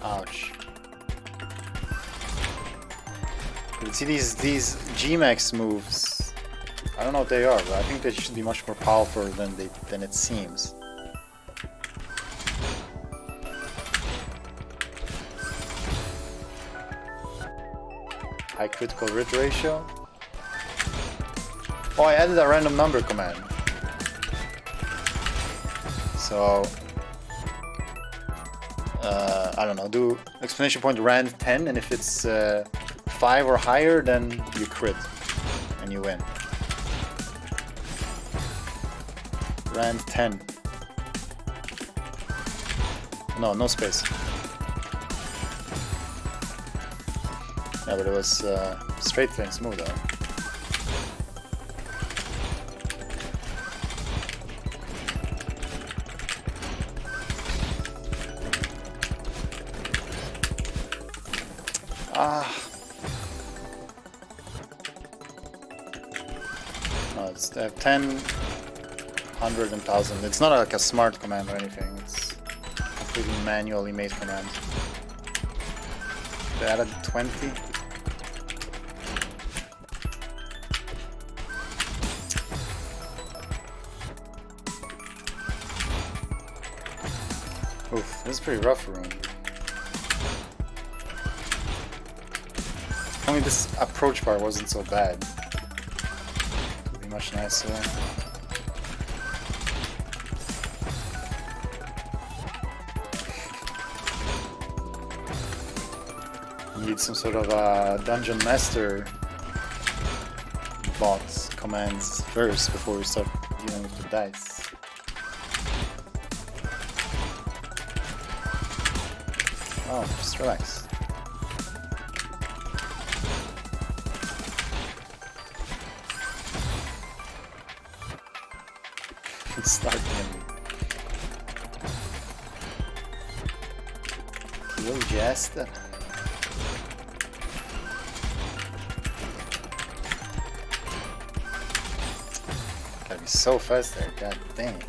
Ouch. You see these G-Max moves. I don't know what they are, but I think they should be much more powerful than it seems. High critical hit ratio. Oh, I added a random number command. So I don't know, do exclamation point rand 10, and if it's 5 or higher, then you crit and you win. Rand 10. No space. Yeah, but it was straight thing, smooth though. No, it's 10, 100, and 1000. It's not like a smart command or anything. It's completely manually made command. They added 20. Oof, this is a pretty rough room. Only this approach bar wasn't so bad. It would be much nicer. Need some sort of dungeon master bots commands first before we start dealing with the dice. Oh, just relax. Start him. Kill Jester. Gotta be so fast there, god dang.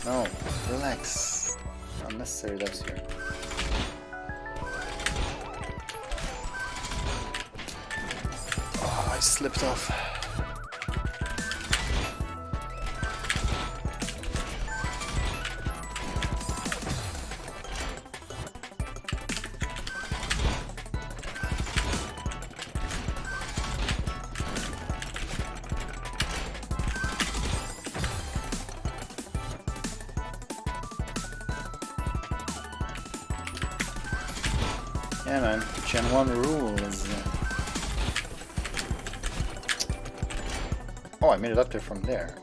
No, relax. Unnecessary deaths here. Oh, I slipped off. Yeah man, Gen 1 rule is... Oh, I made it up there from there.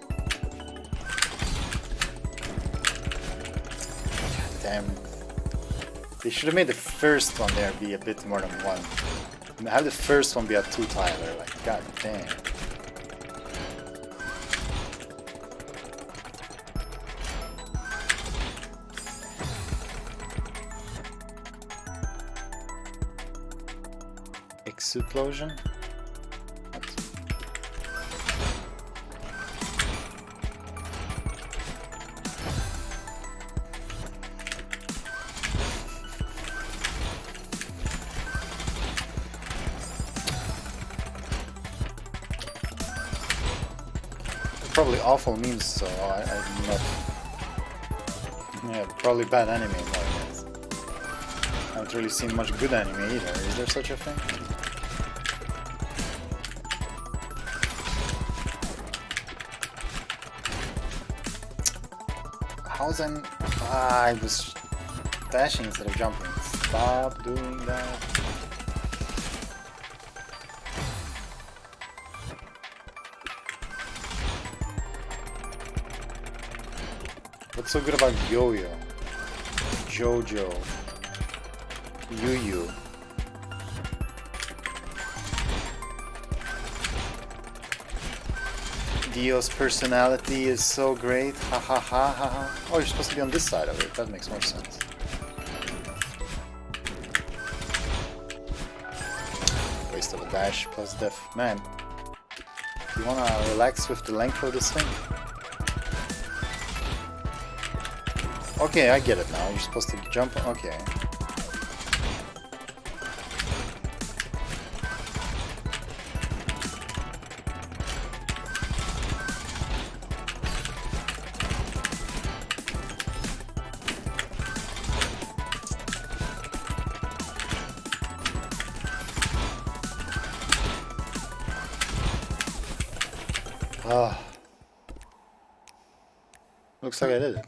God damn it. They should have made the first one there be a bit more than one. And have the first one be a 2-tiler, like god damn. Explosion? What? Probably awful memes, so I'm not... Yeah, probably bad anime more, I guess. I haven't really seen much good anime either. Is there such a thing? How's I was dashing instead of jumping. Stop doing that. What's so good about Yo-Yo? Jojo. Yu-Yu. Dio's personality is so great. Ha ha ha ha ha. Oh, you're supposed to be on this side of it. That makes more sense. burst of a dash plus def. Man, you wanna relax with the length of this thing? Okay, I get it now. You're supposed to jump. Okay. Ah. Looks like I did it.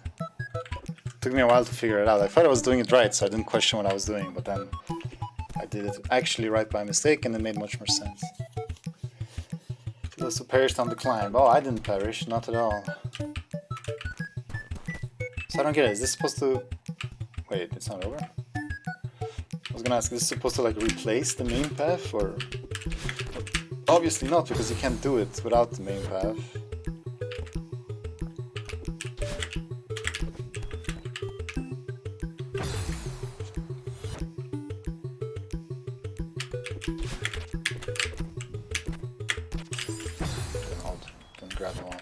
Took me a while to figure it out. I thought I was doing it right, so I didn't question what I was doing, but then I did it actually right by mistake, and it made much more sense. Those who perished on the climb. Oh, I didn't perish, not at all. So I don't get it. Is this supposed to... Wait, it's not over? I was gonna ask, is this supposed to like replace the main path, or... Obviously not, because you can't do it without the main path. Don't grab the wall.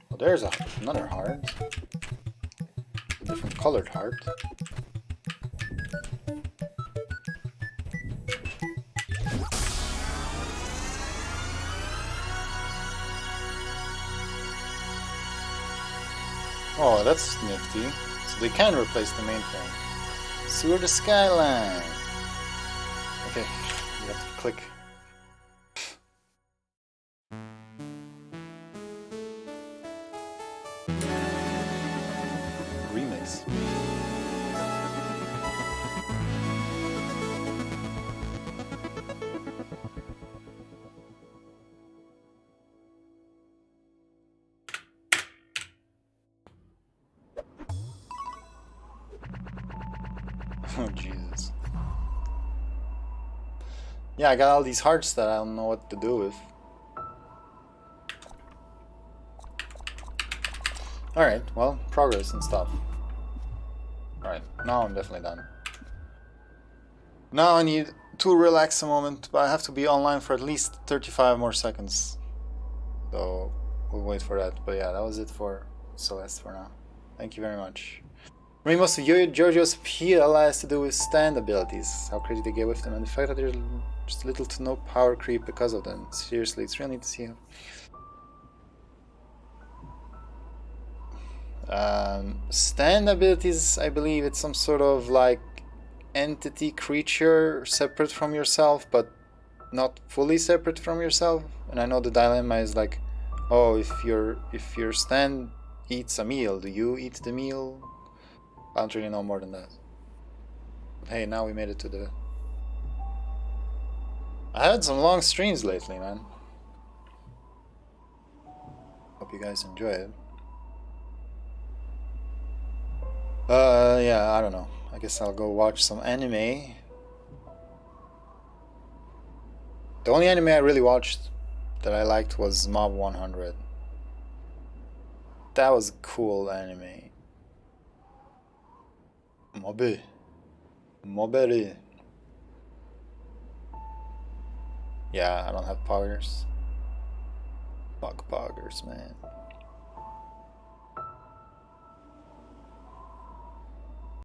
Well, there's another heart. A different colored heart. Oh, that's nifty. So they can replace the main thing. Sewer the skyline. Okay, you have to click. Remix. Oh, Jesus. Yeah, I got all these hearts that I don't know what to do with. Alright, well, progress and stuff. Alright, now I'm definitely done. Now I need to relax a moment, but I have to be online for at least 35 more seconds. So, we'll wait for that. But yeah, that was it for Celeste for now. Thank you very much. Most of JoJo's appeal has to do with stand abilities, how crazy they get with them, and the fact that there's just little to no power creep because of them. Seriously, it's really neat to see how... stand abilities, I believe it's some sort of like entity creature separate from yourself, but not fully separate from yourself. And I know the dilemma is like, oh, if your stand eats a meal, do you eat the meal? I don't really know more than that. But hey, now we made it to the... I had some long streams lately, man. Hope you guys enjoy it. Yeah, I don't know. I guess I'll go watch some anime. The only anime I really watched that I liked was Mob 100. That was a cool anime. Mobe. Mobere. Yeah, I don't have poggers. Fuck poggers, man.